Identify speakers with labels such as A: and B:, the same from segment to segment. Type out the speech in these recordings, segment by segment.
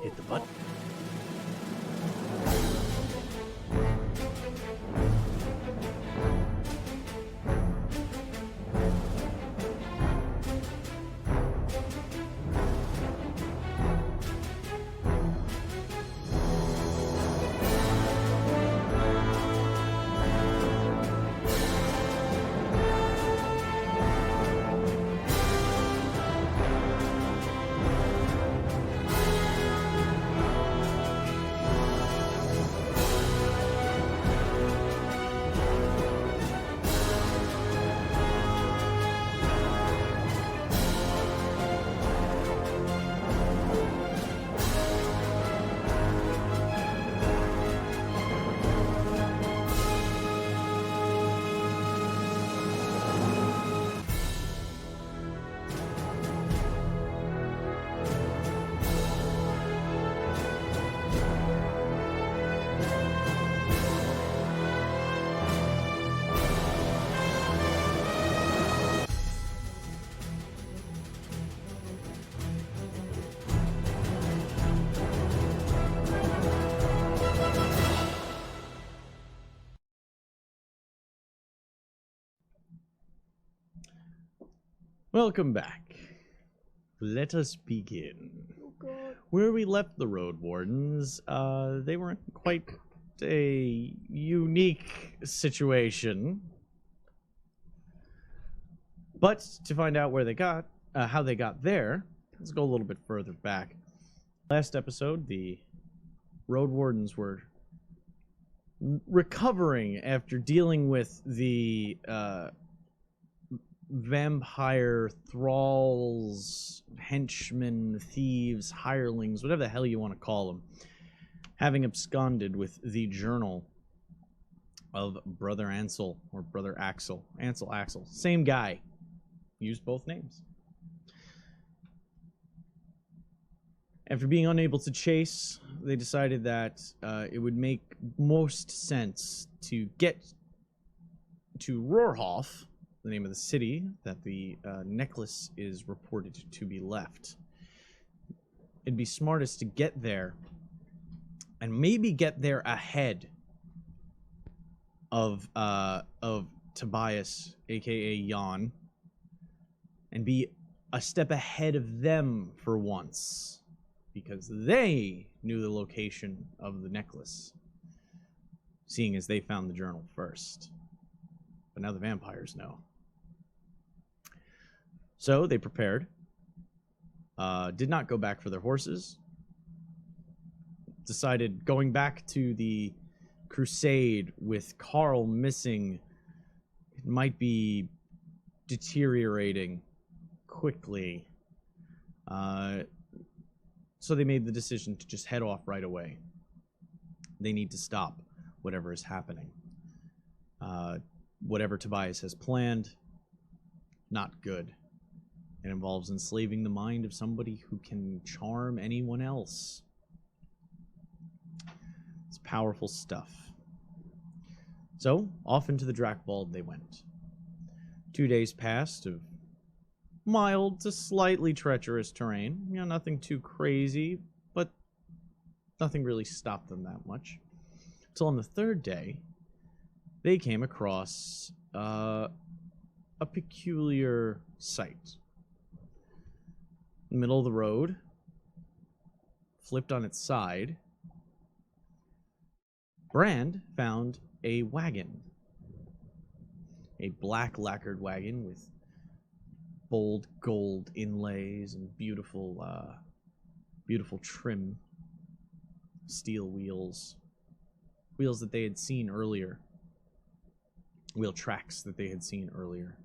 A: Hit the button. Welcome back. Let us begin.
B: Oh God.
A: Where we left the Road Wardens, they were in quite a unique situation. But to find out where they got, how they got there, let's go a little bit further back. Last episode, the Road Wardens were recovering after dealing with the vampire thralls, henchmen, thieves, hirelings, whatever the hell you want to call them, having absconded with the journal of Brother Ansel, or Brother Axel. Axel. Same guy. Used both names. After being unable to chase, they decided that it would make most sense to get to Rohrhof, the name of the city that the necklace is reported to be left. It'd be smartest to get there and maybe get there ahead of Tobias, aka Jan, and be a step ahead of them for once, because they knew the location of the necklace, seeing as they found the journal first. But now the vampires know. So they prepared, did not go back for their horses, decided going back to the crusade with Carl missing, it might be deteriorating quickly. So they made the decision to just head off right away. They need to stop whatever is happening. Whatever Tobias has planned, not good. It involves enslaving the mind of somebody who can charm anyone else. It's powerful stuff. So, off into the Drakbald they went. 2 days passed of mild to slightly treacherous terrain. You know, nothing too crazy, but nothing really stopped them that much. Till on the third day, they came across a peculiar sight. In the middle of the road, flipped on its side, Brand found a wagon. A black lacquered wagon with bold gold inlays and beautiful trim. Steel wheels. Wheels that they had seen earlier. Wheel tracks that they had seen earlier.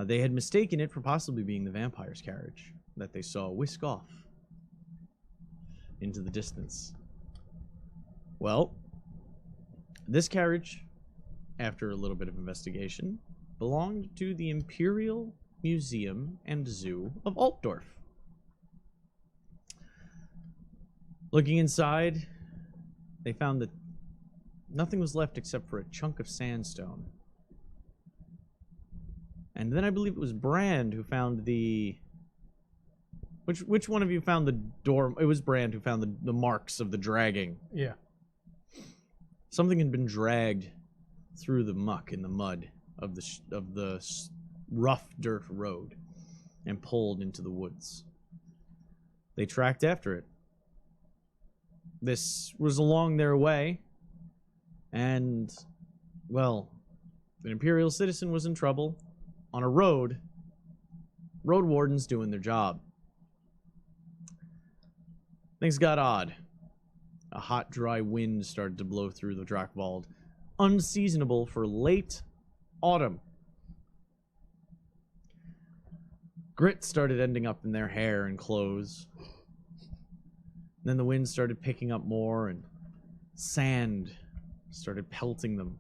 A: They had mistaken it for possibly being the vampire's carriage that they saw whisk off into the distance. Well, this carriage, after a little bit of investigation, belonged to the Imperial Museum and Zoo of Altdorf. Looking inside, they found that nothing was left except for a chunk of sandstone. And then I believe it was Brand who found the Which one of you found the door? It was Brand who found the marks of the dragging.
B: Yeah.
A: Something had been dragged through the muck and the mud of the rough dirt road and pulled into the woods. They tracked after it. This was along their way, and, well, an Imperial citizen was in trouble on a road. Road wardens doing their job. Things got odd. A hot, dry wind started to blow through the Drakvald, unseasonable for late autumn. Grit started ending up in their hair and clothes. Then the wind started picking up more, and sand started pelting them.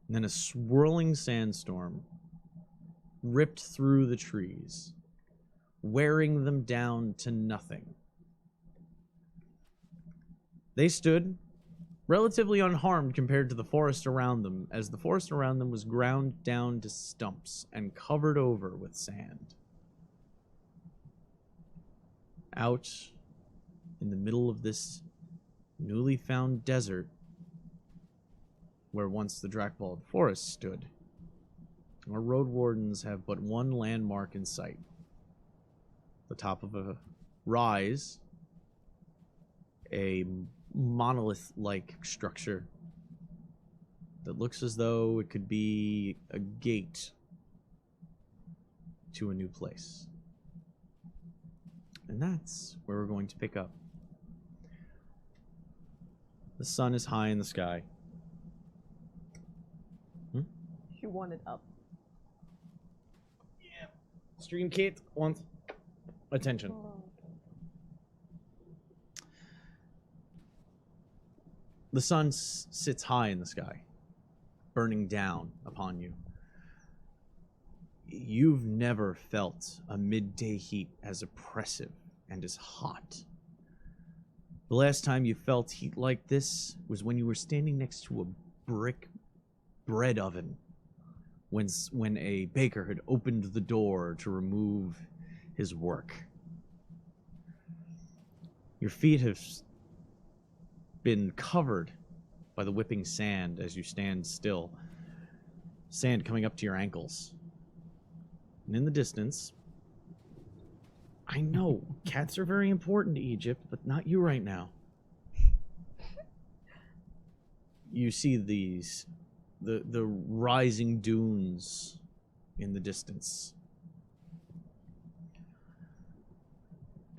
A: And then a swirling sandstorm ripped through the trees, wearing them down to nothing. They stood relatively unharmed compared to the forest around them, as the forest around them was ground down to stumps and covered over with sand. Out in the middle of this newly found desert, where once the Drakvald forest stood, our road wardens have but one landmark in sight. The top of a rise, a monolith-like structure that looks as though it could be a gate to a new place. And that's where we're going to pick up. The sun is high in the sky.
C: She wanted up.
A: Yeah. Stream Kate wants attention. The sun sits high in the sky, burning down upon you. You've never felt a midday heat as oppressive and as hot. The last time you felt heat like this was when you were standing next to a brick bread oven when a baker had opened the door to remove his work. Your feet have been covered by the whipping sand as you stand still, sand coming up to your ankles. And in the distance, I know cats are very important to Egypt, but not you right now. You see the rising dunes in the distance.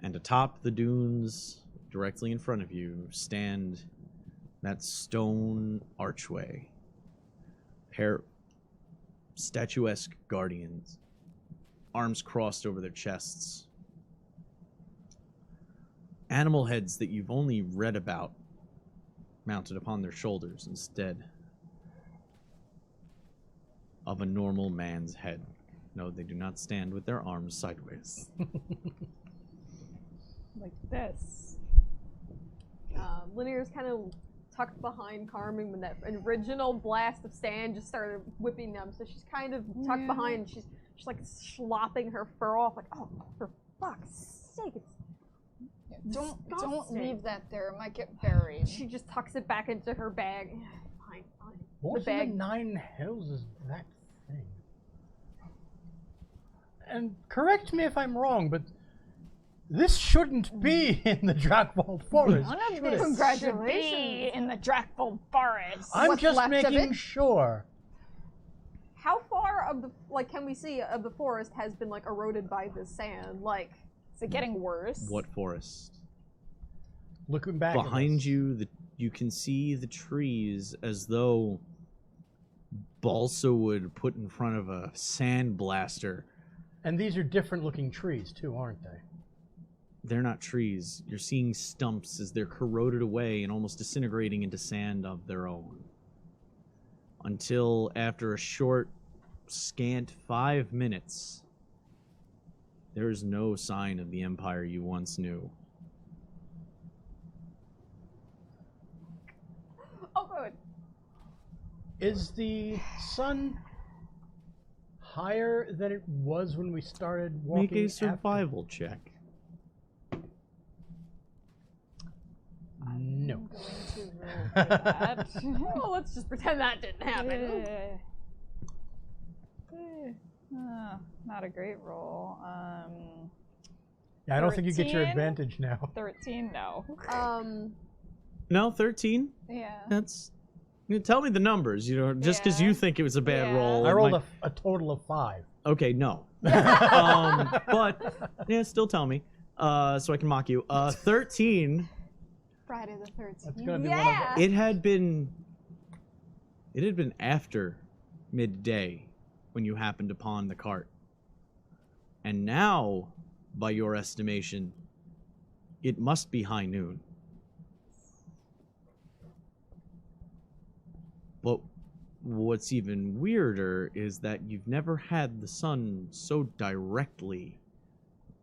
A: And atop the dunes, directly in front of you, stand that stone archway. Pair statuesque guardians, arms crossed over their chests. Animal heads that you've only read about, mounted upon their shoulders instead of a normal man's head. No, they do not stand with their arms sideways.
C: Like this. Linear's kind of tucked behind Carmen when that original blast of sand just started whipping them. So she's kind of tucked behind. She's like slopping her fur off, like, oh, for fuck's sake!
D: Don't leave that there. It might get buried.
C: She just tucks it back into her bag. Fine.
B: What in the nine hells is that thing? And correct me if I'm wrong, but this shouldn't be in the Drakvald forest.
D: None of this should be in the Drakvald forest.
B: I'm
C: What's
B: just
C: left of
B: making
C: it?
B: sure.
C: How far of the can we see of the forest has been like eroded by the sand? Like,
D: Is it getting worse?
A: What forest?
B: Looking back
A: Behind you, you can see the trees as though balsa wood put in front of a sand blaster.
B: And these are different looking trees too, aren't they?
A: They're not trees. You're seeing stumps as they're corroded away and almost disintegrating into sand of their own. Until after a short, scant 5 minutes, there is no sign of the empire you once knew.
C: oh, good.
B: Is the sun higher than it was when we started walking?
A: Make a survival check.
B: No.
D: I'm going to roll for that.
C: Oh, let's just pretend that didn't happen.
D: Not a great roll.
B: Yeah, I don't think you get your
D: 13?
B: advantage now.
D: 13, no.
A: No, 13.
D: Yeah.
A: That's. Tell me the numbers. Just because you
D: Yeah.
A: think it was a bad
D: Yeah.
A: roll.
B: I
A: it
B: rolled
A: might-
B: a total of 5.
A: Okay, no. But yeah, still tell me, so I can mock you. 13.
C: Friday the 13th.
B: That's gonna be
C: Yeah.
A: It had been after midday when you happened upon the cart, and now, by your estimation, it must be high noon. But what's even weirder is that you've never had the sun so directly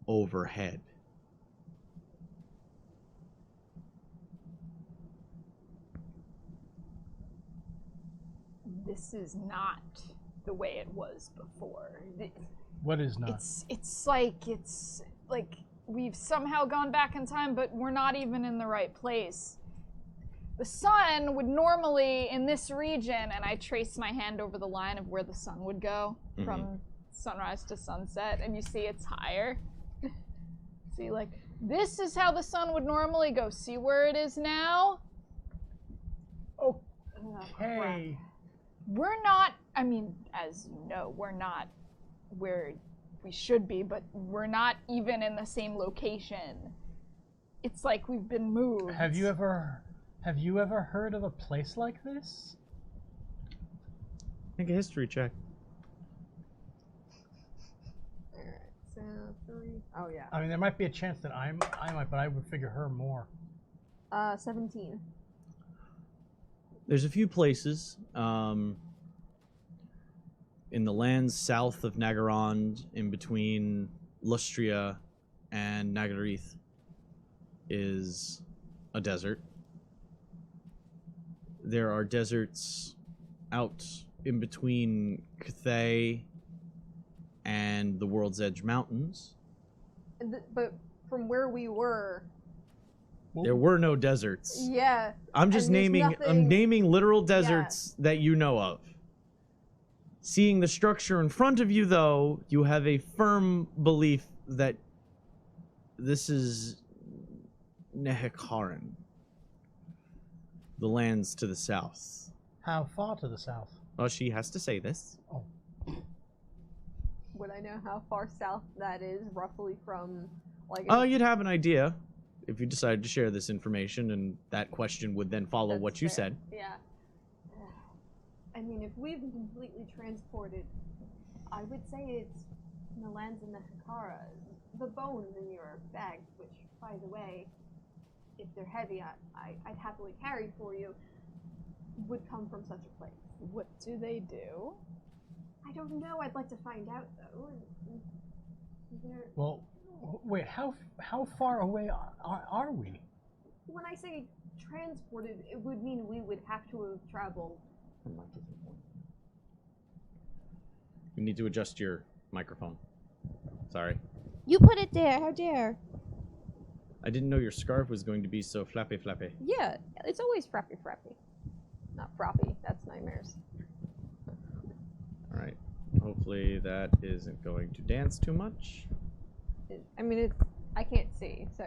A: overhead.
D: This is not the way it was before.
B: What is not?
D: It's like we've somehow gone back in time, but we're not even in the right place. The sun would normally, in this region, and I trace my hand over the line of where the sun would go from sunrise to sunset, and you see it's higher. See, like, this is how the sun would normally go. See where it is now?
B: Okay.
D: We're not, I mean, as you know, we're not where we should be, but we're not even in the same location. It's like we've been moved.
B: Have you ever heard of a place like this?
A: Make a history check.
C: Alright, so 3. Oh, yeah.
B: I mean, there might be a chance that I might, but I would figure her more.
C: 17.
A: There's a few places in the lands south of Nagarond, in between Lustria and Nagareth, is a desert. There are deserts out in between Cathay and the World's Edge Mountains.
C: But from where we were,
A: There were no deserts.
C: yeah.
A: I'm just
C: and there's
A: naming I'm
C: nothing-
A: naming literal deserts that you know of. Seeing the structure in front of you, though, you have a firm belief that this is Nehekaran, the lands to the south.
B: How far to the south?
A: Well, she has to say this.
B: Oh.
C: Would I know how far south that is, roughly from, like...
A: You'd have an idea if you decided to share this information, and that question would then follow
C: That's
A: what you
C: fair.
A: said.
C: Yeah. I mean, if we've been completely transported, I would say it's in the lands of Nehekara. The bones in your bag, which, by the way, if they're heavy, I'd happily carry for you, would come from such a place.
D: What do they do?
C: I don't know. I'd like to find out, though.
B: Well, wait. How far away are we?
C: When I say transported, it would mean we would have to have traveled.
A: You need to adjust your microphone. Sorry.
E: You put it there. How dare?
A: I didn't know your scarf was going to be so flappy.
C: Yeah, it's always frappy. Not froppy. That's nightmares.
A: All right. Hopefully that isn't going to dance too much.
C: I mean, I can't see, so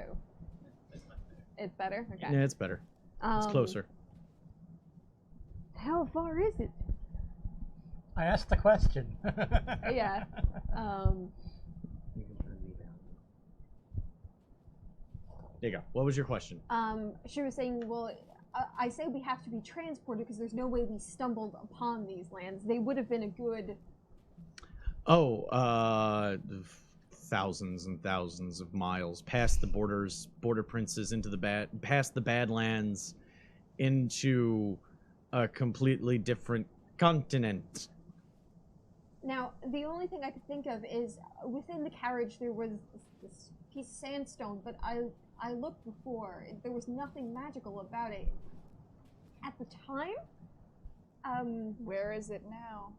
C: it's better. Okay.
A: Yeah, it's better. It's closer.
C: How far is it?
B: I asked the question.
C: Yeah.
A: There you go. What was your question?
C: She was saying, well, I say we have to be transported because there's no way we stumbled upon these lands. They would have been a good...
A: Thousands and thousands of miles past the border princes, past the Badlands, into a completely different continent.
C: Now, the only thing I could think of is within the carriage there was this piece of sandstone, but I looked before. There was nothing magical about it. At the time,
D: Where is it now?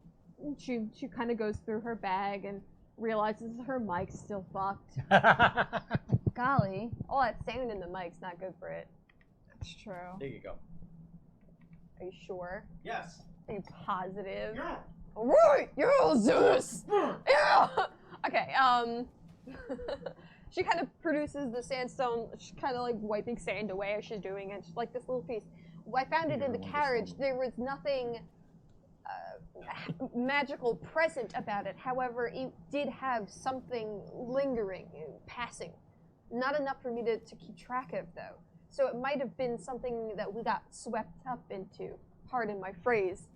C: She kind of goes through her bag and realizes her mic's still fucked. Golly, all that sand in the mic's not good for it.
D: It's true.
A: There you go.
C: Are you sure?
A: Yes.
C: Are you positive?
A: Yeah.
C: Alright, yeah, Zeus! Yeah! Okay, she kind of produces the sandstone, she's kind of like wiping sand away as she's doing it. She's like, this little piece. I found it in the carriage. There was nothing magical present about it. However, it did have something lingering, passing. Not enough for me to keep track of, though. So it might have been something that we got swept up into. Pardon my phrase.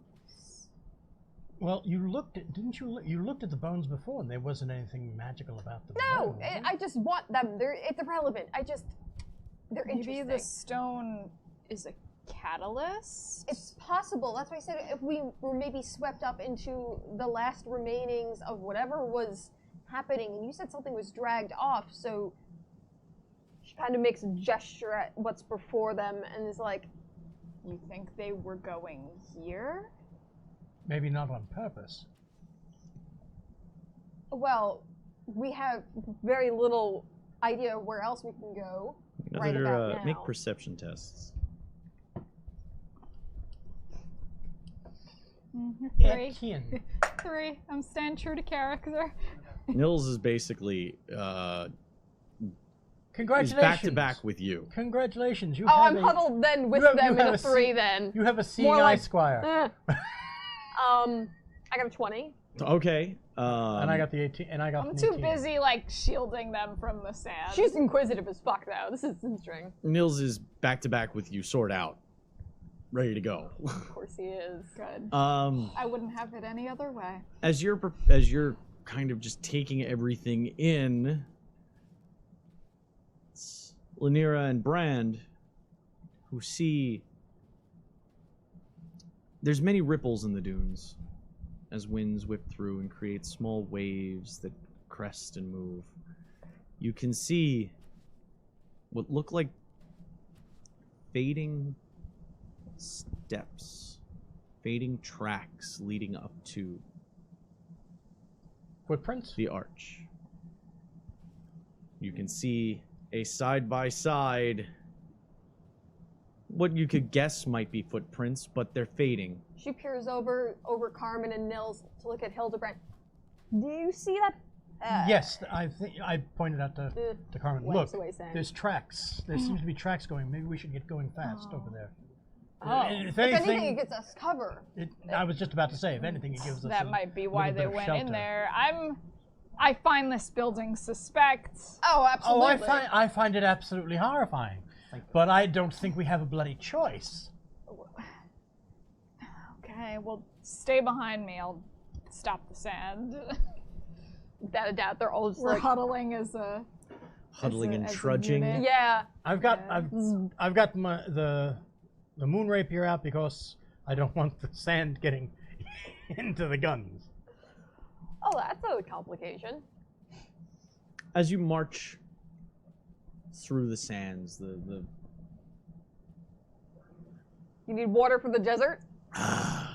B: Well, you looked at, didn't you? You looked at the bones before, and there wasn't anything magical about them.
C: No, I just want them. It's irrelevant. They're
D: Maybe
C: interesting.
D: the stone is a catalyst?
C: It's possible. That's why I said if we were maybe swept up into the last remainings of whatever was happening, and you said something was dragged off, so she kind of makes a gesture at what's before them and is like,
D: You think they were going here?
B: Maybe not on purpose.
C: well, we have very little idea where else we can go right about now.
A: Make perception tests.
D: Three.
B: Etienne.
D: 3. I'm staying true to character.
A: Nils is basically is
B: Congratulations.
A: back to back with you.
B: Congratulations. You
C: Oh,
B: have
C: I'm huddled then with
B: you have-
C: them
B: you
C: in
B: have
C: a
B: a
C: 3
B: C-
C: then.
B: You have a seeing
C: More
B: eye
C: like-
B: squire.
C: I got a 20.
A: Okay.
B: And I got the 18. And I got
D: I'm
B: an
D: too
B: 18.
D: busy, like, shielding them from the sand.
C: She's inquisitive as fuck, though. This is string.
A: Nils is back to back with you, sword out, ready to go.
C: Of course he is.
D: Good.
C: Uh,
D: I wouldn't have it any other way.
A: As you're kind of just taking everything in, it's Lanira and Brand, who see there's many ripples in the dunes as winds whip through and create small waves that crest and move. You can see what look like fading steps, fading tracks leading up to
B: Footprints?
A: the arch. You can see a side-by-side, what you could guess might be footprints, but they're fading.
C: She peers over Carmen and Nils to look at Hildebrand. Do you see that?
B: Yes, I think I pointed out to Carmen.
C: wipes
B: Look,
C: away sand.
B: there's tracks. There seems to be tracks going. Maybe we should get going fast over there.
C: Oh.
B: If
C: If anything, it
B: anything,
C: gets us cover.
B: I was just about to say, if anything, it gives us
D: That
B: a
D: might be why
B: little
D: they
B: bit of
D: went
B: shelter.
D: in there. I find this building suspect.
C: Oh,
B: Oh,
C: absolutely.
B: I find it absolutely horrifying. But I don't think we have a bloody choice.
D: Okay, well, stay behind me. I'll stop the sand.
C: Without a doubt, they're all just
D: We're
C: like,
D: huddling as a
A: Huddling and
D: as a
A: trudging.
D: unit.
C: yeah.
B: I've got the moon rapier out because I don't want the sand getting into the guns.
C: Oh, that's a complication.
A: As you march through the sands, the
C: You need water for the desert?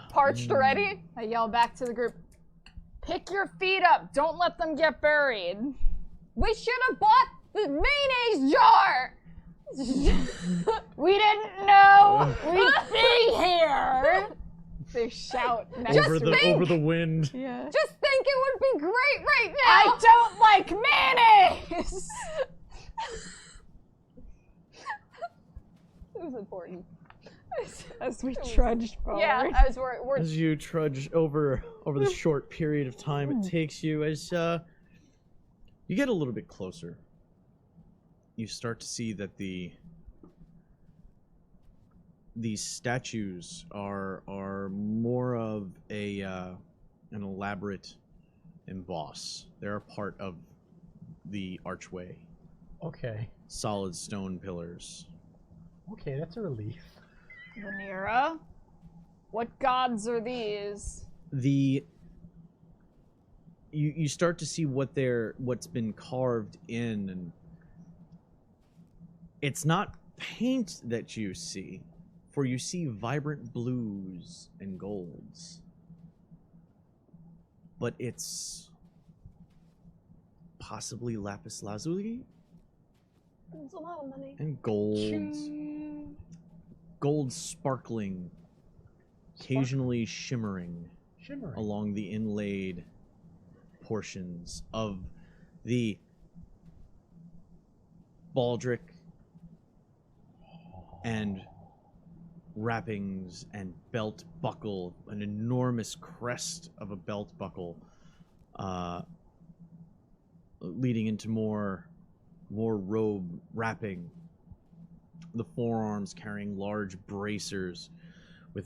C: Parched already?
D: I yell back to the group, pick your feet up. Don't let them get buried.
C: We should have bought the mayonnaise jar!
D: We didn't know we'd be here. They shout next
A: over
D: to
A: the
D: me.
A: over the wind.
D: Yeah.
C: Just think it would be great right now!
D: I don't like mayonnaise.
C: It was important.
D: As we trudged forward.
C: Yeah, as we're
A: As you trudge over the short period of time it takes you, as you get a little bit closer, you start to see that these statues are more of an elaborate emboss. They're a part of the archway.
B: Okay.
A: Solid stone pillars.
B: Okay, that's a relief.
D: Vanera, what gods are these?
A: You start to see what's been carved in, and it's not paint that you see, for you see vibrant blues and golds. but it's possibly lapis lazuli
C: It's a lot of money.
A: and gold. Gold sparkling, occasionally shimmering along the inlaid portions of the baldric and wrappings and belt buckle, an enormous crest of a belt buckle, leading into more robe wrapping. The forearms carrying large bracers with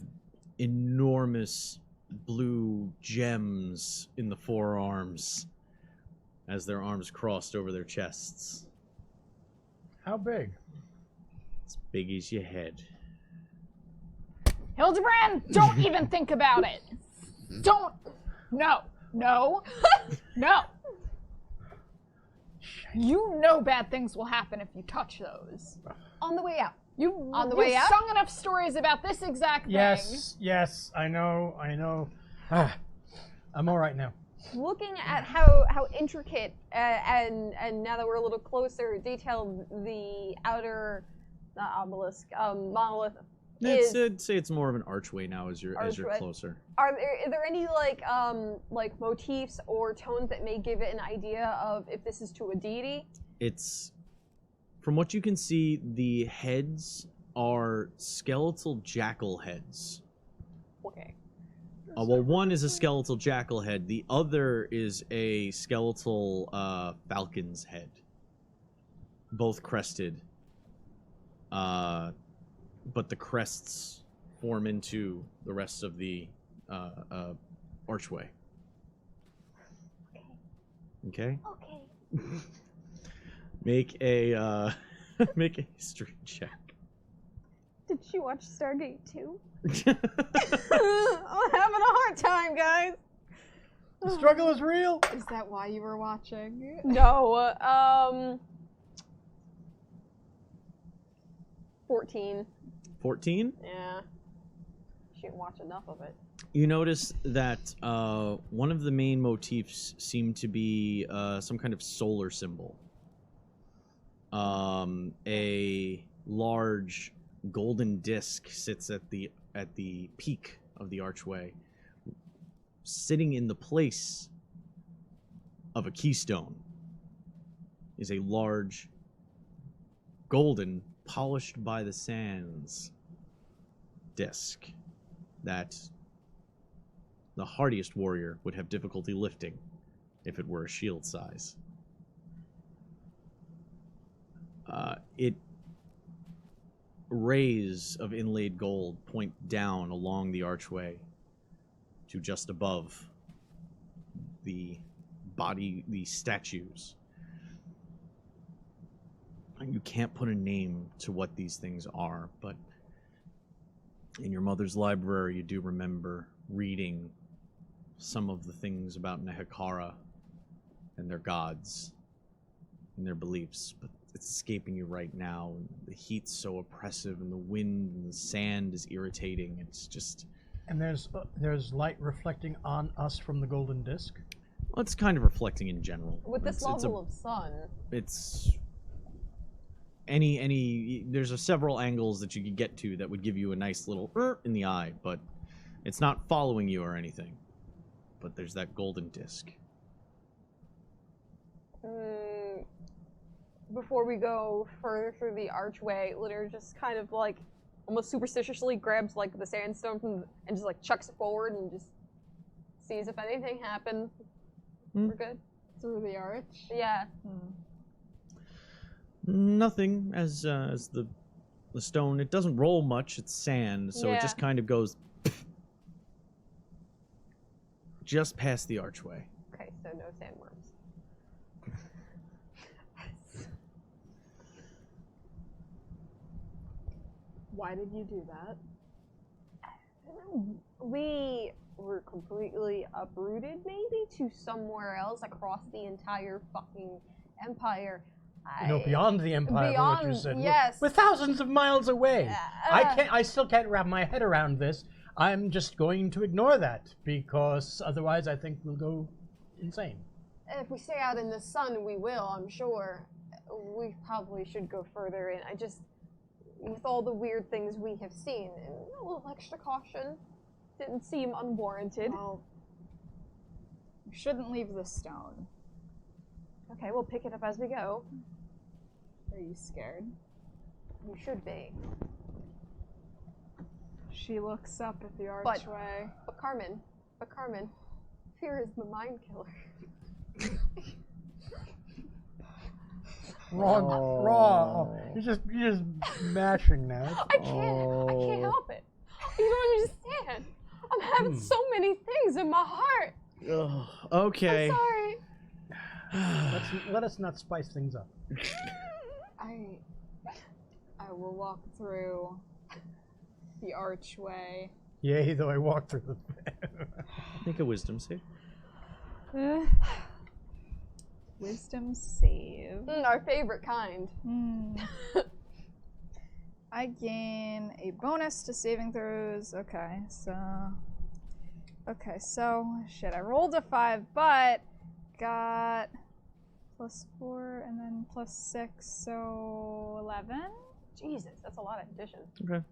A: enormous blue gems in the forearms as their arms crossed over their chests.
B: How big?
A: As big as your head.
D: Hildebrand, don't even think about it. Don't. No. No. No. You know bad things will happen if you touch those.
C: On the way out.
D: On the
C: way
D: you've
C: out?
D: sung enough stories about this exact thing.
B: Yes, I know. I'm all right now.
C: Looking at how intricate and now that we're a little closer, detailed the outer obelisk monolith is.
A: I'd say it's more of an archway now as you're
C: Archway.
A: closer.
C: Are there any like motifs or tones that may give it an idea of if this is to a deity?
A: It's, from what you can see, the heads are skeletal jackal heads.
C: Okay.
A: Well, one is a skeletal jackal head. The other is a skeletal falcon's head. Both crested. But the crests form into the rest of the archway. Okay?
C: Okay.
A: Make a make a history check.
C: Did she watch Stargate too? I'm having a hard time, guys.
B: The struggle is real.
D: Is that why you were watching?
C: No, 14.
A: 14?
C: Yeah. She didn't watch enough of it.
A: You notice that one of the main motifs seem to be some kind of solar symbol. A large golden disc sits at the peak of the archway, sitting in the place of a keystone is a large golden, polished by the sands disc that the hardiest warrior would have difficulty lifting if it were a shield size. Rays of inlaid gold point down along the archway to just above the statues. You can't put a name to what these things are, but in your mother's library you do remember reading some of the things about Nehekara and their gods and their beliefs, but it's escaping you right now. The heat's so oppressive, and the wind and the sand is irritating. It's just...
B: And there's light reflecting on us from the golden disc.
A: Well, it's kind of reflecting in general.
C: With this level of sun.
A: It's... There's several angles that you could get to that would give you a nice little in the eye, but it's not following you or anything. But there's that golden disc.
C: Before we go further through the archway, Litter just kind of like almost superstitiously grabs like the sandstone and just like chucks it forward and just sees if anything happened. We're good.
D: Through the arch?
C: Yeah.
A: Nothing as the stone. It doesn't roll much. It's sand, so it just kind of goes just past the archway.
C: Okay, so no sandworms.
D: Why did you do that?
C: We were completely uprooted, maybe, to somewhere else across the entire fucking empire.
B: Beyond the empire,
C: beyond,
B: what you said.
C: yes.
B: We're thousands of miles away. I still can't wrap my head around this. I'm just going to ignore that because otherwise I think we'll go insane.
C: If we stay out in the sun, we will, I'm sure. We probably should go further in. I just, with all the weird things we have seen, and a little extra caution didn't seem unwarranted.
D: Well, we shouldn't leave the stone.
C: Okay, we'll pick it up as we go.
D: Are you scared?
C: You should be.
D: She looks up at the archway.
C: But Carmen, fear is the mind killer.
B: Raw. You're just mashing that.
C: I can't help it. You don't understand. I'm having so many things in my heart.
A: Ugh, okay.
C: I'm sorry.
B: Let us not spice things up.
D: I will walk through the archway.
B: Yay, though I walked through the
A: Make a wisdom save.
D: Wisdom save.
C: Our favorite kind.
D: I gain a bonus to saving throws. Okay, so shit, I rolled a 5, but got +4 and then +6, so 11.
C: Jesus, that's a lot of addition.
A: Okay.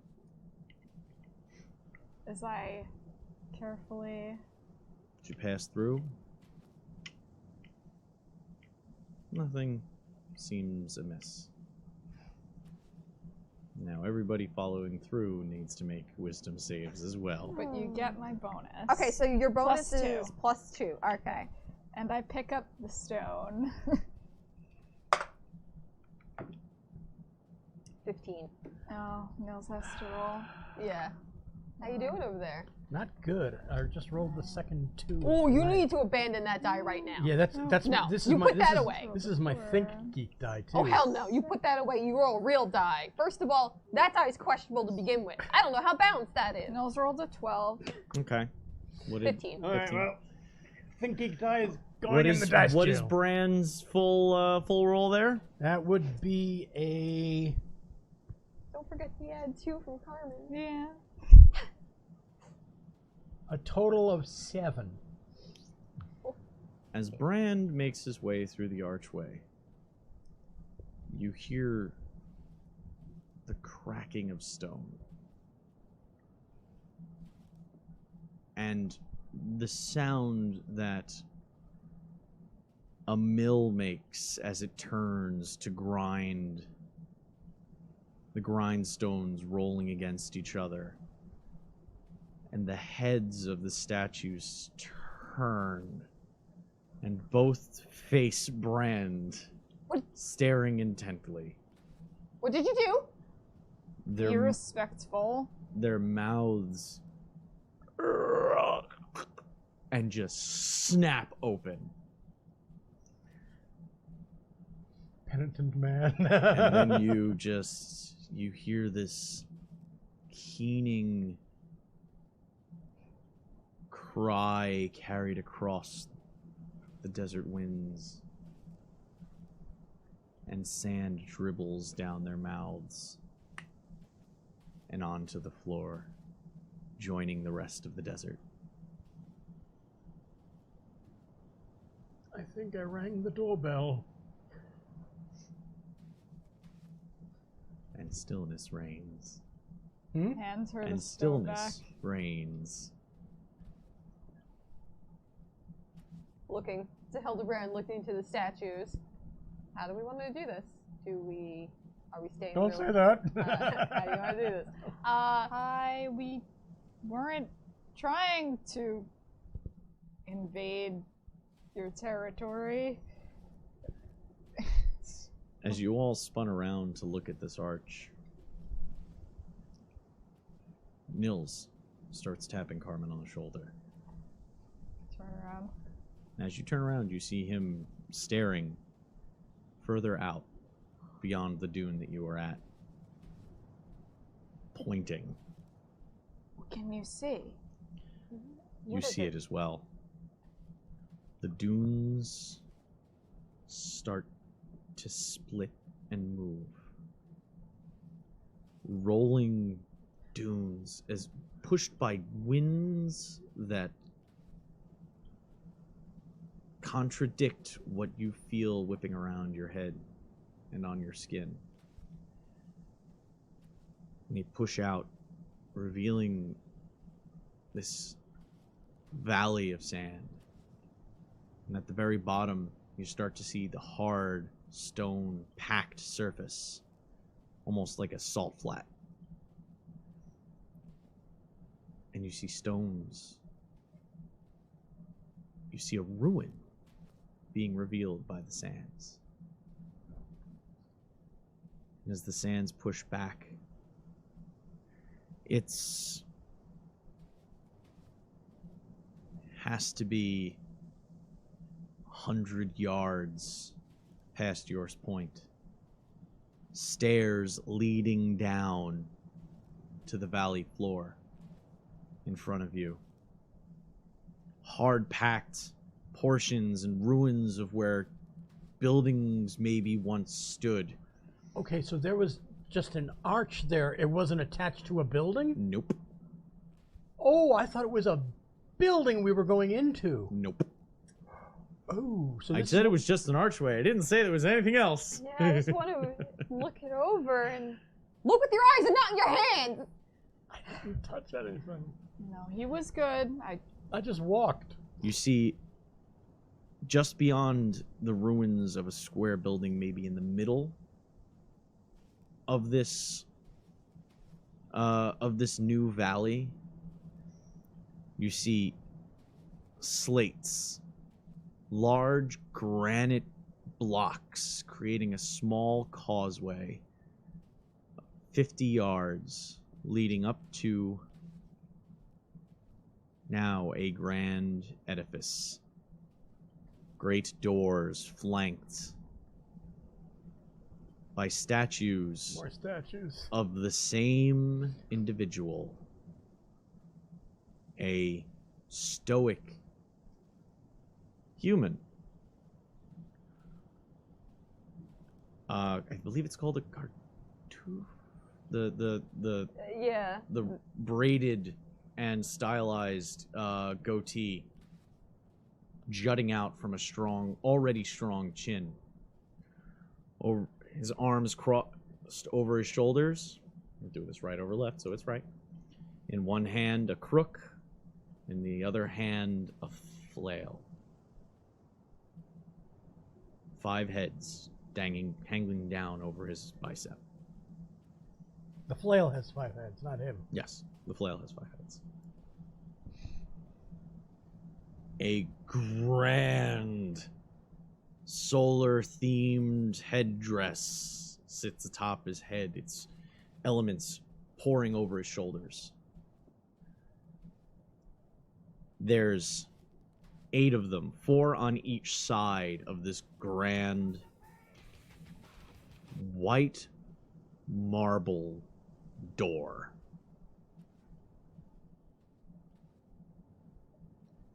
D: As I carefully...
A: Did you pass through? Nothing seems amiss. Now everybody following through needs to make wisdom saves as well.
D: But you get my bonus.
C: Okay, so your bonus
D: +2.
C: is +2. Okay.
D: And I pick up the stone.
C: 15.
D: Oh, Nils has to roll.
C: Yeah. How you doing over there?
B: Not good. I just rolled the second 2.
C: Oh, you need to abandon that die right now.
B: Yeah, that's
C: No,
B: this
C: you
B: is my
C: put that away.
B: This is my think geek die too.
C: Oh, hell no. You put that away. You roll a real die. First of all, that die is questionable to begin with. I don't know how balanced that is.
D: Nils rolled a 12.
A: Okay. What did,
C: 15.
B: All right,
A: 15.
B: well, think geek die is going
A: What
B: in
A: is
B: the dice
A: what
B: jail.
A: is Brand's full roll there?
B: That would be a
C: Don't forget to add 2 from Carmen.
D: Yeah.
B: total of 7.
A: As Brand makes his way through the archway, you hear the cracking of stone. And the sound that a mill makes as it turns to grind the grindstones rolling against each other. And the heads of the statues turn and both face Brand,
C: What?
A: staring intently.
C: What did you do?
D: Be respectful.
A: Their mouths and just snap open.
B: Penitent man.
A: And then you hear this keening cry carried across the desert winds, and sand dribbles down their mouths and onto the floor, joining the rest of the desert.
B: I think I rang the doorbell.
A: And stillness reigns.
D: Hands her the
A: And
D: stone back.
A: stillness reigns.
C: Looking to Hildebrand, looking to the statues. How do we want to do this? Are we staying?
B: Don't
C: real-
B: say that.
C: How do you want to do this?
D: We weren't trying to invade your territory.
A: As you all spun around to look at this arch, Nils starts tapping Carmen on the shoulder.
D: Turn around.
A: As you turn around, you see him staring further out beyond the dune that you are at, pointing.
D: What can you see?
A: You
C: What is
A: see it as well. The dunes start to split and move. Rolling dunes as pushed by winds that contradict what you feel whipping around your head and on your skin. And you push out, revealing this valley of sand. And at the very bottom, you start to see the hard, stone, packed surface, almost like a salt flat. And you see stones. You see a ruin being revealed by the sands. And as the sands push back, it's has to be 100 yards past your point. Stairs leading down to the valley floor in front of you. Hard-packed portions and ruins of where buildings maybe once stood.
B: Okay, so there was just an arch there. It wasn't attached to a building?
A: Nope.
B: Oh, I thought it was a building we were going into.
A: Nope.
B: Oh, so
A: I
B: this
A: said it was just an archway. I didn't say there was anything else.
C: Yeah, I just want to look it over and look with your eyes and not in your hands.
B: I didn't touch anything.
D: No, he was good.
B: I just walked.
A: You see, just beyond the ruins of a square building, maybe in the middle of this new valley, you see slates, large granite blocks creating a small causeway 50 yards leading up to now a grand edifice. Great doors flanked by statues
B: More statues.
A: of the same individual. A stoic human. I believe it's called a cartouche.
C: Yeah.
A: The braided and stylized goatee jutting out from a already strong chin. Over his arms crossed over his shoulders. I'm doing this right over left, so it's right. In one hand, a crook. In the other hand, a flail. 5 heads hanging down over his bicep.
B: The flail has 5 heads, not him.
A: Yes, the flail has 5 heads. A grand solar-themed headdress sits atop his head, its elements pouring over his shoulders. There's 8 of them, 4 on each side of this grand white marble door.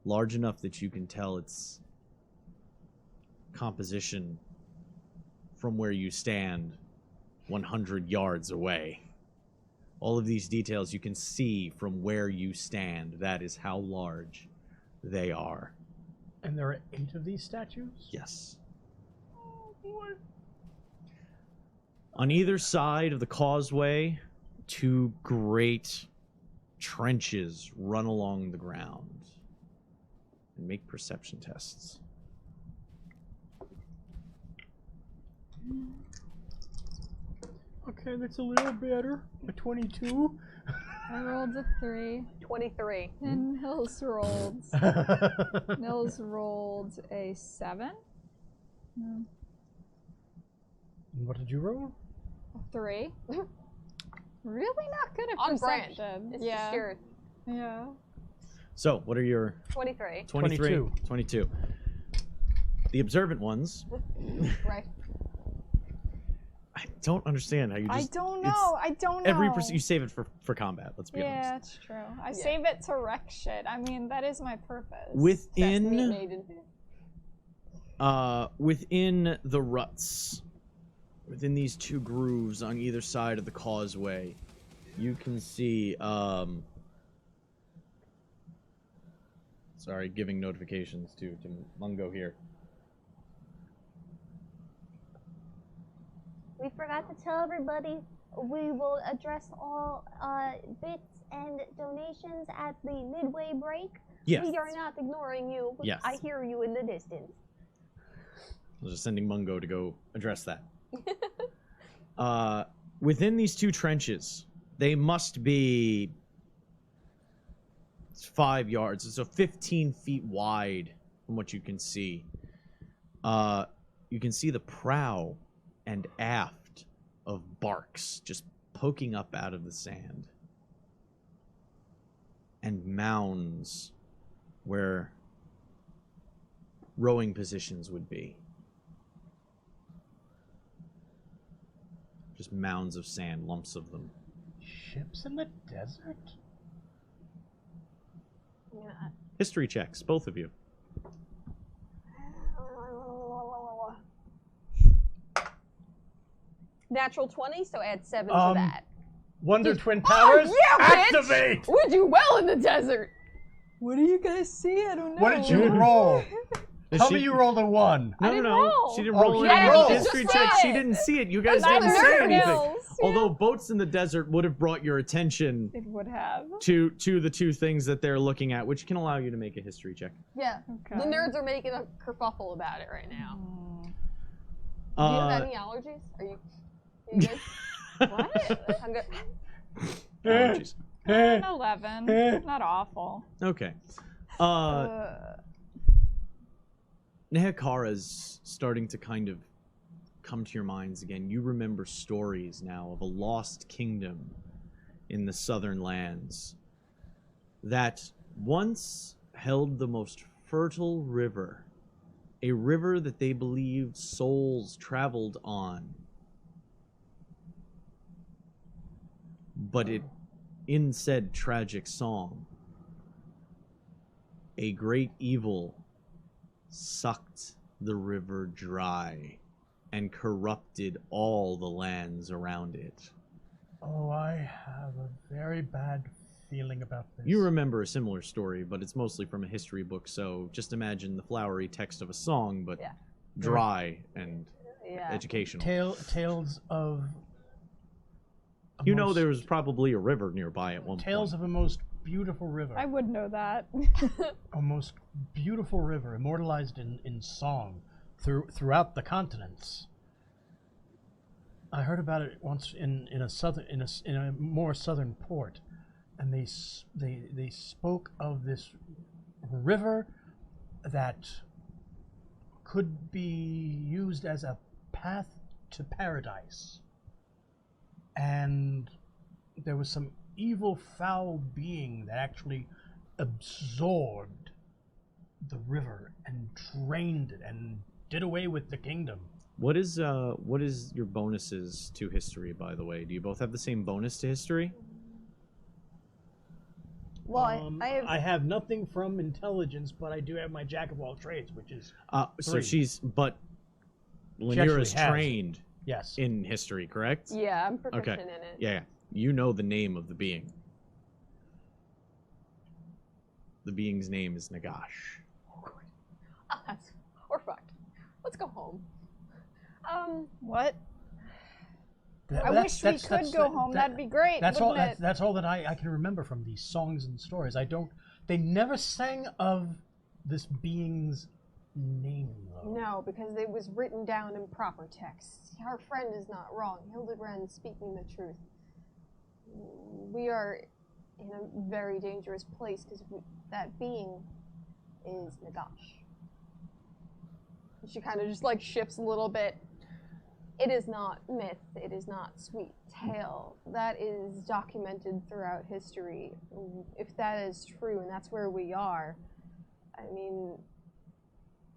A: Large enough that you can tell its composition from where you stand 100 yards away. All of these details you can see from where you stand. That is how large they are.
B: And there are 8 of these statues?
A: Yes.
B: Oh, boy.
A: On either side of the causeway, 2 great trenches run along the ground. And make perception tests.
B: Okay, that's a little better. A 22.
D: I rolled a 3.
C: 23.
D: And Nils rolled. Nils rolled a 7. No,
B: What did you roll?
D: a 3. Really not good at
C: On brand.
D: perception.
C: It's
D: yeah.
C: just your
D: Yeah.
A: So, what are your
C: 23.
A: 23? 22. The observant ones.
C: Right.
A: I don't understand how you just.
D: I don't know. I don't know.
A: You save it for combat. Let's be
D: Yeah,
A: honest.
D: that's true. I save it to wreck shit. I mean, that is my purpose.
A: Within the ruts, within these 2 grooves on either side of the causeway, you can see Sorry, giving notifications to Mungo here.
E: We forgot to tell everybody we will address all bits and donations at the midway break.
A: Yes.
E: We are not ignoring you.
A: Yes.
E: I hear you in the distance.
A: I was just sending Mungo to go address that. Within these two trenches, they must be 5 yards, so 15 feet wide from what you can see. You can see the prow and aft of barks just poking up out of the sand. And mounds where rowing positions would be. Just mounds of sand, lumps of them.
B: Ships in the desert?
C: Yeah.
A: History checks, both of you.
C: Natural 20, so add 7 to that.
B: Wonder Twin Powers?
C: yeah, bitch!
B: Activate!
C: We do well in the desert. What do you guys see? I don't know.
B: What did you roll? Tell me you rolled a 1.
A: No,
C: didn't
A: no.
C: roll.
A: She didn't
B: Oh,
A: roll
B: she
A: any
B: didn't roll.
A: history
C: Just
A: check.
C: say
A: She
C: it.
A: didn't see it. You guys
C: That's
A: didn't
C: my
A: say
C: nerd
A: anything.
C: skills, yeah.
A: Although boats in the desert would have brought your attention
D: It would have.
A: to the two things that they're looking at, which can allow you to make a history check.
C: Yeah.
D: Okay.
C: The nerds are making a kerfuffle about it right now.
D: Mm.
C: Do you have any allergies? Are you good? What? I'm good.
A: Allergies.
D: An 11. Not awful.
A: Okay. Nehekara's starting to kind of come to your minds again. You remember stories now of a lost kingdom in the southern lands that once held the most fertile river, a river that they believed souls traveled on. But in said tragic song, a great evil sucked the river dry and corrupted all the lands around it.
B: Oh, I have a very bad feeling about this.
A: You remember a similar story, but it's mostly from a history book, so just imagine the flowery text of a song, but
C: Yeah.
A: dry and
C: Yeah.
A: educational.
B: Tales of...
A: You know there was probably a river nearby at one
B: Tales
A: point.
B: of a most beautiful river.
D: I would know that.
B: A most beautiful river, immortalized in song throughout the continents. I heard about it once in a more southern port, and they spoke of this river that could be used as a path to paradise. And there was some evil, foul being that actually absorbed the river and drained it and did away with the kingdom.
A: What is your bonuses to history, by the way? Do you both have the same bonus to history?
C: Well,
B: I have nothing from intelligence, but I do have my jack of all trades, which is
A: So
B: 3.
A: but
B: She
A: Lanira's
B: actually has.
A: trained
B: yes.
A: in history, correct?
C: Yeah, I'm proficient
A: Okay.
C: in it.
A: Yeah. You know the name of the being. The being's name is Nagash.
C: Oh, we're fucked. Let's go home.
D: What?
B: Th-
D: I
B: that's-
D: wish we
B: that's-
D: could
B: that's-
D: go home. That'd be great.
B: That's all.
D: wouldn't it?
B: That's all that I can remember from these songs and stories. I don't. They never sang of this being's name, though.
C: No, because it was written down in proper text. Our friend is not wrong. Hildebrand speaking the truth. We are in a very dangerous place because that being is Nagash. She kind of just like shifts a little bit. It is not myth. It is not sweet tale. That is documented throughout history. If that is true and that's where we are, I mean,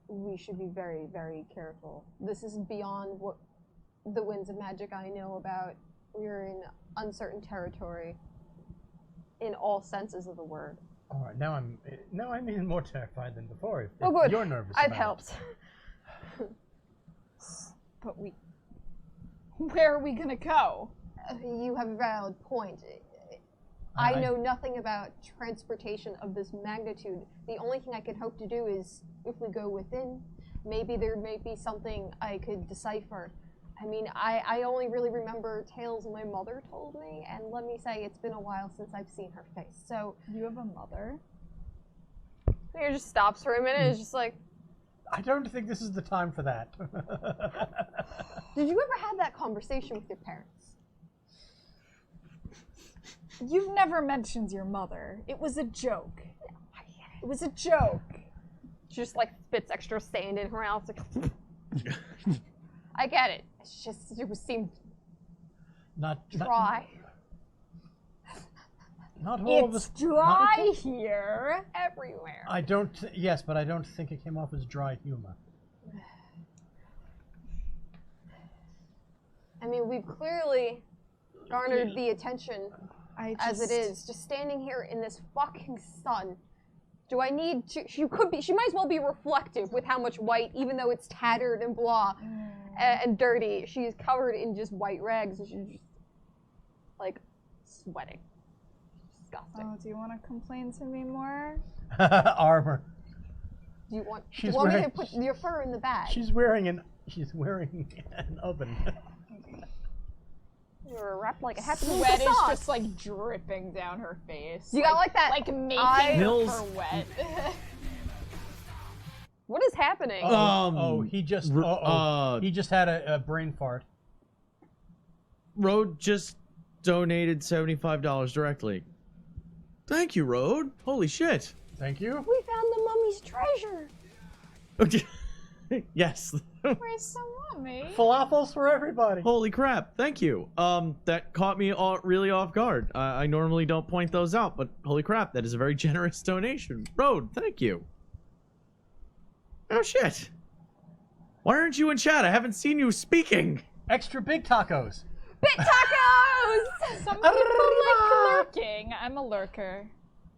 C: we should be very, very careful. This is beyond what the winds of magic I know about. We're in uncertain territory in all senses of the word.
B: All right, now I'm even more terrified than before. If
C: Oh, good.
B: You're nervous.
C: I've
B: about
C: helped.
D: But where are we gonna go?
C: You have a valid point. I know nothing about transportation of this magnitude. The only thing I can hope to do is, if we go within, maybe there may be something I could decipher. I mean, I only really remember tales my mother told me, and let me say, it's been a while since I've seen her face. So
D: You have a mother?
C: it just stops for a minute. It's just like,
B: I don't think this is the time for that.
C: did you ever have that conversation with your parents?
D: You've never mentioned your mother. It was a joke. It was a joke.
C: She just like spits extra sand in her mouth. Like, I get it. It's just, it seemed
B: Not
C: dry.
B: Not all of
D: It's
B: us.
D: dry here.
C: Everywhere.
B: I don't. Yes, but I don't think it came off as dry humor.
C: I mean, we've clearly garnered the attention as it is. Just standing here in this fucking sun. Do I need to? She might as well be reflective with how much white, even though it's tattered and blah and dirty. She's covered in just white rags and she's just like sweating. Disgusting.
D: Oh, do you want to complain to me more?
B: Armor.
C: Do you want
B: She's
C: me to
B: wearing-
C: put your fur in the bag?
B: She's wearing an oven.
C: You're wrapped like a happy little
D: Sweat is
C: croissant.
D: just like dripping down her face.
C: You got like that?
D: Like making
A: Mills-
D: her wet.
C: What is happening?
B: He just. He just had a brain fart.
A: Road just donated $75 directly. Thank you, Road. Holy shit.
B: Thank you.
C: We found the mummy's treasure.
A: Okay. Yes.
D: Where's the mummy?
B: Falafels for everybody.
A: Holy crap. Thank you. That caught me really off guard. I normally don't point those out, but holy crap, that is a very generous donation. Road, thank you. Oh shit. Why aren't you in chat? I haven't seen you speaking.
B: Extra big tacos.
C: Bit tacos!
D: Some people like lurking. I'm a lurker.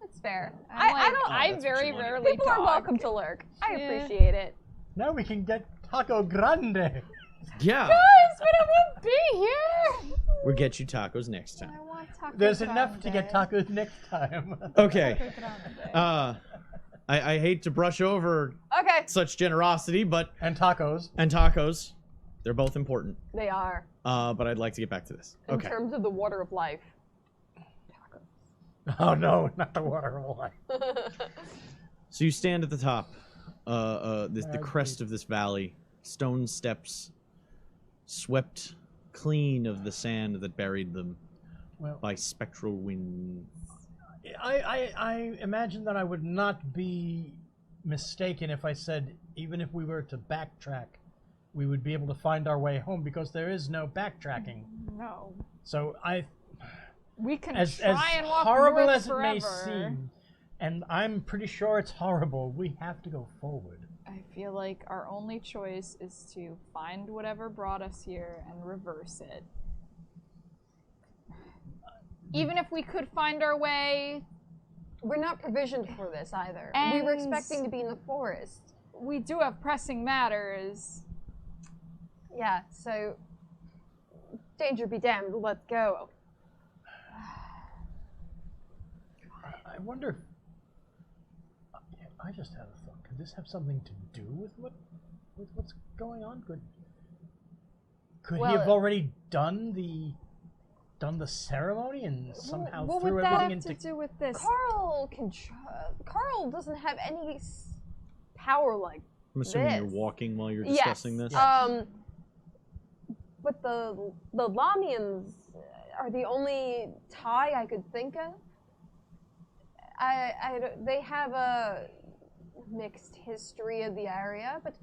C: That's fair.
D: I
A: that's what
D: very
A: you wanted.
D: rarely
C: People
D: talk.
C: are welcome to lurk. I
D: Yeah.
C: appreciate it.
B: Now we can get taco grande.
A: Yeah.
D: Guys, but I won't be here.
A: We'll get you tacos next time.
D: I want taco
B: There's enough to get
D: grande.
B: tacos next time.
A: Okay.
D: Taco grande.
A: I hate to brush over
C: Okay.
A: such generosity, but
B: And tacos.
A: tacos, they're both important.
C: They are.
A: But I'd like to get back to this.
C: In
A: Okay.
C: terms of the water of life.
B: Oh no, not the water of life.
A: So you stand at the top, the crest of this valley, stone steps, swept clean of the sand that buried them
B: Well,
A: by spectral winds.
B: I imagine that I would not be mistaken if I said even if we were to backtrack, we would be able to find our way home because there is no backtracking.
D: No.
B: So
D: We can
B: as
D: try and walk
B: horrible
D: north
B: as it may
D: forever.
B: seem, and I'm pretty sure it's horrible, we have to go forward.
D: I feel like our only choice is to find whatever brought us here and reverse it. Even if we could find our way,
C: We're not provisioned for this either. We were
D: And-
C: expecting to be in the forest.
D: we do have pressing matters.
C: Yeah, so danger be damned, let's go.
B: I wonder. I just had a thought. Could this have something to do with what's going on? Could he
C: Well,
B: have already done the ceremony and somehow
D: What
B: threw
D: would that
B: everything
D: have
B: into?
D: to do with this?
C: Carl doesn't have any power like
A: I'm assuming you're
C: this.
A: walking while you're discussing this.
C: But the Lamians are the only tie I could think of. They have a mixed history of the area, but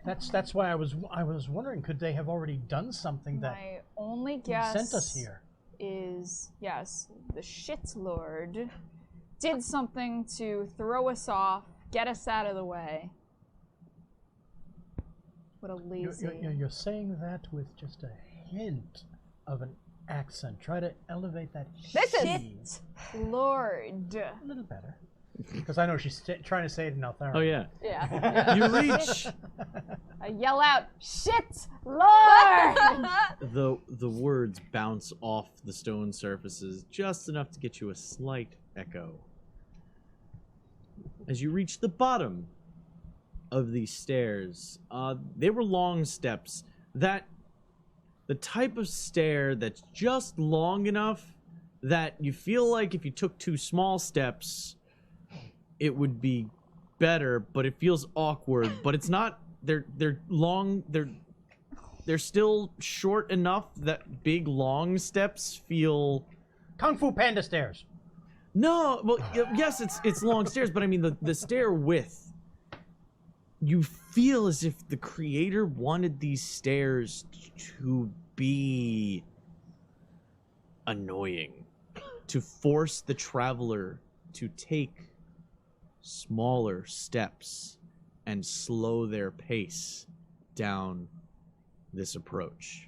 B: That's why I was wondering, could they have already done something that
D: My only guess
B: sent us here?
D: is yes, the shit lord did something to throw us off, get us out of the way. What a lazy.
B: You're saying that with just a hint of an accent. Try to elevate that.
C: This is-
B: sheen.
D: Lord.
B: A little better. Because I know she's trying to say it in Altharan.
A: Oh yeah.
C: Yeah.
A: You reach
D: I yell out, "Shit, Lord!"
A: the words bounce off the stone surfaces just enough to get you a slight echo. As you reach the bottom of these stairs, they were long steps. The type of stair that's just long enough that you feel like if you took 2 small steps, it would be better, but it feels awkward. But it's not. They're long. They're still short enough that big long steps feel.
B: Kung Fu Panda stairs.
A: No, well, yes, it's long stairs, but I mean the stair width. You feel as if the creator wanted these stairs to be annoying, to force the traveler to take smaller steps and slow their pace down this approach.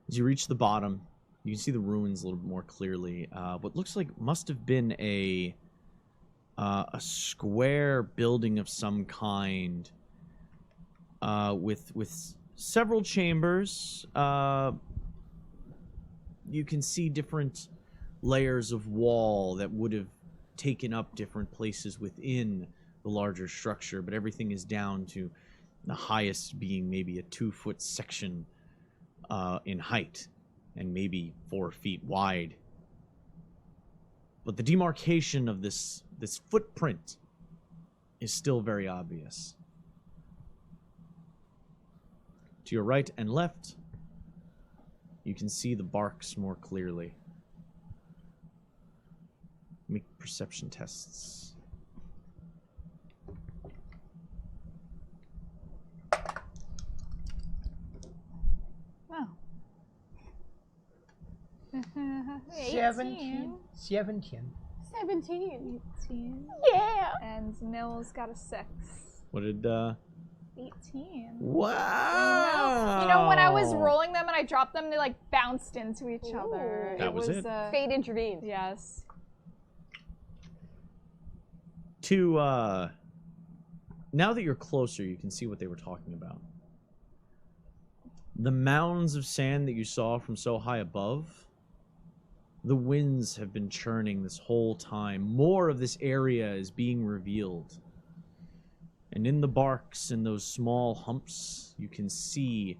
A: As you reach the bottom, you can see the ruins a little bit more clearly. What looks like must have been a square building of some kind, with several chambers. You can see different layers of wall that would have taken up different places within the larger structure, but everything is down to the highest being maybe a 2-foot section in height and maybe 4 feet wide. But the demarcation of this footprint is still very obvious. To your right and left, you can see the barks more clearly. Make perception tests.
D: Oh.
B: 17.
C: 17.
D: 18.
E: Yeah.
D: And Nils got a 6.
A: What did
D: 18.
A: Wow!
D: You know, when I was rolling them and I dropped them, they like bounced into each other.
A: That was it.
C: Fate intervened.
D: Yes.
A: Now that you're closer, you can see what they were talking about. The mounds of sand that you saw from so high above, the winds have been churning this whole time. More of this area is being revealed. And in the barks and those small humps, you can see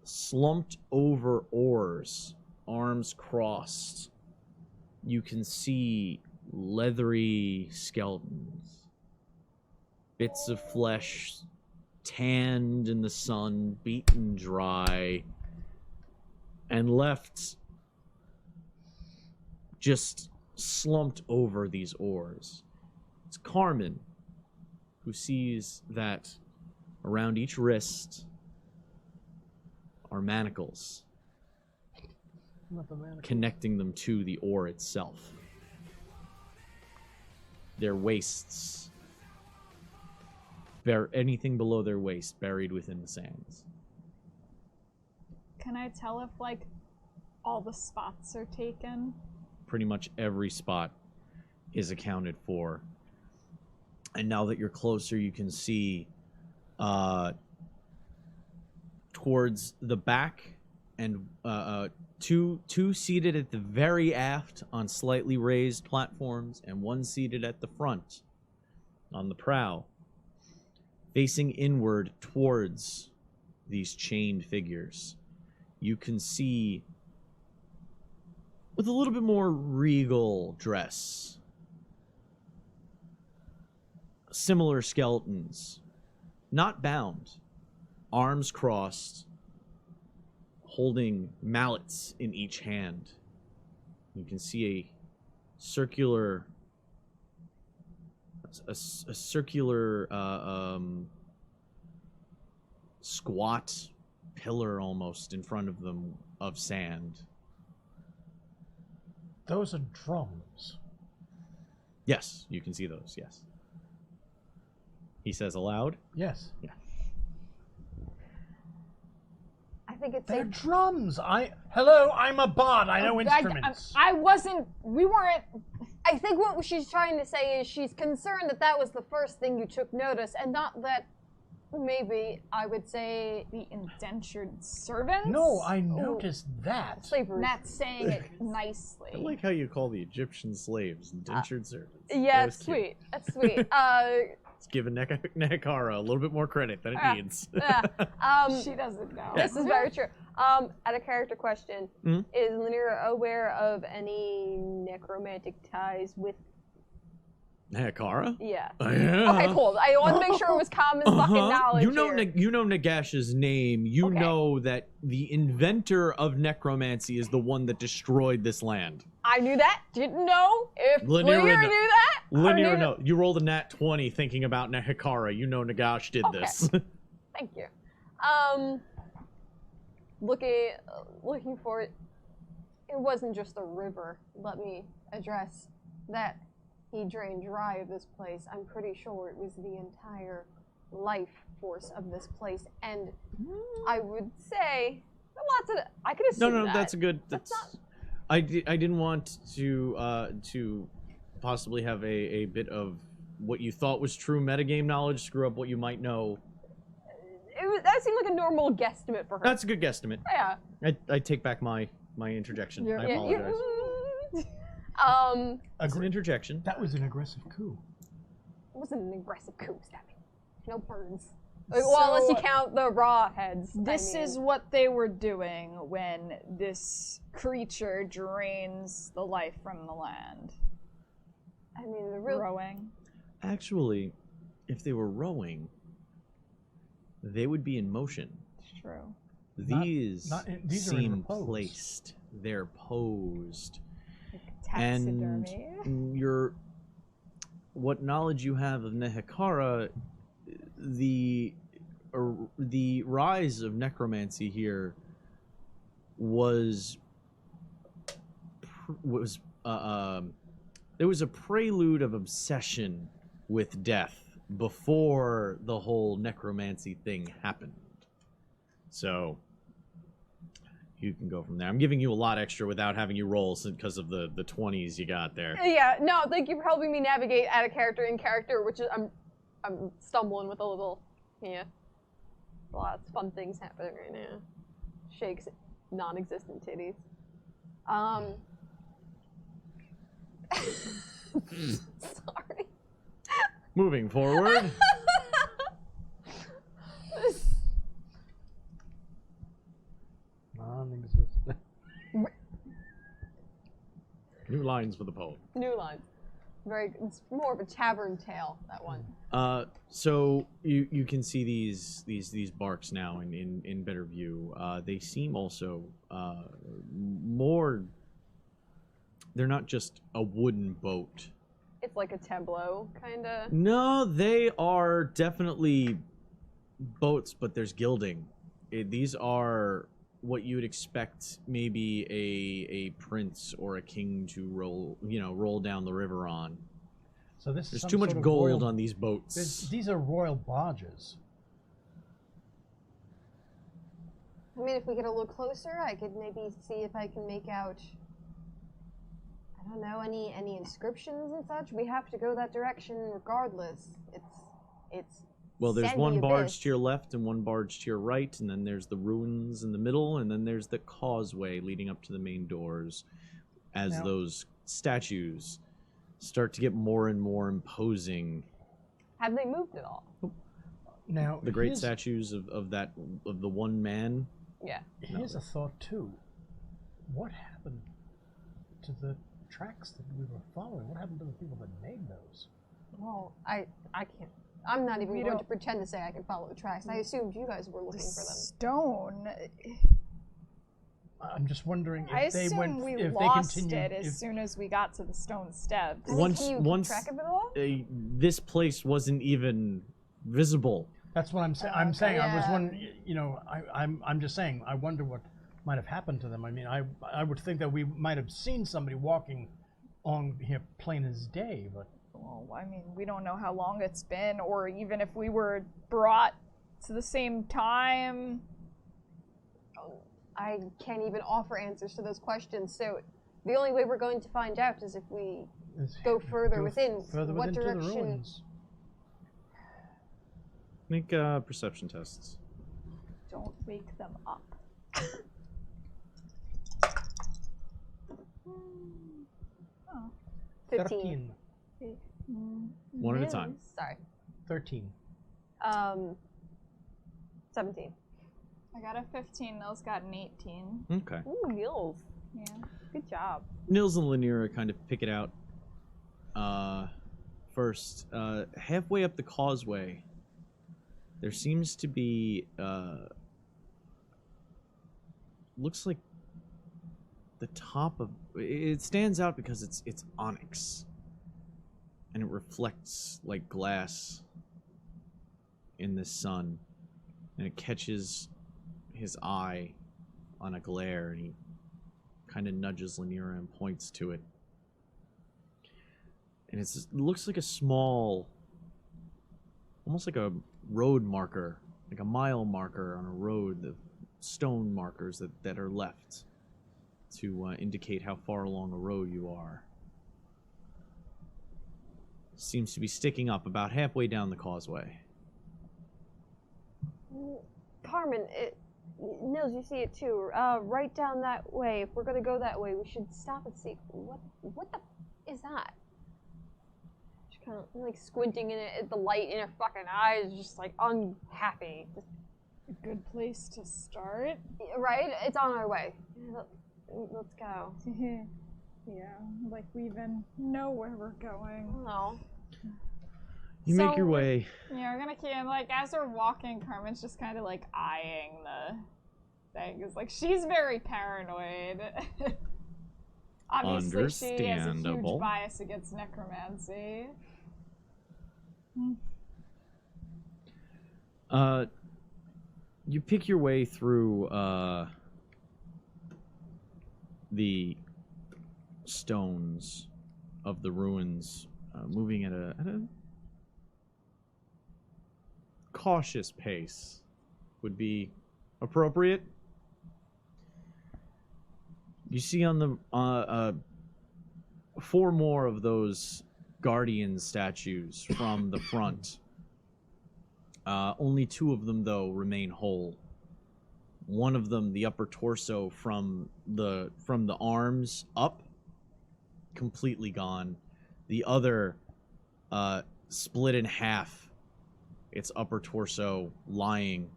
A: slumped over oars, arms crossed. You can see leathery skeletons, bits of flesh tanned in the sun, beaten dry, and left just slumped over these oars. It's Carmen who sees that around each wrist are manacles,
B: Not the mannequin.
A: connecting them to the oar itself. Their waists, anything below their waist buried within the sands.
D: Can I tell if like all the spots are taken?
A: Pretty much every spot is accounted for. And now that you're closer, you can see towards the back and two seated at the very aft on slightly raised platforms, and one seated at the front on the prow, facing inward towards these chained figures. You can see, with a little bit more regal dress, similar skeletons, not bound, arms crossed, holding mallets in each hand. You can see a circular squat pillar almost in front of them of sand.
B: Those are drums.
A: Yes, you can see those, yes. He says aloud.
B: Yes.
A: Yeah.
C: I think it's
B: They're
C: a
B: drums. Hello, I'm a bard. I know instruments.
D: I wasn't. We weren't.
C: I think what she's trying to say is she's concerned that that was the first thing you took notice, and not that maybe I would say
D: The indentured servants?
B: No, I noticed that.
C: slavery.
D: Matt's saying it nicely.
A: I like how you call the Egyptian slaves indentured servants.
C: Yeah,
A: That was
C: it's
A: cute.
C: sweet. That's sweet.
A: It's giving Nekara a little bit more credit than it needs.
D: She doesn't know.
C: This is very true. Out of character question:
A: Mhm.
C: Is Lanier aware of any necromantic ties with?
A: Nekara?
C: Yeah.
A: Yeah.
C: Okay, cool. I want to make sure it was common fucking knowledge.
A: You know,
C: here.
A: you know Nagash's name. You
C: Okay.
A: know that the inventor of necromancy is the one that destroyed this land.
C: I knew that. Didn't know if
A: Lanier
C: Lanier
A: would know.
C: knew that. or
A: Linear,
C: knew-
A: no. You rolled a nat 20 thinking about Hikara. You know Nagash did
C: Okay.
A: this.
C: Thank you. Looking for it. It wasn't just a river. Let me address that. He drained dry of this place. I'm pretty sure it was the entire life force of this place, and I would say lots of. I could assume
A: no,
C: that.
A: that's a good.
C: That's
A: That's. I didn't want to possibly have a bit of what you thought was true metagame knowledge screw up what you might know.
C: That seemed like a normal guesstimate for her.
A: That's a good guesstimate.
C: Yeah.
A: I take back my interjection. I
C: Yeah,
A: apologize. It's an interjection.
B: That was an aggressive coup.
C: It wasn't an aggressive coup, Stephanie. No birds. Well, unless you count the raw heads.
D: This is what they were doing when this creature drains the life from the land.
C: I mean, the real.
D: Rowing.
A: Actually, if they were rowing, they would be in motion.
D: It's true.
A: These
B: these are in
A: seem
B: repose.
A: placed. They're posed.
D: Taxidermy.
A: And what knowledge you have of Nehekara, the rise of necromancy here was there was a prelude of obsession with death before the whole necromancy thing happened. So you can go from there. I'm giving you a lot extra without having you roll because of the 20s you got there.
C: Yeah, no, thank you for helping me navigate out of character in character, which is I'm stumbling with a little, a lot of fun things happening right now. Shakes non-existent titties. Sorry.
A: Moving forward.
B: Non-existent.
A: New lines for the poem.
C: New lines. It's more of a tavern tale, that one.
A: So you can see these barks now in better view. They seem also more. They're not just a wooden boat.
C: It's like a tableau, kind of.
A: No, they are definitely boats, but there's gilding. These are what you would expect maybe a prince or a king to roll down the river on.
B: So this is
A: There's
B: some
A: too much
B: sort of
A: gold
B: royal-
A: on these boats.
B: These are royal barges.
C: I mean, if we get a little closer, I could maybe see if I can make out, I don't know, any inscriptions and such. We have to go that direction regardless. It's
A: Well, there's
C: sandy
A: one barge
C: abyss.
A: to your left and one barge to your right, and then there's the ruins in the middle, and then there's the causeway leading up to the main doors as
B: Now-
A: those statues start to get more and more imposing.
C: Have they moved at all?
B: Now,
A: The great
B: here's-
A: statues of the one man.
C: Yeah.
B: Here's a thought too. What happened to the tracks that we were following? What happened to the people that made those?
C: Well, I can't. I'm not even
D: We
C: going
D: don't-
C: to pretend to say I can follow the tracks. I assumed you guys were looking for them.
D: Stone.
B: I'm just wondering if
D: I
B: they
D: assume
B: went.
D: we
B: if
D: lost
B: they continued,
D: it as soon as we got to the stone steps.
C: I mean,
A: Once-
C: can you keep
A: once-
C: track of it all?
A: This place wasn't even visible.
B: That's what I'm saying. I'm saying. I was
C: Yeah.
B: wondering. I'm just saying. I wonder what might have happened to them. I mean, I would think that we might have seen somebody walking on here plain as day, but
D: Well, I mean, we don't know how long it's been, or even if we were brought to the same time.
C: I can't even offer answers to those questions. So the only way we're going to find out is if we go further
B: Go
C: within.
B: Further
C: What
B: within
C: direction?
B: the ruins.
A: Make perception tests.
D: Don't wake them up. Oh.
C: 15.
A: 1 at a time.
C: Sorry.
B: 13.
C: 17.
D: I got a 15. Nils got an 18.
A: Okay.
C: Ooh, Nils.
D: Yeah.
C: Good job.
A: Nils and Lanira kind of pick it out first. Halfway up the causeway, there seems to be looks like the top of it stands out because it's onyx and it reflects like glass in the sun, and it catches his eye on a glare, and he kind of nudges Lanira and points to it. And it looks like a small, almost like a road marker, like a mile marker on a road, the stone markers that are left to indicate how far along a road you are. Seems to be sticking up about halfway down the causeway.
C: Carmen, Nils, you see it too. Right down that way. If we're gonna go that way, we should stop and see what the is that? She's kind of like squinting in it at the light in her fucking eyes, just like unhappy. Just,
D: A good place to start.
C: right? It's on our way. Let's go.
D: Yeah, like we even know where we're going.
C: No.
A: You make your way.
D: Yeah, we're gonna keep, and like as we're walking, Carmen's just kind of like eyeing the thing. It's like she's very paranoid. Obviously, she has a
A: Understandable.
D: huge bias against necromancy.
A: You pick your way through the stones of the ruins, moving at a cautious pace would be appropriate. You see on the 4 more of those guardian statues from the front. Only 2 of them, though, remain whole. One of them, the upper torso from the arms up, completely gone. The other, split in half. Its upper torso lying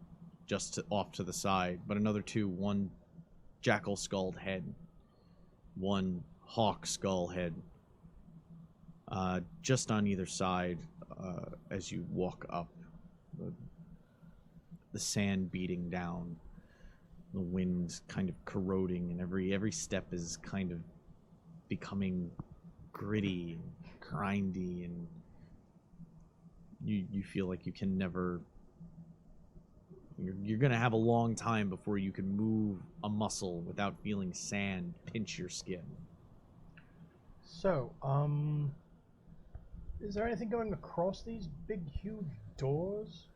A: just off to the side. But another 2, one jackal skulled head, one hawk skull head, just on either side as you walk up. The sand beating down, the wind kind of corroding, and every step is kind of becoming gritty and grindy, and you feel like you can never. You're gonna have a long time before you can move a muscle without feeling sand pinch your skin.
B: So, is there anything going across these big, huge doors?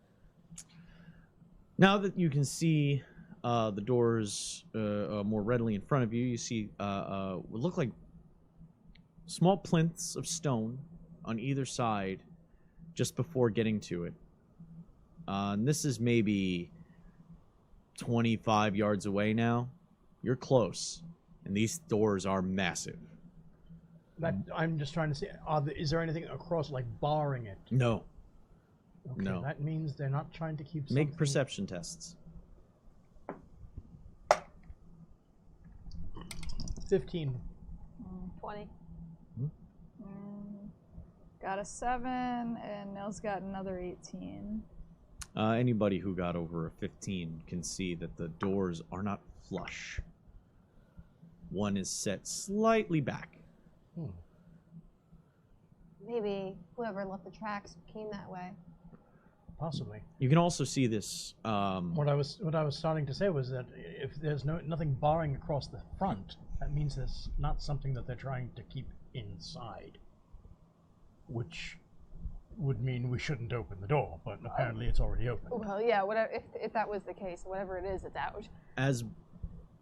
A: Now that you can see the doors more readily in front of you, you see what look like small plinths of stone on either side just before getting to it. And this is maybe 25 yards away now. You're close, and these doors are massive.
B: I'm just trying to see, is there anything across, like, barring it?
A: No.
B: Okay,
A: No.
B: that means they're not trying to keep
A: Make
B: something...
A: perception tests.
B: 15.
C: 20.
D: Got a 7, and Nils got another 18.
A: Anybody who got over a 15 can see that the doors are not flush. One is set slightly back.
C: Maybe whoever left the tracks came that way.
B: Possibly.
A: You can also see this.
B: What I was starting to say was that if there's nothing barring across the front, that means there's not something that they're trying to keep inside, which would mean we shouldn't open the door. But apparently, it's already open.
C: Well, yeah. Whatever. If that was the case, whatever it is, it's out.
A: As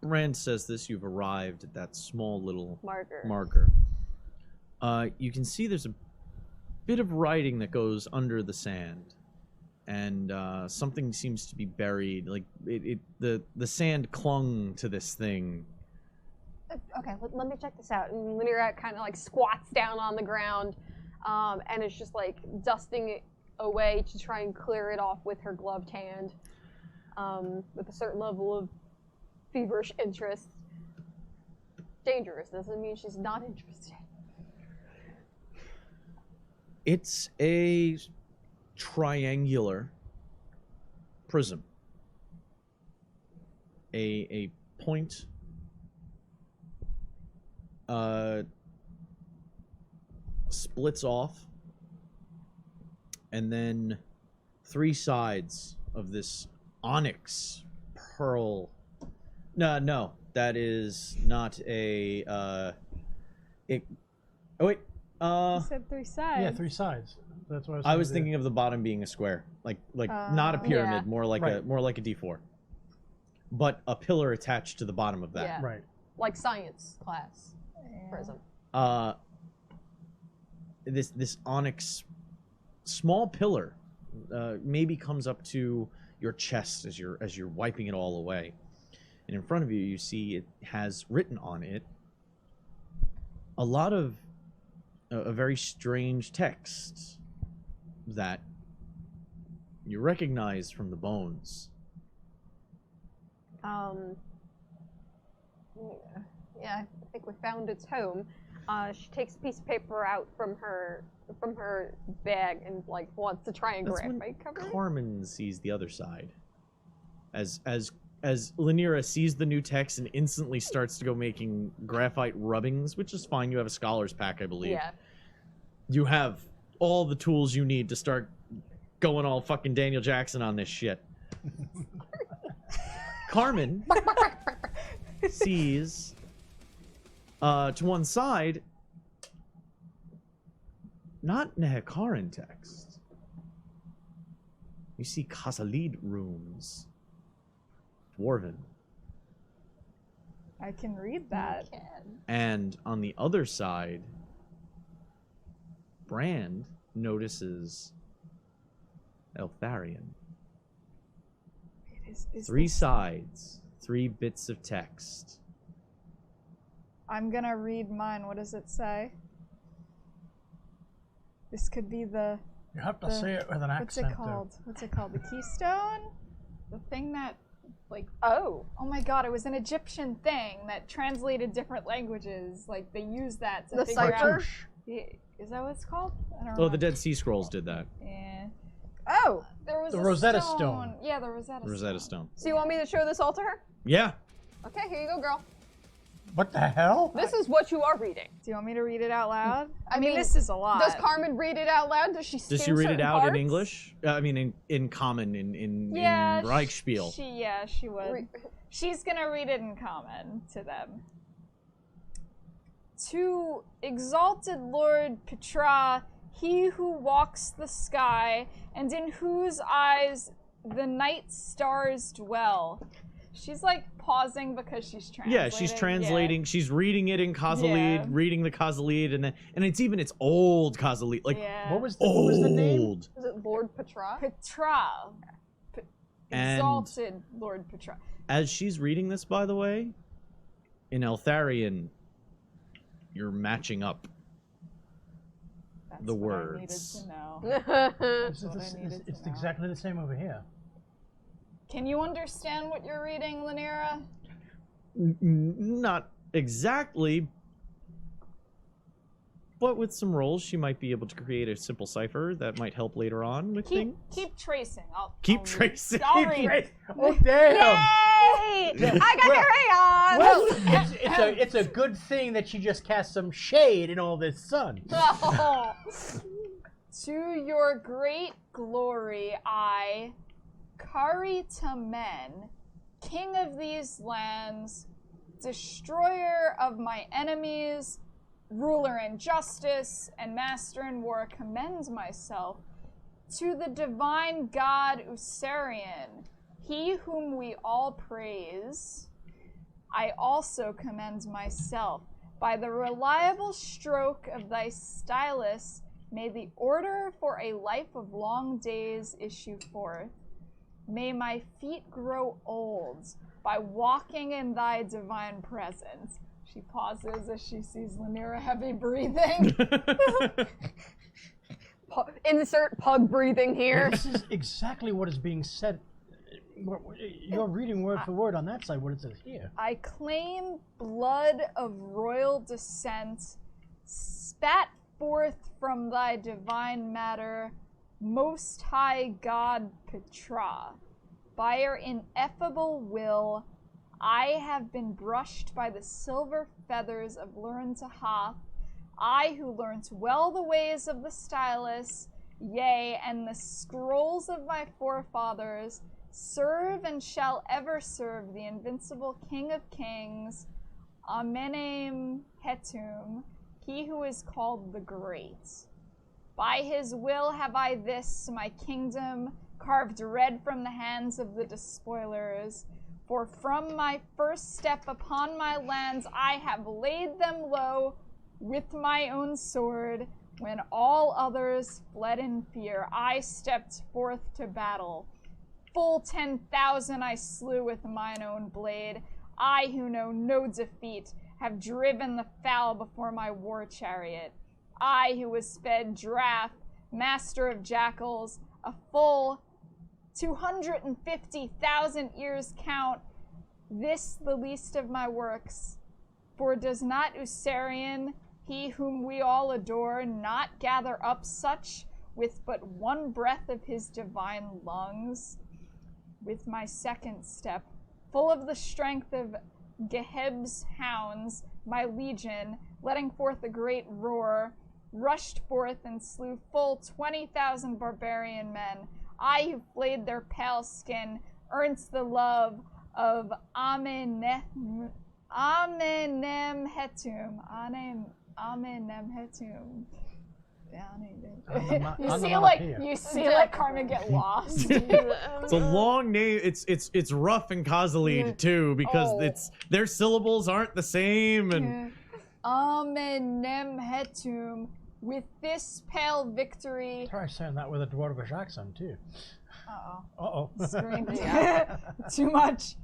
A: Brand says this, you've arrived at that small little
C: Marker.
A: marker. You can see there's a bit of writing that goes under the sand, and something seems to be buried. Like the sand clung to this thing.
C: Okay, let me check this out. And Lyra kind of like squats down on the ground, and is just like dusting it away to try and clear it off with her gloved hand, with a certain level of feverish interest. Dangerous doesn't mean she's not interested.
A: It's a triangular prism. A point splits off, and then 3 sides of this onyx pearl. No, that is not a it. Oh wait.
D: You said 3 sides.
B: Yeah, 3 sides. That's what
A: I was thinking of the bottom being a square, like not a pyramid,
C: Yeah.
A: more like
B: Right.
A: a D4, but a pillar attached to the bottom of that.
C: Yeah.
B: Right.
C: Like science class prism.
A: This onyx small pillar maybe comes up to your chest as you're wiping it all away, and in front of you you see it has written on it a lot of a very strange text that you recognize from the bones.
C: Yeah, I think we found its home. She takes a piece of paper out from her bag and like wants to try and
A: That's
C: grab
A: when
C: my cover.
A: Carmen sees the other side. As Lynira sees the new text and instantly starts to go making graphite rubbings, which is fine. You have a scholar's pack, I believe.
C: Yeah.
A: You have all the tools you need to start going all fucking Daniel Jackson on this shit. Carmen sees to one side not Nehekaran text. You see Khasalid runes. Dwarven.
D: I can read that.
A: And on the other side, Brand notices Eltharion.
D: Is
A: 3
D: this-
A: sides, 3 bits of text.
D: I'm gonna read mine. What does it say? This could be the.
B: You have to say it with an
D: What's
B: accent.
D: it called? What's it called? The keystone? The thing that, like,
C: Oh.
D: oh my god, it was an Egyptian thing that translated different languages. Like, they used that to
C: The
D: figure
C: cipher?
D: out. Yeah, is that what it's called? I don't
A: Oh,
D: know.
A: the Dead Sea Scrolls did that.
D: Yeah.
C: Oh.
D: There was
B: The
D: a
B: Rosetta Stone.
D: Yeah, the Rosetta Stone.
A: Rosetta Stone.
C: So you want me to show this all to her?
A: Yeah.
C: Okay, here you go, girl.
B: What the hell?
C: This is what you are reading.
D: Do you want me to read it out loud?
C: I mean,
D: this is a lot.
C: Does Carmen read it out loud? Does she skim
A: Does she read it
C: certain
A: out
C: parts?
A: in English? I mean, in common, in
D: Yeah,
A: Reichspiel.
D: She would. She's gonna read it in common to them. To exalted Lord Petra, he who walks the sky, and in whose eyes the night stars dwell. She's like pausing because she's translating.
A: Yeah, she's translating. She's reading it in Khasalid,
D: Yeah.
A: reading the Khasalid, and it's old Khasalid, like
D: Yeah.
B: What was the name?
A: old.
C: Is it Lord Petra?
D: Petra?
A: And
D: Exalted Lord Petra.
A: as she's reading this, by the way, in Eltharion, you're matching up
D: That's
A: the
D: what
A: words.
D: I needed to know.
B: It's,
D: what I needed to know.
B: exactly the same over here.
D: Can you understand what you're reading, Lynira?
A: Not exactly, but with some rolls, she might be able to create a simple cipher that might help later on with things.
D: Keep tracing.
A: Keep
D: I'll read.
A: tracing.
D: I'll read.
B: Oh damn!
C: Yay! I got your
B: Well, it's a good thing that she just cast some shade in all this sun.
C: Oh.
D: To your great glory, I, Kari Tamen, king of these lands, destroyer of my enemies, ruler in justice, and master in war, commend myself to the divine god Usarian, he whom we all praise. I also commend myself, By the reliable stroke of thy stylus, may the order for a life of long days issue forth. May my feet grow old by walking in thy divine presence. She pauses as she sees Lanira heavy breathing.
C: Insert pug breathing here.
B: This is exactly what is being said. You're reading word for word on that side what it says here.
D: I claim blood of royal descent, spat forth from thy divine matter, most high God Petra. By your ineffable will, I have been brushed by the silver feathers of learned to Hoth, I who learnt well the ways of the stylus, yea, and the scrolls of my forefathers, serve and shall ever serve the invincible King of Kings, Amenem Hetum, he who is called the Great. By his will have I this, my kingdom, carved red from the hands of the despoilers, for from my first step upon my lands I have laid them low with my own sword. When all others fled in fear, I stepped forth to battle. Full 10,000 I slew with mine own blade. I who know no defeat have driven the foul before my war chariot. I who was fed Drath, master of jackals, a full 250,000 years count, this the least of my works. For does not Usarian, he whom we all adore, not gather up such with but one breath of his divine lungs? With my second step, full of the strength of Geheb's hounds, my legion, letting forth a great roar, rushed forth and slew full 20,000 barbarian men. I who flayed their pale skin, earned the love of Amenemhetum. You see like Carmen get lost.
A: It's a long name. It's rough and Khazalid too because their syllables aren't the same and
D: Amenemhetum. With this pale victory.
B: Try saying that with a dwarvish accent too.
D: Uh-oh. Too much.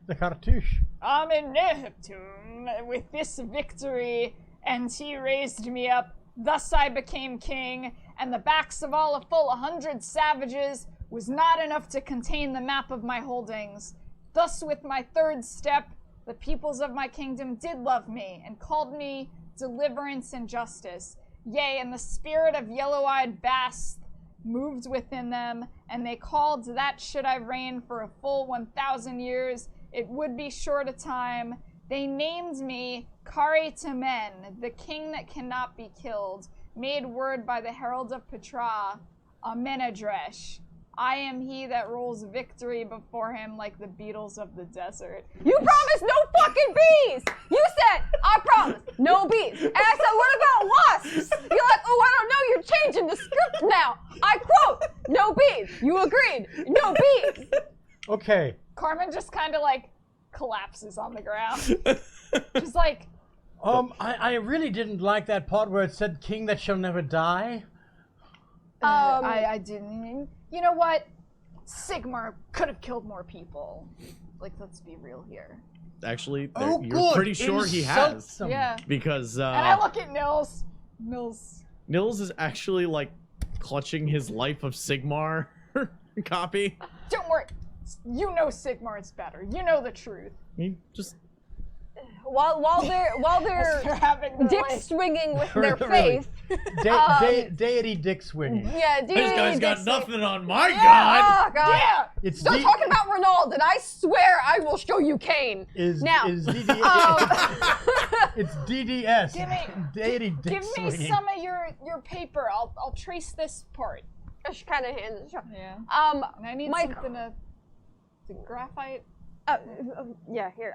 B: The cartouche.
D: Amenemhetum. With this victory, and he raised me up. Thus I became king, and the backs of all a full 100 savages was not enough to contain the map of my holdings. Thus with my third step, the peoples of my kingdom did love me, and called me deliverance and justice. Yea, and the spirit of yellow-eyed Bast moved within them, and they called that should I reign for a full 1,000 years, it would be short a time. They named me Kari Temen, the king that cannot be killed, made word by the herald of Petra, Amenadresh. I am he that rolls victory before him like the beetles of the desert.
C: You promised no fucking bees! You said, I promised, no bees. And I said, what about wasps? You're like, oh, I don't know, you're changing the script now. I quote, no bees. You agreed, no bees.
B: Okay.
D: Carmen just kind of like collapses on the ground. She's like,
B: I really didn't like that part where it said king that shall never die.
D: I didn't. You know what? Sigmar could have killed more people. Like, let's be real here.
A: Actually,
B: Oh,
A: you're
B: good.
A: pretty sure he
B: Insult
A: has.
B: them.
D: Yeah.
A: Because
D: And I look at Nils.
A: Nils is actually like clutching his Life of Sigmar copy.
D: Don't worry. You know Sigmar's better. You know the truth.
A: He just
C: While they're
D: You're having the
C: dick
D: life.
C: swinging with their
B: Really?
C: faith.
B: Deity dick swinging.
C: Yeah,
A: this guy's got
C: dick
A: nothing on my
C: swing.
A: god.
C: Oh god.
D: Yeah.
B: It's
C: Stop talking about Ronald, and I swear I will show you Kane. Now,
B: is DDS. It's DDS.
D: Give me-
B: Deity dick
D: Give me
B: swinging.
D: some of your paper. I'll trace this part.
C: she kind of hands it.
D: Yeah.
C: Um,
D: And I need
C: my
D: something to graphite.
C: yeah, here.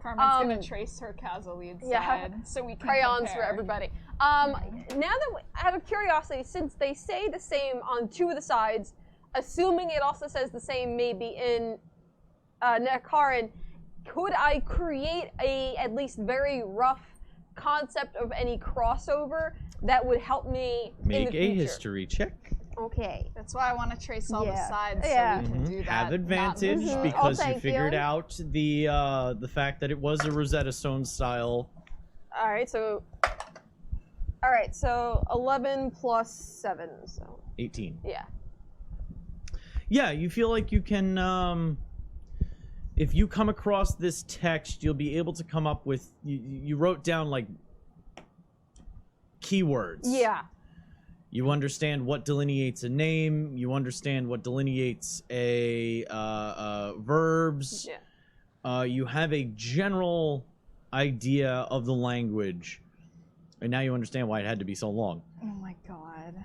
D: Carmen's gonna trace her Khazalid
C: yeah,
D: side so we can
C: crayons for
D: compare.
C: everybody. Now that, out of curiosity, since they say the same on two of the sides, assuming it also says the same maybe in Nekarin, could I create a at least very rough concept of any crossover that would help me in
A: Make
C: the
A: a
C: future.
A: history check.
C: Okay.
D: That's why I want to trace all the
C: Yeah.
D: sides
C: Yeah.
D: so we can do that.
A: Have advantage
C: Mhm.
A: because
C: Oh,
A: you
C: thank
A: figured
C: you.
A: out the fact that it was a Rosetta Stone style.
C: All right. So 11 plus 7. So
A: 18.
C: yeah.
A: Yeah, you feel like you can. If you come across this text, you'll be able to come up with. You wrote down like keywords.
C: Yeah.
A: You understand what delineates a name. You understand what delineates a verbs.
C: Yeah.
A: You have a general idea of the language, and now you understand why it had to be so long.
D: Oh my god.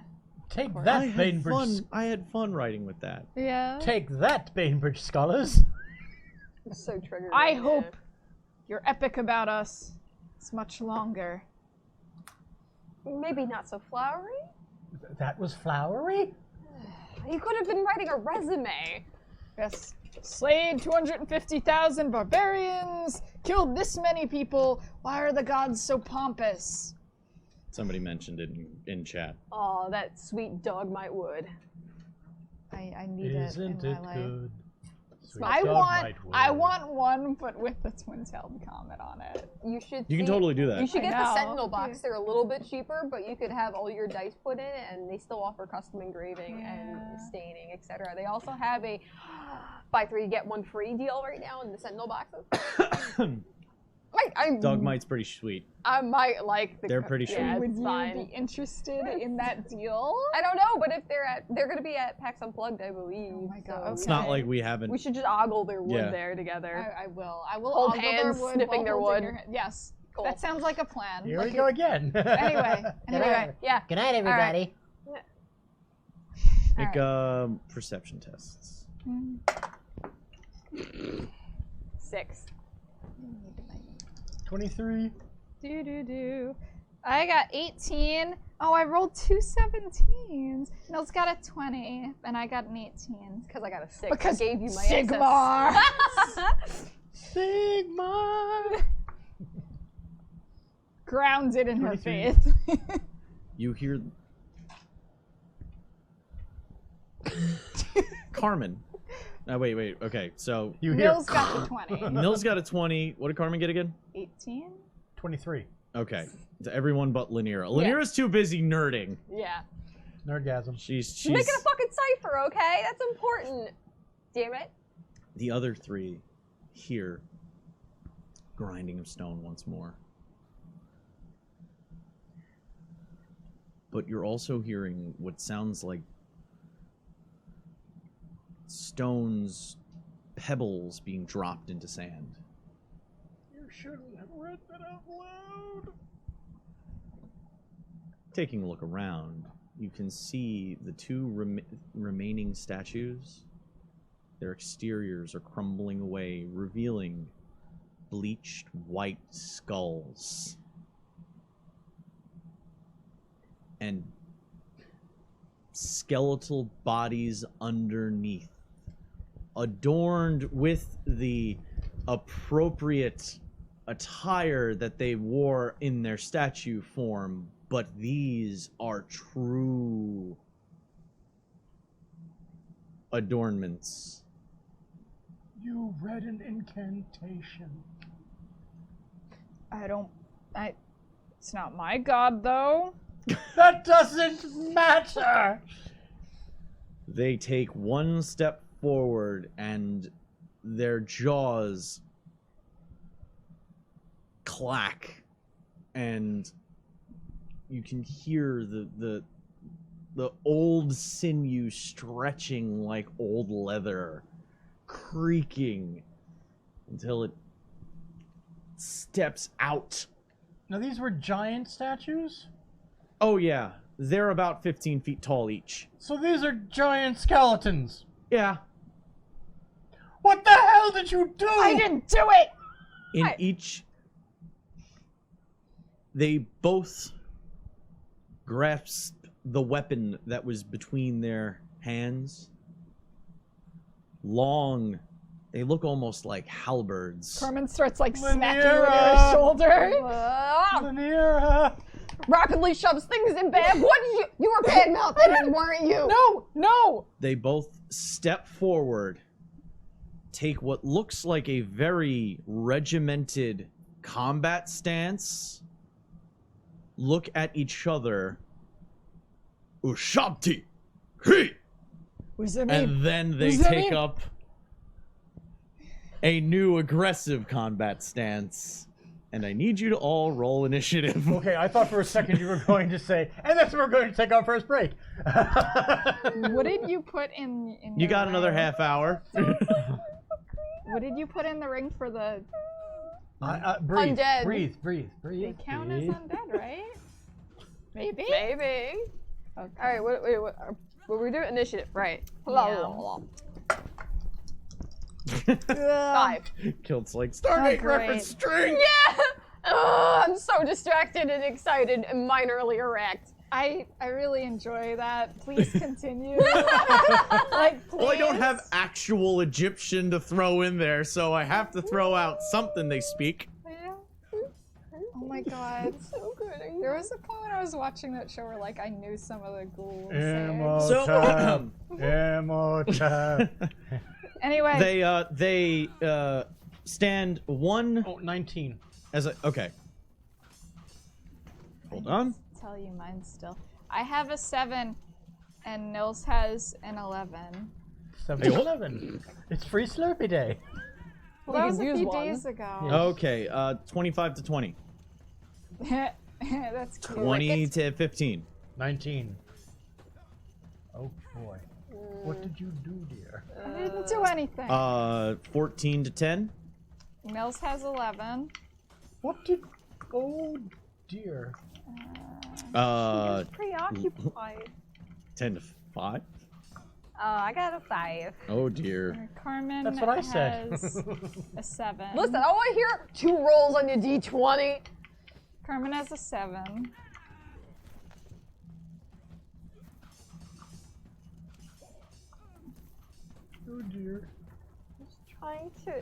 B: Take
A: I
B: that,
A: had
B: Bainbridge.
A: fun. I had fun writing with that.
D: Yeah.
B: Take that, Bainbridge scholars.
C: I'm so triggered.
D: I
C: right now.
D: hope your epic about us is much longer.
C: Maybe not so flowery.
B: That was flowery?
C: You could have been writing a resume.
D: Yes. Slayed 250,000 barbarians, killed this many people. Why are the gods so pompous?
A: Somebody mentioned it in chat.
C: Oh, that sweet Dogmite wood.
D: I need
B: Isn't
D: it in
B: it
D: my life.
B: good? Sweet
D: I
B: dog
D: want one, but with the twin-tailed comet on it.
C: You should.
A: You can
C: see-
A: totally do that.
C: You should
D: I
C: get the
D: know.
C: Sentinel box. They're a little bit cheaper, but you could have all your dice put in it, and they still offer custom engraving and staining, etc. They also have a buy 3 get 1 free deal right now in the Sentinel boxes.
A: Dogmite's pretty sweet.
C: I might like the.
A: They're pretty
C: yeah,
A: sweet.
C: it's
D: Would
C: fine.
D: you be interested in that deal?
C: I don't know, but if they're going to be at PAX Unplugged, I believe.
D: Oh my God,
C: so
A: It's
D: okay.
A: not like we haven't.
C: we should just ogle their wood
A: Yeah.
C: there together.
D: I will. I will
C: Hold
D: ogle
C: hands,
D: their wood
C: sniffing
D: while
C: their
D: holding
C: wood.
D: your hand. Yes.
C: Cool.
D: That sounds like a plan.
B: Here
D: Like
B: we go again.
C: Anyway, yeah.
F: Good night, everybody.
A: Make perception tests.
C: 6.
B: 23.
D: Do. I got 18. Oh, I rolled 2 17s. Nils got a 20, and I got an 18.
C: Because I got a 6.
D: Because
C: I gave you my
D: Sigmar.
C: excess.
B: Sigmar!
D: Grounded in her
B: 23.
D: faith.
A: You hear Carmen. Wait. Okay, so
B: You hear
D: Nils got the 20.
A: Nils got a 20. What did Carmen get again?
D: 18?
B: 23.
A: Okay, to everyone but Laniera. Laniera's too busy nerding.
C: Yeah.
B: Nerdgasm.
A: She's
C: Making a fucking cipher, okay? That's important. Damn it.
A: the other 3 hear grinding of stone once more. But you're also hearing what sounds like stones, pebbles being dropped into sand.
B: You shouldn't have read that out loud.
A: Taking a look around, you can see the 2 remaining statues. Their exteriors are crumbling away, revealing bleached white skulls. And skeletal bodies underneath, adorned with the appropriate attire that they wore in their statue form, but these are true adornments.
B: You read an incantation.
D: It's not my god, though.
B: That doesn't matter!
A: They take one step forward and their jaws clack, and you can hear the old sinew stretching like old leather, creaking until it steps out.
B: Now, these were giant statues?
A: Oh yeah, they're about 15 feet tall each.
B: So these are giant skeletons.
A: Yeah.
B: What the hell did you do?
D: I didn't do it!
A: In each, they both grasp the weapon that was between their hands. Long, They look almost like halberds.
D: Carmen starts like smacking
B: Lanira!
D: with her shoulder.
B: Lanira!
C: Rapidly shoves things in bag. What did you? You were bad mouthing, weren't you?
D: No.
A: They both step forward, take what looks like a very regimented combat stance, look at each other, Ushabti, he,
D: What does that mean?
A: and then they
D: does that
A: take
D: mean?
A: up a new aggressive combat stance. And I need you to all roll initiative.
B: Okay, I thought for a second you were going to say, and that's where we're going to take our first break.
D: What did you put in
A: You
D: your
A: got another
D: ring?
A: half hour.
D: What did you put in the ring for the...
B: Breathe,
C: Undead.
B: breathe.
D: They count as undead, right? Maybe.
C: Maybe.
D: Okay.
C: All right. What we do? Initiative. Right.
D: Yeah.
C: 5.
A: Kilt's like, Stargate
D: great.
A: reference string!
C: Yeah. I'm so distracted and excited and minorly erect.
D: I really enjoy that. Please continue. Like, please.
A: Well, I don't have actual Egyptian to throw in there, so I have to throw out something they speak.
D: Oh my god.
C: So good. Are you?
D: There was a point when I was watching that show where like I knew some of the ghouls.
B: Imhotep. Imhotep.
D: Anyway.
A: They stand one
B: Oh, 19.
A: as a, okay. Hold on.
D: Tell you mine still. I have a 7 and Nils has an 11.
B: 7-Eleven. It's free Slurpee Day.
D: Well, that was a
C: use
D: few
C: one.
D: days ago.
A: Okay, 25 to 20.
D: That's cute.
A: 20 to 15.
B: 19. Oh boy. What did you do, dear?
D: I didn't do anything.
A: 14 to 10.
D: Nils has 11.
B: What did... Oh dear.
C: Preoccupied.
A: 10 to 5.
C: I got a 5.
A: Oh dear.
D: Carmen
B: That's what I said.
D: has a 7.
C: Listen, I want to hear 2 rolls on your D20.
D: Carmen has a 7.
B: Oh dear.
C: Trying to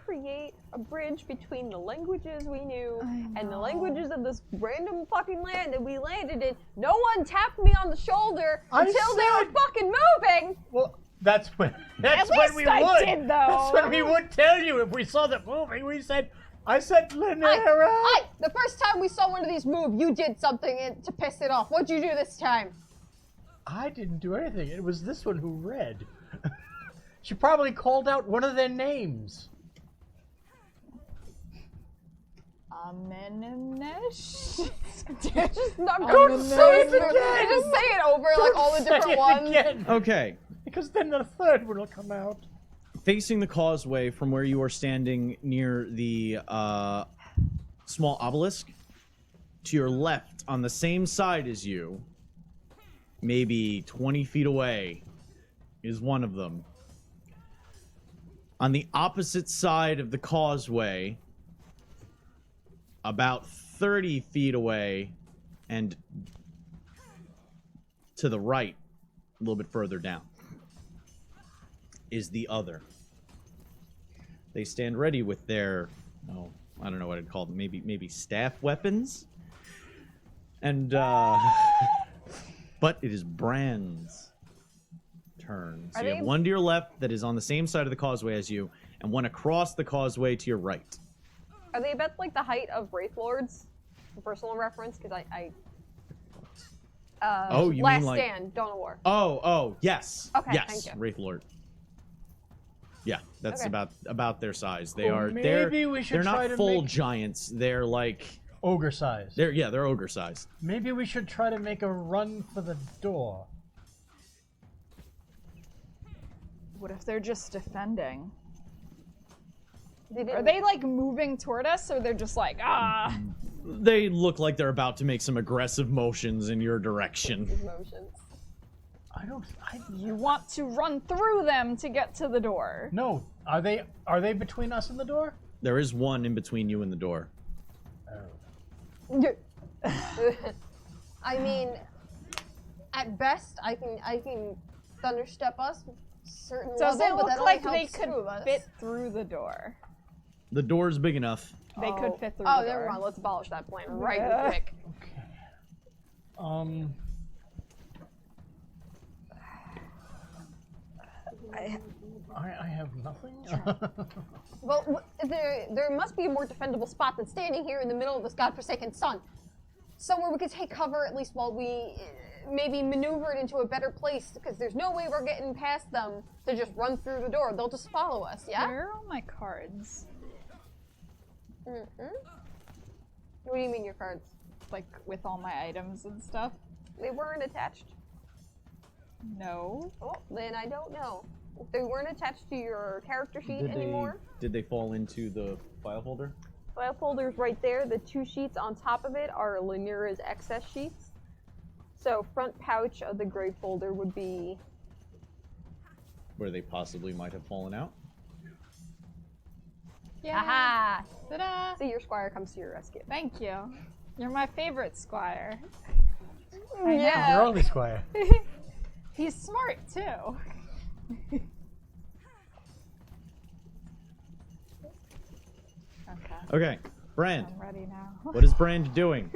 C: create a bridge between the languages we knew
D: I
C: and the
D: know.
C: languages of this random fucking land that we landed in. No one tapped me on the shoulder
B: I
C: until they were
B: said-
C: fucking moving.
B: Well, that's when
D: At
B: when
D: least
B: we
D: I
B: would.
D: did, though.
B: That's when we would tell you if we saw them moving. I said Lanira.
C: The first time we saw one of these move, you did something to piss it off. What'd you do this time?
B: I didn't do anything. It was this one who read. She probably called out one of their names.
D: Amenish?
C: Just not
D: Don't
C: good.
D: say it
B: again.
C: Just say it over like all the
B: Say
C: different
B: it
C: ones.
B: again,
A: Okay.
B: because then the third one will come out.
A: Facing the causeway from where you are standing near the small obelisk, to your left, on the same side as you, maybe 20 feet away, is one of them. On the opposite side of the causeway, about 30 feet away, and to the right, a little bit further down, is the other. They stand ready with their, oh, I don't know what I'd call them, maybe staff weapons. And, but it is Bran's turn. So
C: Are
A: you
C: they-
A: have one to your left that is on the same side of the causeway as you, and one across the causeway to your right.
C: Are they about like the height of Wraith Lords? For personal reference, because
A: Oh, you
C: Last
A: mean like-
C: Stand, Dawn of War.
A: Oh, yes.
C: Okay,
A: yes,
C: thank you.
A: Wraith Lord. Yeah, that's
C: Okay.
A: about their size. They
B: Well,
A: are
B: maybe we should
A: they're
B: try
A: not
B: to
A: full
B: make-
A: giants. They're like
B: Ogre size.
A: they're ogre sized.
B: Maybe we should try to make a run for the door.
D: What if they're just defending?
C: They didn't
D: Are they like moving toward us or they're just like, ah?
A: They look like they're about to make some aggressive motions in your direction.
C: motions?
D: You want to run through them to get to the door.
B: No. Are they between us and the door?
A: There is one in between you and the door.
C: I mean, at best, I can thunderstep us certain
D: Does
C: level,
D: it
C: but that
D: look like
C: only
D: they
C: helps
D: could
C: two of us.
D: fit through the door?
A: The door's big enough.
D: They could fit through
C: Oh,
D: the door.
C: never mind. Let's abolish that plan right
D: Yeah.
C: quick.
B: Okay. I have nothing.
C: Well, there must be a more defendable spot than standing here in the middle of this godforsaken sun. Somewhere we could take cover at least while we maybe maneuver it into a better place, because there's no way we're getting past them to just run through the door. They'll just follow us, yeah?
D: Where are all my cards?
C: Mm-mm. What do you mean your cards?
D: Like, with all my items and stuff?
C: They weren't attached.
D: No.
C: Oh, then I don't know. If they weren't attached to your character sheet anymore.
A: Did they fall into the file folder?
C: File folder's right there. The 2 sheets on top of it are Lanira's excess sheets. So front pouch of the gray folder would be...
A: Where they possibly might have fallen out?
D: Yeah.
C: Aha!
D: Ta-da!
C: See, your squire comes to your rescue.
D: Thank you. You're my favorite squire.
B: You're only squire.
D: He's smart, too. Okay.
A: Okay, Brand.
D: I'm ready now.
A: What is Brand doing?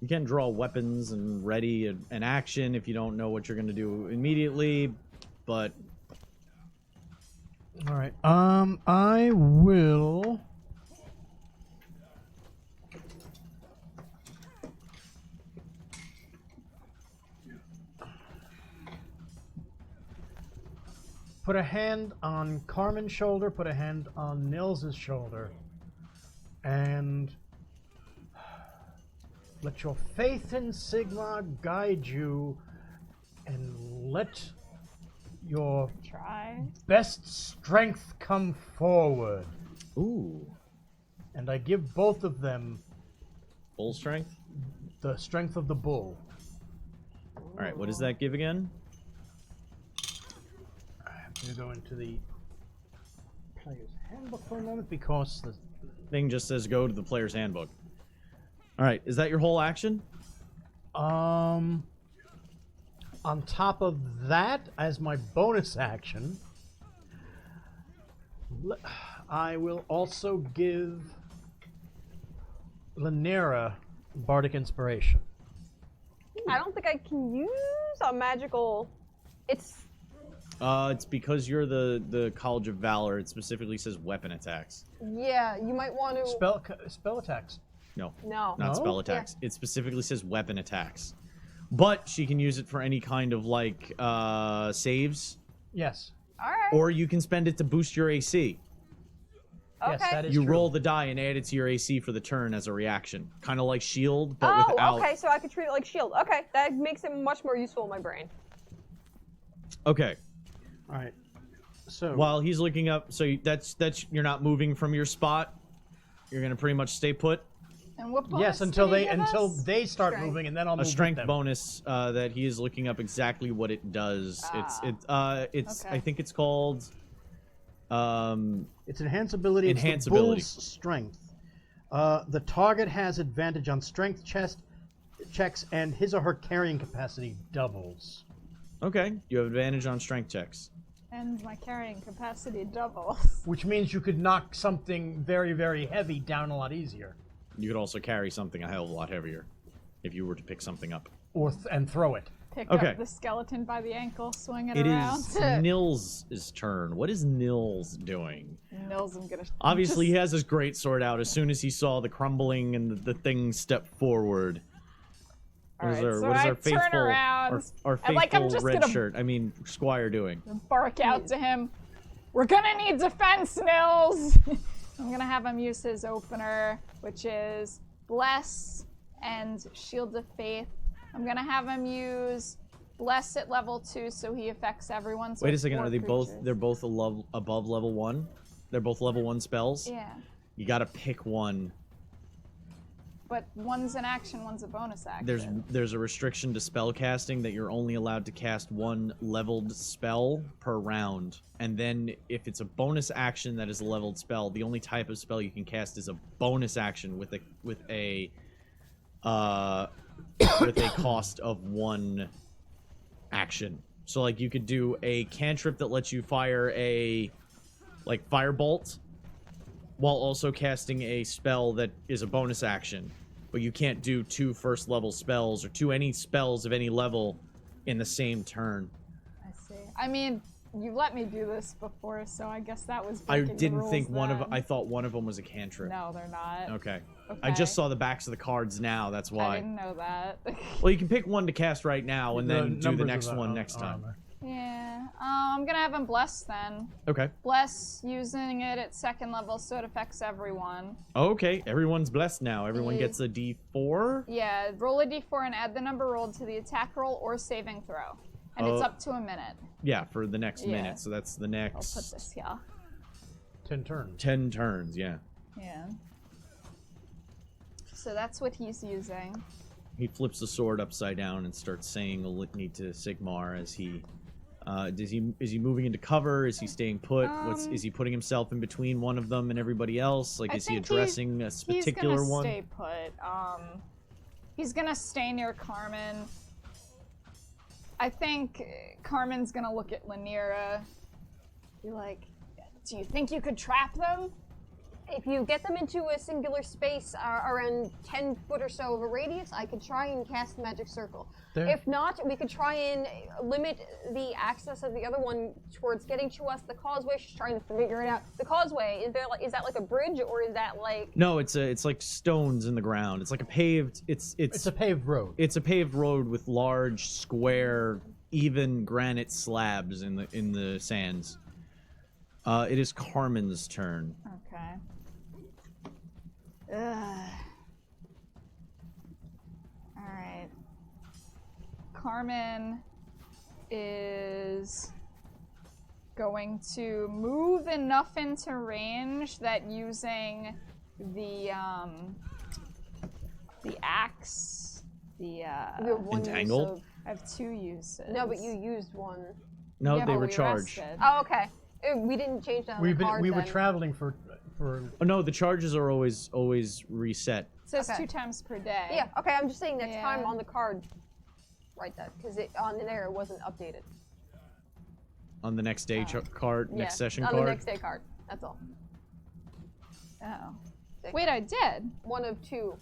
A: You can draw weapons and ready an action if you don't know what you're going to do immediately, but...
B: Alright, I will... Put a hand on Carmen's shoulder, put a hand on Nils's shoulder, and let your faith in Sigma guide you, and let your
D: Try.
B: best strength come forward.
A: Ooh.
B: And I give both of them
A: Full strength?
B: the strength of the bull.
A: Alright, what does that give again?
B: I'm going to go into the player's handbook for a moment because the
A: Thing just says go to the player's handbook. Alright, is that your whole action?
B: on top of that, as my bonus action, I will also give Lanira Bardic Inspiration.
C: I don't think I can use a magical... It's
A: Because you're the College of Valor, it specifically says weapon attacks.
C: Yeah, you might want to...
B: Spell attacks.
A: No,
C: No.
A: not
B: No?
A: spell attacks. It specifically says weapon attacks. But she can use it for any kind of, like, saves.
B: Yes.
C: Alright.
A: Or you can spend it to boost your AC.
C: Okay.
B: Yes, that is
A: You
B: true.
A: roll the die and add it to your AC for the turn as a reaction. Kind of like shield, but without...
C: okay, so I could treat it like shield. Okay, that makes it much more useful in my brain.
A: Okay.
B: All right. So
A: While he's looking up... So that's you're not moving from your spot? You're going to pretty much stay put?
D: And what bonus
B: yes, until
D: did he
B: they
D: give us?
B: start
C: Strength.
B: moving, and then I'll move
A: A
B: with
A: strength
B: them.
A: bonus that he is looking up exactly what it does. It's
D: Okay.
A: I think it's called
B: It's enhance ability. It's
A: Enhance
B: the
A: ability.
B: bull's strength. The target has advantage on strength checks, and his or her carrying capacity doubles.
A: Okay, you have advantage on strength checks.
D: And my carrying capacity doubles.
B: Which means you could knock something very, very heavy down a lot easier.
A: You could also carry something a hell of a lot heavier if you were to pick something up.
B: Or and throw it.
D: Pick
A: Okay.
D: up the skeleton by the ankle, swing it
A: It
D: around.
A: is Nils' turn. What is Nils doing?
D: Nils, I'm gonna.
A: Obviously,
D: just-
A: he has his great sword out as soon as he saw the crumbling and the thing step forward. What is
D: Alright,
A: our,
D: so
A: what is
D: I
A: our
D: turn
A: faithful,
D: around,
A: our
D: and,
A: faithful
D: like, I'm just
A: red
D: gonna-
A: shirt? I mean, Squire doing.
D: bark out to him. We're gonna need defense, Nils. I'm gonna have him use his opener, which is Bless and Shield of Faith. I'm gonna have him use Bless at level 2, so he affects everyone. So
A: Wait a
D: it's
A: second.
D: 4
A: Are they both?
D: creatures.
A: They're both above level 1. They're both level 1 spells.
D: Yeah,
A: You got to pick one.
D: but one's an action, one's a bonus action.
A: There's a restriction to spell casting that you're only allowed to cast one leveled spell per round. And then if it's a bonus action that is a leveled spell, the only type of spell you can cast is a bonus action with a with a cost of 1 action. So like you could do a cantrip that lets you fire a like firebolt while also casting a spell that is a bonus action. But you can't do 2 first level spells or 2 any spells of any level in the same turn.
D: I see. I mean, you let me do this before, so I guess that was.
A: I
D: breaking the
A: didn't
D: rules
A: think
D: then.
A: I thought one of them was a cantrip.
D: No, they're not.
A: Okay.
D: Okay.
A: I just saw the backs of the cards now, that's
D: I
A: why.
D: didn't know that.
A: Well, you can pick one to cast right now and then do the
B: numbers
A: next
B: of
A: one next time.
B: armor.
D: Yeah. I'm gonna have him bless then.
A: Okay.
D: Bless using it at 2nd level, so it affects everyone.
A: Okay, everyone's blessed now. Everyone
D: Yeah.
A: gets a D4.
D: Yeah, roll a d4 and add the number rolled to the attack roll or saving throw. And it's
A: Oh.
D: up to a minute.
A: Yeah, for the next
D: Yeah.
A: minute. So that's the
D: I'll
A: next
D: put this here.
B: 10 turns.
A: 10 turns, yeah.
D: Yeah. So that's what he's using.
A: He flips the sword upside down and starts saying a litany to Sigmar as he is he moving into cover? Is he staying put? Is he putting himself in between one of them and everybody else? Like,
D: I
A: is he
D: think
A: addressing a particular
D: he's gonna
A: one?
D: stay put. He's gonna stay near Carmen. I think Carmen's gonna look at Lanira. Be like, do you think you could trap them?
C: If you get them into a singular space around 10 foot or so of a radius, I could try and cast Magic Circle.
B: There-
C: If not, we could try and limit the access of the other one towards getting to us. The causeway, she's trying to figure it out. The causeway, is that like a bridge or is that like...
A: No, it's like stones in the ground. It's like a paved. It's
B: a paved road.
A: It's a paved road with large, square, even granite slabs in the sands. It is Carmen's turn.
D: Okay. Ugh. Alright. Carmen is going to move enough into range that using the axe,
C: You have one use
A: Entangle?
C: of-
D: I have 2 uses.
C: No, but you used one.
A: No,
D: Yeah,
A: they
D: but
A: were
D: we
A: charged.
D: rested.
C: Oh, okay. We didn't change that on the card
B: We were
C: then.
B: traveling for
A: Oh no, the charges are always reset.
D: It says
C: Okay.
D: 2 times per day.
C: Yeah, okay, I'm just saying next
D: Yeah.
C: time on the card, write that, because on there it wasn't updated.
A: On the next day card, next session
C: on
A: card.
C: the next day card. That's all.
D: Oh. Wait, I did.
C: One of 2.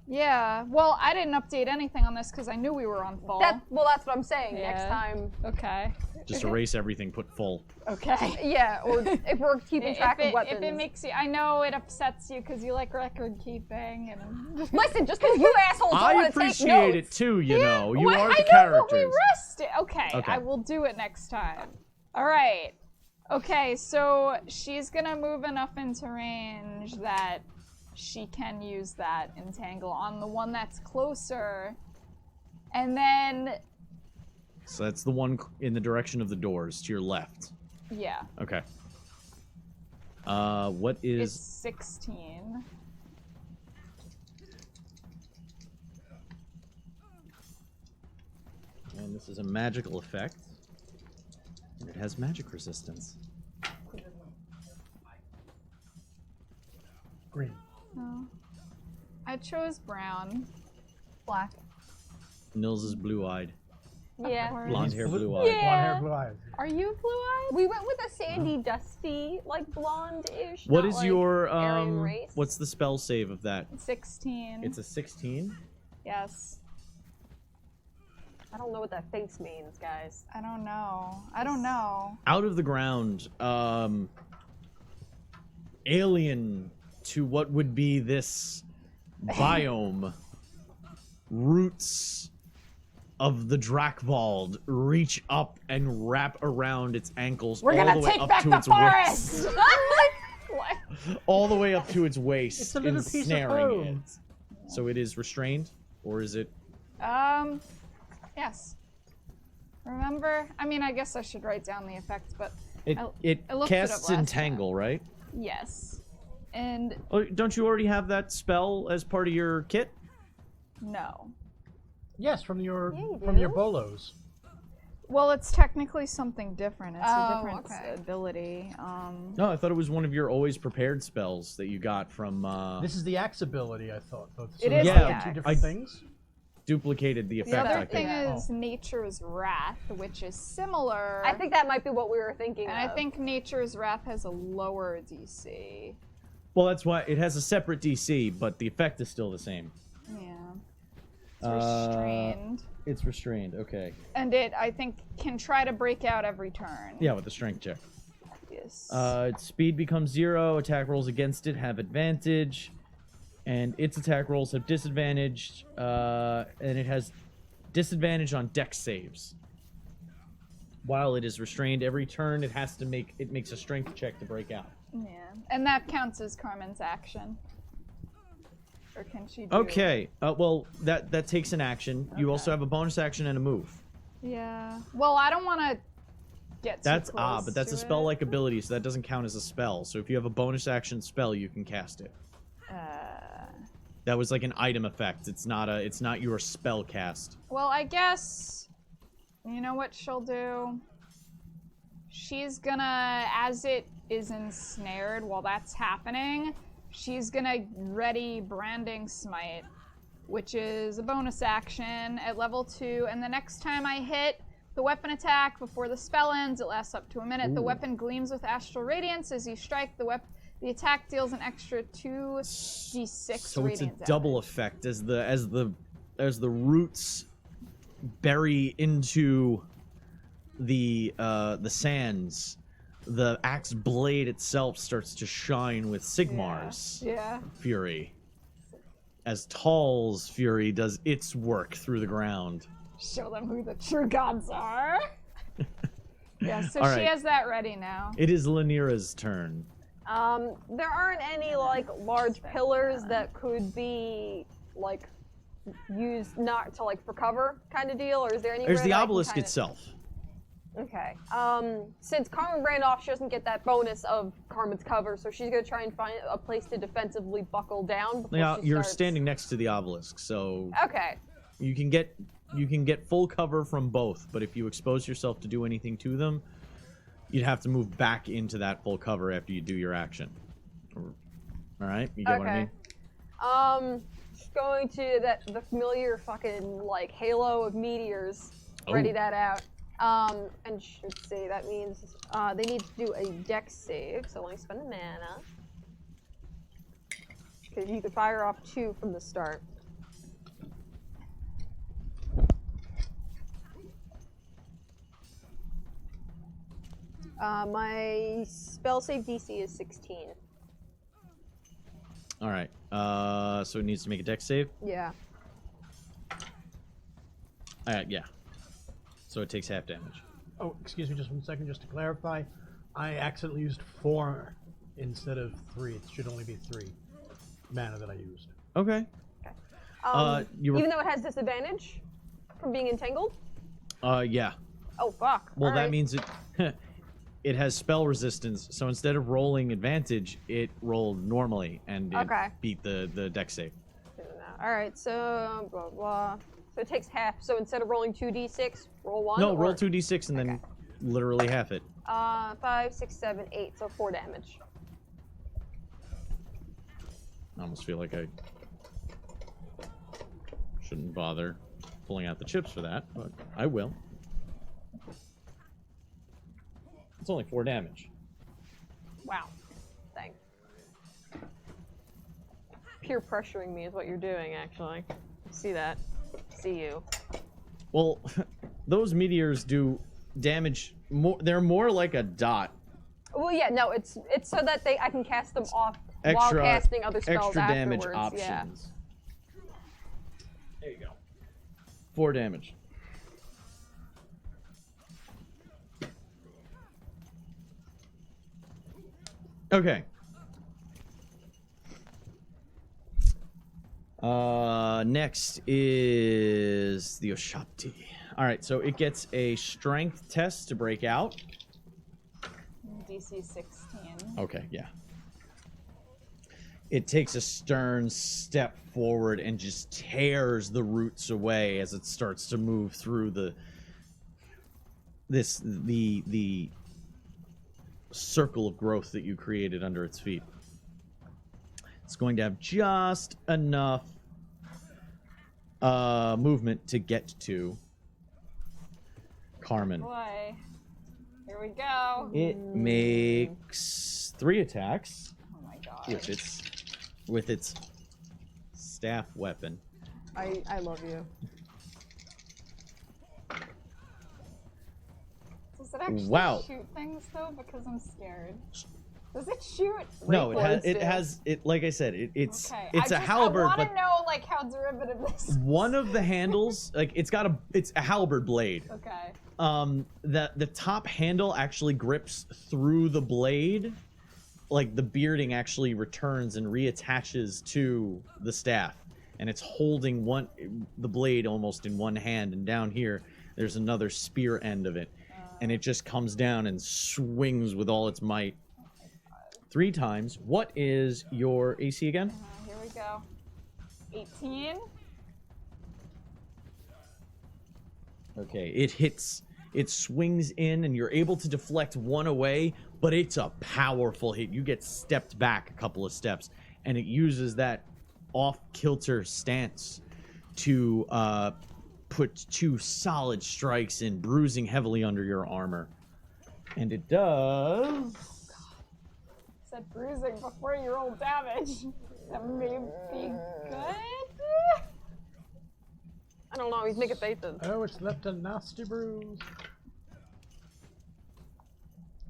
D: Yeah. Well, I didn't update anything on this because I knew we were on fall.
C: That's what I'm saying. Next
D: Yeah.
C: time.
D: Okay.
A: Just erase everything, put full.
D: Okay.
C: Yeah, or if we're keeping track of weapons.
D: If it makes you, I know it upsets you because you like record keeping and.
C: Listen, just because you assholes don't
A: I
C: want to take
A: appreciate
C: notes.
A: it too, you know. You
D: Well,
A: are
D: I
A: the
D: know,
A: characters.
D: but we rested. Okay,
A: Okay.
D: I will do it next time. All right. Okay, so she's gonna move enough into range that she can use that entangle on the one that's closer, and then
A: So that's the one in the direction of the doors to your left.
D: yeah,
A: Okay. What
D: it's
A: is
D: 16.
A: And this is a magical effect. And it has magic resistance.
B: green.
D: Oh. I chose brown.
C: Black.
A: Nils is blue-eyed.
C: Yeah.
D: Or-
A: Blonde hair,
B: Blue-
A: blue-eyed.
C: Yeah.
B: Blonde hair, blue eyes.
D: Are you blue-eyed?
C: We went with a sandy, dusty, like blonde-ish.
A: What
C: not
A: is
C: like
A: your
C: Aryan race.
A: what's the spell save of that?
D: 16.
A: It's a 16.
D: Yes.
C: I don't know what that face means, guys.
D: I don't know. I don't know.
A: Out of the ground, alien to what would be this biome, roots of the Drakvald reach up and wrap around its ankles
D: We're
A: all
D: gonna
A: the way
D: take
A: up
D: back
A: to
D: the
A: its
D: forest!
A: waist.
D: What?
A: All the way up to its waist,
B: It's a little piece of
A: ensnaring
B: home.
A: it. So it is restrained, or is it?
D: Yes. Remember? I mean, I guess I should write down the effect, but
A: It
D: I looked it up
A: casts
D: last
A: entangle, right?
D: yes. And
A: Oh, don't you already have that spell as part of your kit?
D: no.
B: Yes, from your
C: Yeah, you
B: from your
C: do.
B: bolos.
D: Well, it's technically something different. It's a
C: Oh,
D: different
C: okay.
D: ability.
A: No, I thought it was one of your always prepared spells that you got from
B: This is the axe ability, I thought. So
D: It
B: there's
D: is
A: the
B: like
A: axe.
B: two different things?
A: duplicated the
D: The
A: effect.
D: other
A: I
D: thing
A: think.
D: is Nature's Wrath, which is similar.
C: I think that might be what we were thinking
D: And I
C: of.
D: think Nature's Wrath has a lower DC.
A: Well, that's why it has a separate DC, but the effect is still the same.
D: Yeah. It's restrained.
A: It's restrained. Okay.
D: And it, I think, can try to break out every turn.
A: Yeah, with the strength check.
D: Yes.
A: Its speed becomes 0. Attack rolls against it have advantage, and its attack rolls have disadvantage. And it has disadvantage on dex saves. While it is restrained, every turn it makes a strength check to break out.
D: Yeah. And that counts as Carmen's action. Or can she do...
A: Okay. Well, that takes an action. You also have a bonus action and a move.
D: Yeah. Well, I don't want to get too
A: That's
D: close
A: but that's
D: to
A: a spell-like
D: it.
A: ability, so that doesn't count as a spell. So if you have a bonus action spell, you can cast it. That was like an item effect. It's not your spell cast.
D: Well, I guess... You know what she'll do? She's gonna, as it is ensnared while that's happening, she's gonna ready Branding Smite, which is a bonus action at level 2, and the next time I hit the weapon attack before the spell ends, it lasts up to a minute. The weapon gleams with astral radiance as you strike. The attack deals an extra 2d6
A: So it's a
D: radiant
A: double
D: damage.
A: effect as the roots bury into the sands. The axe blade itself starts to shine with Sigmar's
D: Yeah.
A: fury, as Tall's fury does its work through the ground.
D: Show them who the true gods are. Yeah, so
A: All
D: she
A: right.
D: has that ready now.
A: It is Lanira's turn.
C: There aren't any like large pillars that could be like used not to like for cover kind of deal, or is there anywhere?
A: There's the
C: that I can
A: obelisk
C: kinda...
A: itself.
C: Okay. Since Carmen ran off, she doesn't get that bonus of Carmen's cover, so she's gonna try and find a place to defensively buckle down before
A: Now
C: she
A: you're
C: starts.
A: standing next to the obelisk, so
C: Okay.
A: you can get full cover from both. But if you expose yourself to do anything to them, you'd have to move back into that full cover after you do your action. All right, you get what I mean?
C: Just going to the familiar fucking like halo of meteors.
A: Oh.
C: Ready that out. And let's see, that means they need to do a dex save, so let me spend a mana. Because you could fire off 2 from the start. My spell save DC is 16.
A: All right. So it needs to make a dex save.
C: Yeah.
A: All right, yeah. So it takes half damage.
B: Oh, excuse me just 1 second, just to clarify. I accidentally used 4 instead of 3. It should only be 3 mana that I used.
A: Okay. You were,
C: Even though it has disadvantage from being entangled?
A: yeah.
C: Oh, fuck.
A: Well,
C: All
A: that
C: right.
A: means it has spell resistance. So instead of rolling advantage, it rolled normally and it
C: Okay.
A: beat the dex save.
C: Alright, so blah blah. So it takes half. So instead of rolling 2d6, roll 1?
A: No,
C: or...
A: roll 2d6 and then literally half it.
C: 5, 6, 7, 8, so 4 damage.
A: I almost feel like I shouldn't bother pulling out the chips for that, but I will. It's only 4 damage.
C: Wow. Thanks. Peer pressuring me is what you're doing, actually. See that? See you.
A: Well, those meteors do damage more. They're more like a dot.
C: Well, yeah, no, it's so that I can cast them off
A: Extra,
C: while casting other spells
A: extra damage
C: afterwards. Yeah.
A: options. There you go. 4 damage. Okay. Next is the Oshapti. All right, so it gets a strength test to break out.
D: DC 16.
A: Okay, yeah. It takes a stern step forward and just tears the roots away as it starts to move through the circle of growth that you created under its feet. It's going to have just enough movement to get to Carmen.
D: Boy, here we go.
A: It makes 3 attacks
D: Oh my god.
A: with its staff weapon.
C: I love you.
D: Does it actually
A: Wow.
D: shoot things though? Because I'm scared. Does it shoot?
A: No,
C: Bullets
A: it
C: do.
A: has it. Like I said, it's
D: Okay.
A: it's a
D: I
A: halberd,
D: want
A: but
D: to know like how derivative this is.
A: one of the handles, like it's a halberd blade.
D: Okay.
A: The top handle actually grips through the blade, like the bearding actually returns and reattaches to the staff, and it's holding the blade almost in one hand, and down here there's another spear end of it, and it just comes down and swings with all its might 3 times. What is your AC again?
D: Here we go. 18.
A: Okay, it hits. It swings in, and you're able to deflect one away, but it's a powerful hit. You get stepped back a couple of steps, and it uses that off-kilter stance to put 2 solid strikes in, bruising heavily under your armor. And it does...
D: Said bruising before you roll damage. That may be good.
C: I don't know. He's making faces.
B: Oh, it's left a nasty bruise.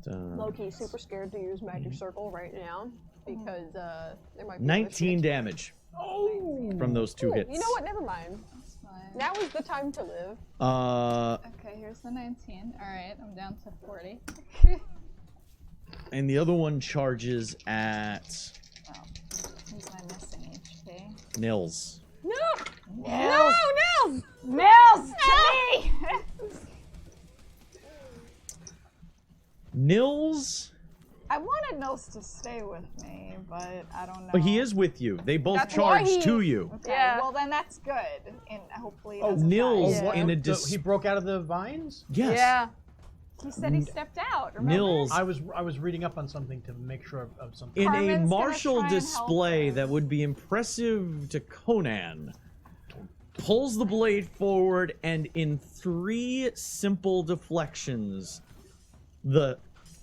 C: Low-key super scared to use magic circle right now because there might be
A: 19 damage
B: Oh!
A: from those 2
C: Ooh,
A: hits.
C: You know what? Never mind.
D: That's fine.
C: Now is the time to live.
D: Okay, here's the 19. Alright, I'm down to 40.
A: And the other one charges at
D: Oh, who's my missing HP?
A: Nils.
C: No!
D: Nils!
C: No!
D: Nils! To me!
A: Nils,
D: I wanted Nils to stay with me, but I don't know.
A: but he is with you. They both
C: That's why
A: charge
C: he-
A: to you.
D: Okay,
C: Yeah.
D: well then that's good. And hopefully he
B: Oh,
D: doesn't
A: Nils
D: die.
C: Yeah.
A: in a
B: So he broke out of the vines?
A: Yes.
C: Yeah.
D: He said he stepped out, remember?
A: Nils
B: I was reading up on something to make sure of something.
A: in
D: Carmen's
A: a
D: gonna
A: martial
D: try and help
A: display
D: us.
A: that would be impressive to Conan, pulls the blade forward, and in 3 simple deflections, the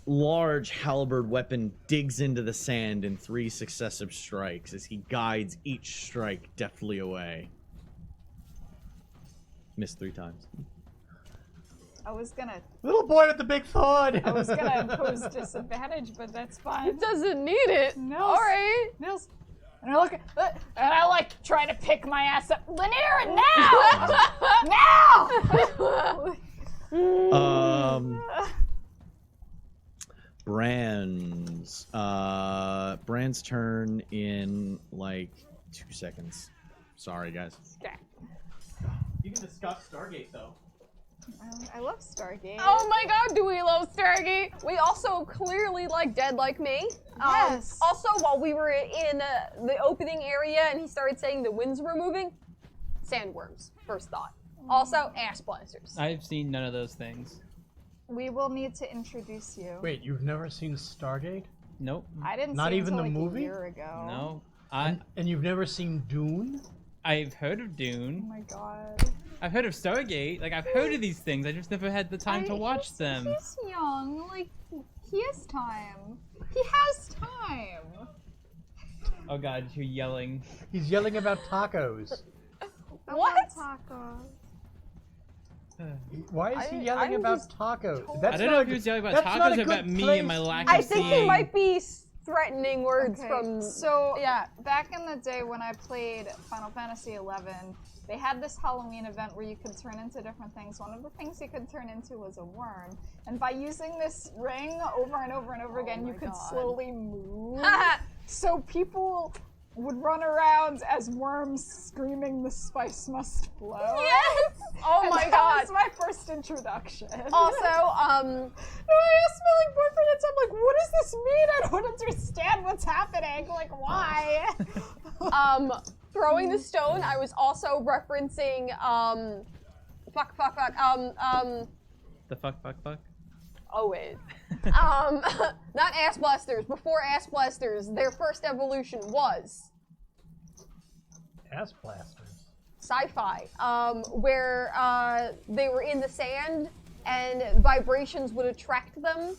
A: large halberd weapon digs into the sand in 3 successive strikes as he guides each strike deftly away. Missed 3 times.
D: I was gonna
B: Little boy with the big thud!
D: impose disadvantage, but that's fine.
C: It doesn't need it.
D: Nils.
C: All right.
D: Nils. And I look at, and I like trying to pick my ass up. Lanier, now! Now!
A: Brand's turn in like 2 seconds. Sorry, guys.
C: Okay.
A: You can discuss Stargate though.
D: I love Stargate.
C: Oh my god, do we love Stargate? We also clearly like Dead Like Me.
D: Yes.
C: Also, while we were in the opening area and he started saying the winds were moving, sandworms, first thought. Also, ass blasters.
F: I've seen none of those things.
D: We will need to introduce you.
B: Wait, you've never seen Stargate?
F: Nope.
D: I didn't
B: Not
D: see it
B: even
D: until
B: the
D: like
B: movie?
D: a year ago.
F: No.
B: And you've never seen Dune?
F: I've heard of
D: Oh
F: Dune.
D: my god.
F: I've heard of Stargate. Like, I've heard of these things. I just never had the time to watch them.
D: He's young. Like, he has time. He has time.
F: Oh god, you're yelling.
B: He's yelling about tacos.
C: What?
B: Why is he
C: I'm
B: yelling about
C: just
B: tacos?
F: I don't know if he was yelling about
B: that's not
F: tacos
B: a
F: or about
B: good
F: me
B: place.
F: and my lack
C: I
F: of
C: think
F: seeing.
C: he might be threatening words
D: Okay,
C: from.
D: so
C: yeah.
D: back in the day when I played Final Fantasy XI, they had this Halloween event where you could turn into different things. One of the things you could turn into was a worm, and by using this ring over and over and over again, you could slowly move. So people would run around as worms screaming, "The spice must flow."
C: Yes! Oh
D: And
C: my
D: that
C: god.
D: was my first introduction.
C: Also,
D: I asked my like boyfriend, and I'm like, "What does this mean? I don't understand what's happening. Like, why?"
C: throwing the stone, I was also referencing,
F: The fuck.
C: Always. Not ass blasters. Before ass blasters, their first evolution was
B: Ass blasters.
C: sci-fi, where they were in the sand and vibrations would attract them.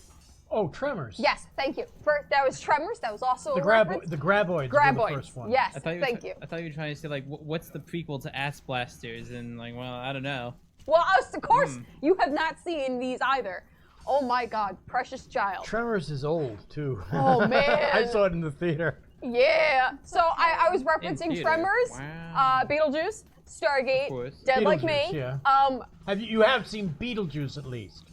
B: Oh, Tremors.
C: Yes, thank you. That was Tremors. That was also
B: The
C: a reference.
B: the graboids. Were
C: Graboids.
B: the first one.
C: Yes,
F: I thought
C: thank you.
F: I thought you were trying to say like, what's the prequel to Ass Blasters? And like, well, I don't know.
C: Well, of course, you have not seen these either. Oh my God, precious child.
B: Tremors is old too.
C: Oh man.
B: I saw it in the theater.
C: Yeah. So I was referencing
F: theater.
C: Tremors,
F: Wow.
C: Beetlejuice, Stargate,
F: course.
C: Dead Like
B: Beetlejuice,
C: Me.
B: yeah. You have seen Beetlejuice at least?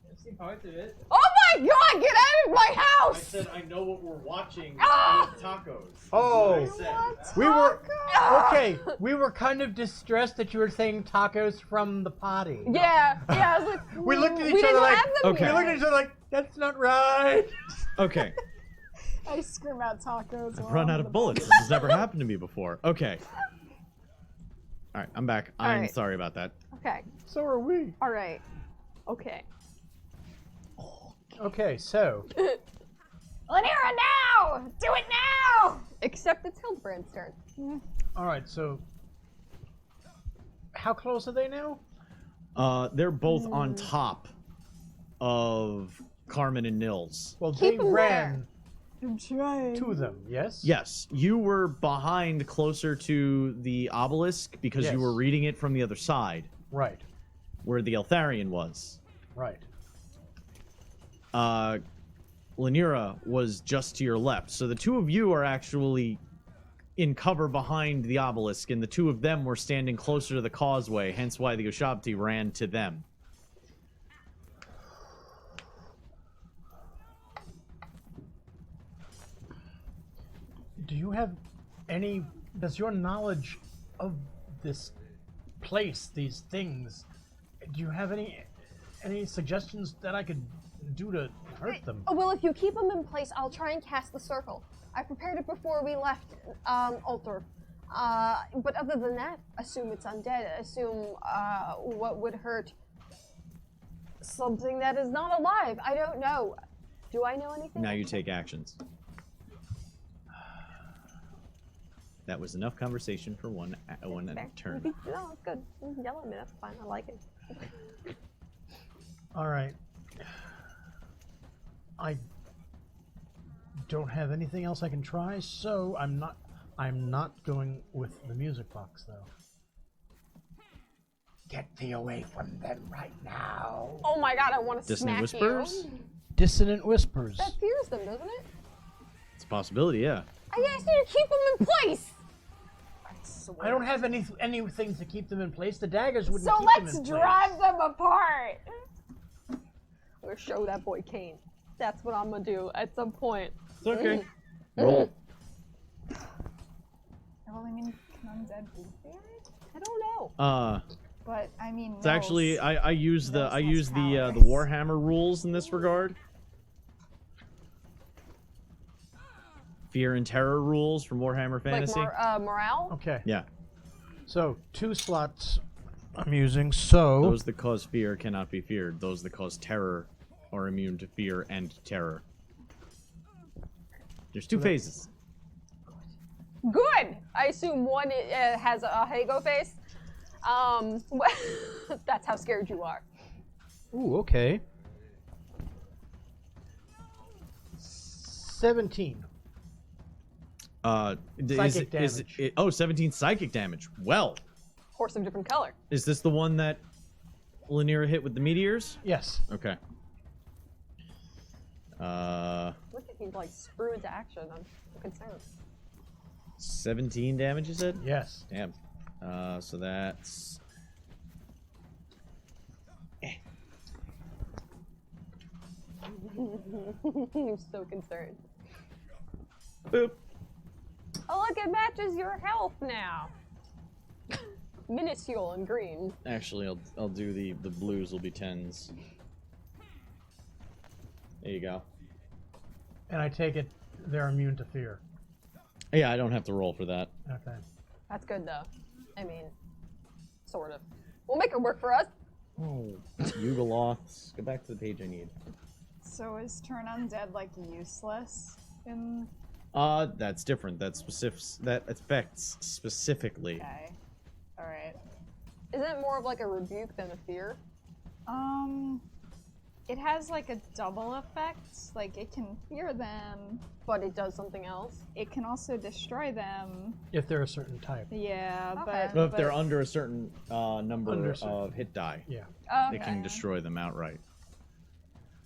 F: I've seen parts of it.
C: Oh my God, get out of my house!
A: I know what we're watching
C: Ah!
A: with tacos.
B: Oh. We were
C: Ah!
B: okay. We were kind of distressed that you were saying tacos from the potty.
C: Yeah, I was like,
B: We looked at
C: we
B: each other
C: didn't
B: like,
C: have them
A: okay.
B: We looked at each other like, that's not right.
A: Okay,
D: I scream out tacos.
A: I've run out of bullets. This has never happened to me before. Okay. All right, I'm back. I'm
C: right.
A: sorry about that.
C: Okay,
B: So are we.
C: all right, okay.
B: Okay, so
D: Lanira, now! Do it now!
C: Except it's Hildebrand's turn.
B: all right, so how close are they now?
A: They're both on top of Carmen and Nils.
B: Well,
C: Keep
B: they
C: 'em
B: ran
D: I'm trying.
B: to them. Yes.
A: Yes, you were behind closer to the obelisk because you
B: Yes.
A: were reading it from the other side,
B: Right.
A: where the Eltharion was.
B: Right.
A: Lanira was just to your left. So the two of you are actually in cover behind the obelisk, and the two of them were standing closer to the causeway, hence why the Ushabti ran to them.
B: Do you have any? Does your knowledge of this place, these things, do you have any suggestions that I could do to hurt them?
C: Oh, well, if you keep them in place, I'll try and cast the circle. I prepared it before we left Altor. But other than that, assume it's undead. Assume what would hurt something that is not alive. I don't know. Do I know anything?
A: Now you take actions. That was enough conversation for one
C: Fair.
A: turn.
C: No, it's good. You can yell at me. That's fine. I like it.
B: All right. I don't have anything else I can try, so I'm not going with the music box though. Get thee away from them right now.
C: Oh my God, I want to
A: Dissonant
C: smack
A: Whispers?
C: you.
B: Dissonant whispers.
C: That fears them, doesn't it?
A: It's a possibility, yeah.
C: I asked you to keep them in place. I swear.
B: I don't have anything to keep them in place. The daggers wouldn't
D: So
B: keep
D: let's
B: them in place.
D: drive them apart.
C: I'm gonna show that boy Kane. That's what I'm gonna do at some point.
A: It's okay. Roll.
D: Rolling in undead blue fairy?
C: I don't know.
D: But I mean,
A: It's actually I use the
D: Nils has
A: the
D: powers.
A: Warhammer rules in this regard. Fear and terror rules from Warhammer Fantasy.
C: Like morale?
B: Okay.
A: Yeah.
B: So 2 slots I'm using. So
A: Those that cause fear cannot be feared. Those that cause terror are immune to fear and terror. There's 2 phases.
C: Good. I assume one has a Hago face. That's how scared you are.
B: Ooh, okay. 17. Psychic damage.
A: 17 psychic damage. Well,
C: Horse of different color.
A: is this the one that Lanira hit with the meteors?
B: Yes.
A: Okay.
C: Look at him like screw into action. I'm concerned.
A: 17 damage, you said?
B: Yes.
A: Damn. So that's...
C: I'm so concerned.
A: Boop.
C: Oh, look, it matches your health now. Minuscule and green.
A: Actually, I'll do the blues will be 10s. There you go.
B: And I take it they're immune to fear.
A: Yeah, I don't have to roll for that.
B: Okay.
C: That's good, though. I mean, sort of. We'll make it work for us.
A: Oh, Yugoloths. Go back to the page I need.
D: So is turn undead like useless in?
A: That's different. That's specific. That affects specifically.
D: Okay. All right.
C: Isn't it more of like a rebuke than a fear?
D: It has like a double effect. Like it can fear them,
C: But it does something else.
D: it can also destroy them.
B: If they're a certain type.
D: Yeah,
C: Okay.
A: Well, if they're under a certain number
B: Under a
A: of
B: certain-
A: hit die,
B: Yeah.
A: it can destroy them outright.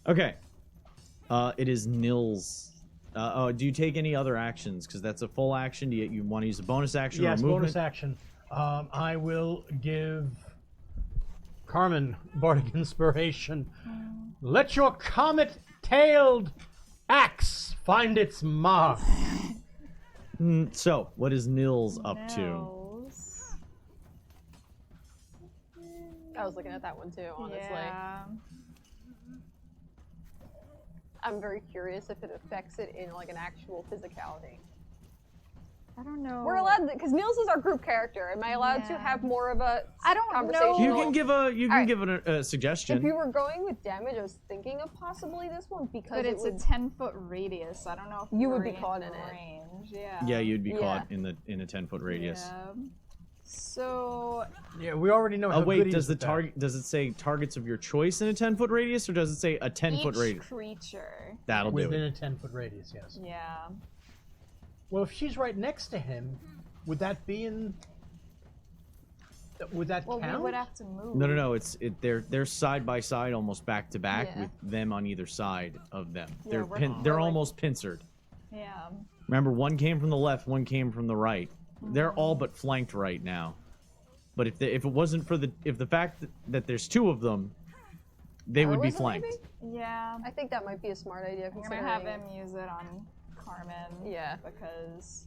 A: Okay. It is Nils. Do you take any other actions? Because that's a full action. Do you want to use a bonus action
B: Yes,
A: or a movement?
B: bonus action. I will give Carmen Bardic Inspiration. Let your comet-tailed axe find its mark.
A: So, what is Nils up to?
D: Nils.
C: I was looking at that one too, honestly.
D: Yeah.
C: I'm very curious if it affects it in like an actual physicality.
D: I don't know.
C: We're allowed because Niels is our group character. Am I allowed to
D: Yeah.
C: have more of a
D: I don't know.
C: conversation?
A: You can give a
C: Alright.
A: give it a suggestion.
C: If you were going with damage, I was thinking of possibly this one because
D: But it's a
C: would,
D: 10-foot radius. I don't know if
C: You
D: we're
C: would be
D: in
C: caught in it.
D: range. Yeah.
A: Yeah, you'd be
C: Yeah.
A: caught in a 10-foot radius.
D: Yeah. So
B: Yeah, we already know how
A: Oh wait,
B: good he
A: does
B: is
A: the
B: with that.
A: target does it say targets of your choice in a 10-foot radius, or does it say a 10-foot
D: each
A: radius?
D: creature.
A: That'll do
B: Within
A: it.
B: a 10-foot radius, yes.
D: Yeah.
B: Well, if she's right next to him, would that be in... Would that
D: Well,
B: count?
D: we would have to move.
A: No. They're side by side, almost back to back,
C: Yeah.
A: with them on either side of them.
D: Yeah,
A: They're
D: we're
A: they're
C: like-
A: almost pincered.
D: Yeah.
A: Remember, one came from the left, one came from the right. They're all but flanked right now. But if it wasn't for the fact that there's two of them, they would be
C: Heroism,
A: flanked.
C: maybe?
D: Yeah.
C: I think that might be a smart idea.
D: I'm gonna
C: Considering
D: have him use it on Carmen.
C: Yeah.
D: Because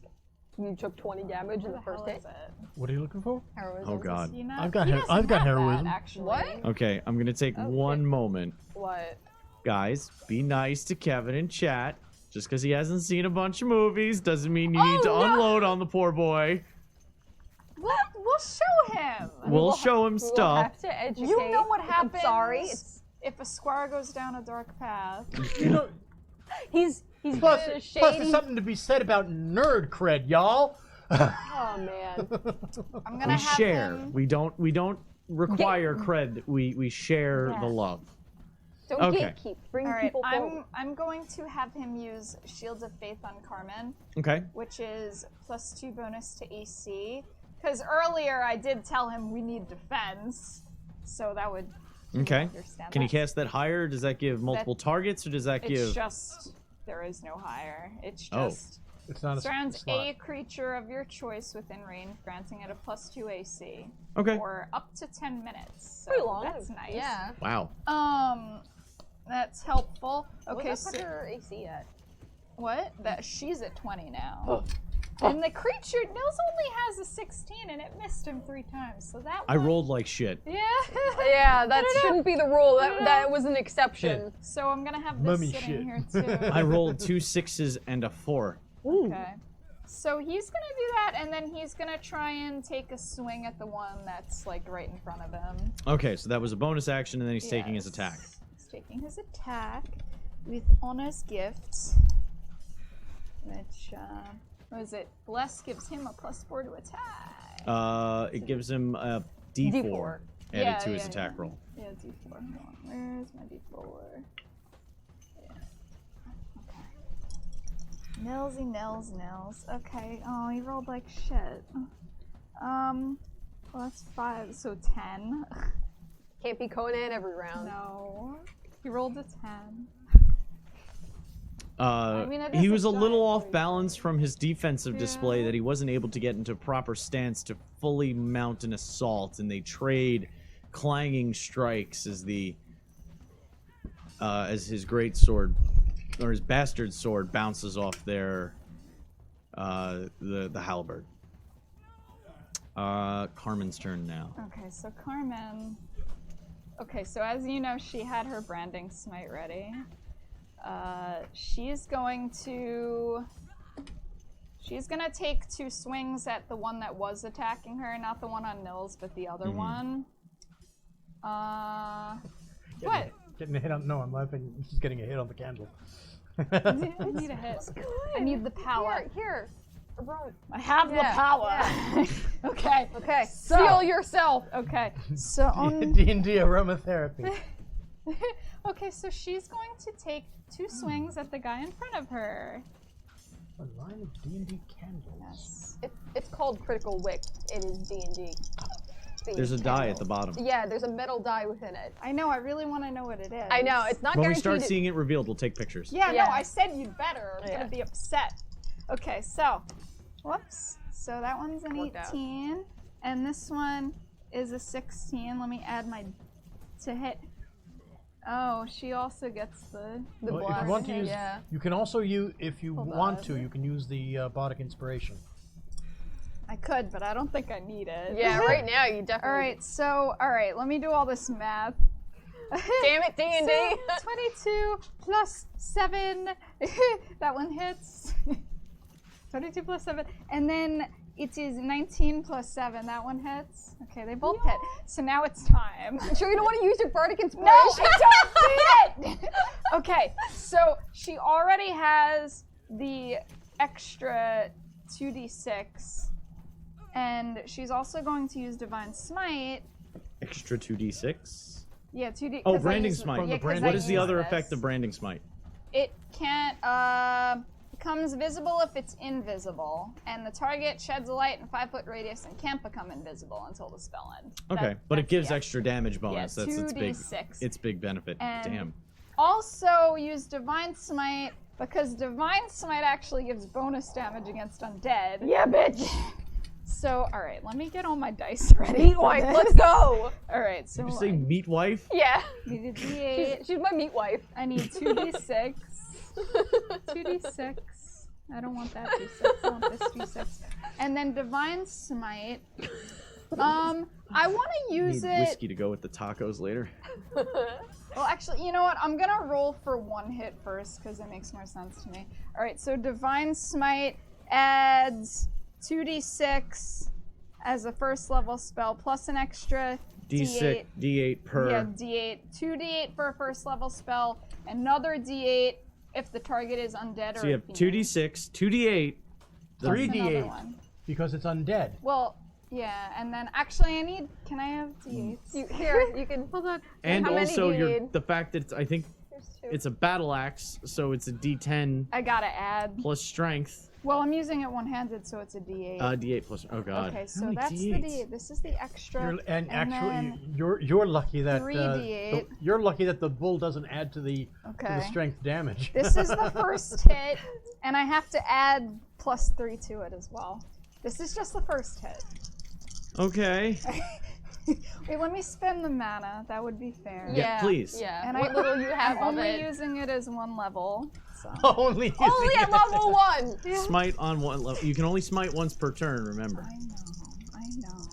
C: you took 20 damage in
D: where
C: the first
D: hell
C: hit.
D: is it?
B: What are you looking for?
C: Heroism.
A: Oh god.
D: You know,
B: I've got
D: he
B: her-
D: doesn't
B: I've got
D: have that,
B: heroism.
D: actually.
C: What?
A: Okay, I'm gonna take one moment.
C: What?
A: Guys, be nice to Kevin in chat. Just because he hasn't seen a bunch of movies doesn't mean you need to unload on the poor boy.
D: We'll show him.
A: We'll show him
C: We will
A: stuff.
C: have to educate.
D: You know what
C: I'm
D: happens?
C: sorry. It's,
D: If a squire goes down a dark path.
B: You know,
C: he's
B: plus,
C: good at
B: plus
C: shady.
B: there's something to be said about nerd cred, y'all.
C: Oh man.
D: I'm gonna
A: We
D: have
A: share.
D: him.
A: We don't require cred. We share the
D: Yes.
A: love.
C: Don't
A: Okay.
C: gatekeep. Bring
D: All right,
C: people forward.
D: I'm going to have him use Shield of Faith on Carmen,
A: Okay.
D: which is +2 bonus to AC. Because earlier I did tell him we need defense, so that would.
A: Okay.
D: Understand
A: Can he
D: that.
A: cast that higher? Or does that give multiple targets, or does that
D: It's
A: give?
D: just there is no higher. It's
A: Oh.
D: just
B: It's not a
D: surrounds
B: slot.
D: a creature of your choice within range, granting it a +2 AC
A: Okay.
D: for up to 10 minutes. So
C: Pretty long.
D: That's nice.
C: Yeah.
A: Wow.
D: That's helpful. Okay,
C: What's
D: so
C: that put her AC at?
D: what? That she's at 20 now.
A: Oh.
D: And the creature Nils only has a 16, and it missed him 3 times. So that
A: I
D: one-
A: rolled like shit.
D: Yeah.
C: Yeah, that
D: No.
C: shouldn't be the rule.
D: No.
C: That was an exception.
D: So I'm gonna have this
B: Mummy
D: sitting
B: shit.
D: here too.
A: I rolled 2 6s and a 4.
D: Okay. So he's gonna do that, and then he's gonna try and take a swing at the one that's like right in front of him.
A: Okay, so that was a bonus action, and then he's taking his
D: Yes.
A: attack.
D: He's taking his attack with Honor's Gift, which was it? Bless gives him a +4 to attack.
A: It gives him a D4 added
D: Yeah,
A: to his
D: yeah,
A: attack
D: yeah.
A: roll.
D: Yeah, D4. Hold on. Where's my D4? Yeah. Okay. Nils. Okay. Oh, he rolled like shit. Well, that's 5, so 10.
C: Can't be Conan every round.
D: No. He rolled a 10. mean, it
A: He
D: is
A: was
D: a
A: a little
D: giant
A: off
D: creature.
A: balance from his defensive display
D: Yeah.
A: that he wasn't able to get into proper stance to fully mount an assault, and they trade clanging strikes as his great sword or his bastard sword bounces off the halberd. Carmen's turn now.
D: Okay, so Carmen. Okay, so as you know, she had her branding smite ready. She's gonna take 2 swings at the one that was attacking her, not the one on Nils, but the other one. What?
B: Getting a hit on. No, I'm laughing. She's getting a hit on the candle.
D: I need a hit. I need the power.
C: Here. Around.
D: I have the
C: Yeah,
D: power. Okay.
C: Okay.
D: So-
C: Seal yourself.
D: Okay. So on.
B: D&D aromatherapy.
D: Okay, so she's going to take 2 swings at the guy in front of her.
B: A line of D&D candles.
C: It's called Critical Wick. It is D&D.
A: There's a die at the bottom.
C: Yeah, there's a metal die within it.
D: I know. I really want to know what it is.
C: I know, it's not
A: When we
C: guaranteed.
A: start seeing it revealed, we'll take pictures.
D: Yeah,
C: Yeah.
D: no, I said you'd better. I'm
C: Yeah.
D: gonna be upset. Okay, so, whoops. So that one's an
C: Worked out.
D: 18, and this one is a 16. Let me add my to hit. Oh, she also gets the
B: Well, if
C: blast.
B: you want to use,
C: Yeah.
B: you can also use. If you
D: Hold
B: want
D: on.
B: to, you can use the bardic inspiration.
D: I could, but I don't think I need it.
C: Yeah, right now you definitely.
D: All right, so let me do all this math.
C: Damn it, D&D.
D: So, 22 plus 7. That one hits. 22 plus 7. And then it is 19 plus 7. That one hits. Okay, they both hit. So now it's time.
C: Sure you don't want to use your bardic inspiration?
D: No, I don't need it! Okay, so she already has the extra 2d6. And she's also going to use Divine Smite.
A: Extra 2d6.
D: Yeah, 2d.
A: Oh,
D: 'cause I
A: branding
D: use-
A: smite.
B: From the
D: yeah, 'cause
B: branding
D: I
A: What is the
D: use
A: other
D: this.
A: effect of branding smite?
D: It can't, becomes visible if it's invisible. And the target sheds a light in a 5-foot radius and can't become invisible until the spell ends.
A: Okay,
D: That-
A: but it
D: that's
A: gives
D: the
A: extra damage bonus.
D: Yeah,
A: That's its big.
D: 2d6.
A: Its big benefit.
D: And-
A: Damn.
D: Also use Divine Smite because Divine Smite actually gives bonus damage against undead.
C: Yeah, bitch.
D: So, alright, let me get all my dice ready.
C: Meat wife, let's go.
D: Alright, so
A: Did you say meat wife?
C: Yeah.
D: I need a d8.
C: She's my meat wife.
D: I need 2d6. 2d6. I don't want that d6. I want this d6. And then Divine Smite. I want to use
A: Need
D: it.
A: whiskey to go with the tacos later.
D: Well, actually, you know what? I'm gonna roll for 1 hit first because it makes more sense to me. All right, so Divine Smite adds 2d6 as a first level spell plus an extra
A: D6, D8 per.
D: Yeah, d8. 2d8 for a first level spell. Another d8 if the target is undead or.
A: So you have 2d6, 2d8. the-
B: 3d8
D: one.
B: because it's undead.
D: Well, yeah, and then actually I need. Can I have d8s?
C: You can hold on.
A: And
C: How many
A: also
C: do you
A: your
C: need?
A: the fact that I think
C: There's 2.
A: it's a battle axe, so it's a D10
D: I gotta add.
A: plus strength.
D: Well, I'm using it one-handed, so it's a d8.
A: D8 plus. Oh god.
D: Okay,
A: How
D: so
A: many
D: that's the
A: D8s?
D: d8. This is the extra.
B: And actually,
D: then
B: you're lucky that
D: 3d8.
B: you're lucky that the bull doesn't add to the
D: Okay.
B: strength damage.
D: This is the first hit, and I have to add plus 3 to it as well. This is just the first hit.
A: Okay.
D: Wait, let me spend the mana. That would be fair.
A: Yeah, please.
C: Yeah.
D: And
C: what little you have
D: I'm
C: of
D: only
C: it.
D: using it as 1 level. So.
B: Only
C: Only at level 1.
A: Smite on one level. You can only smite once per turn. Remember.
D: I know.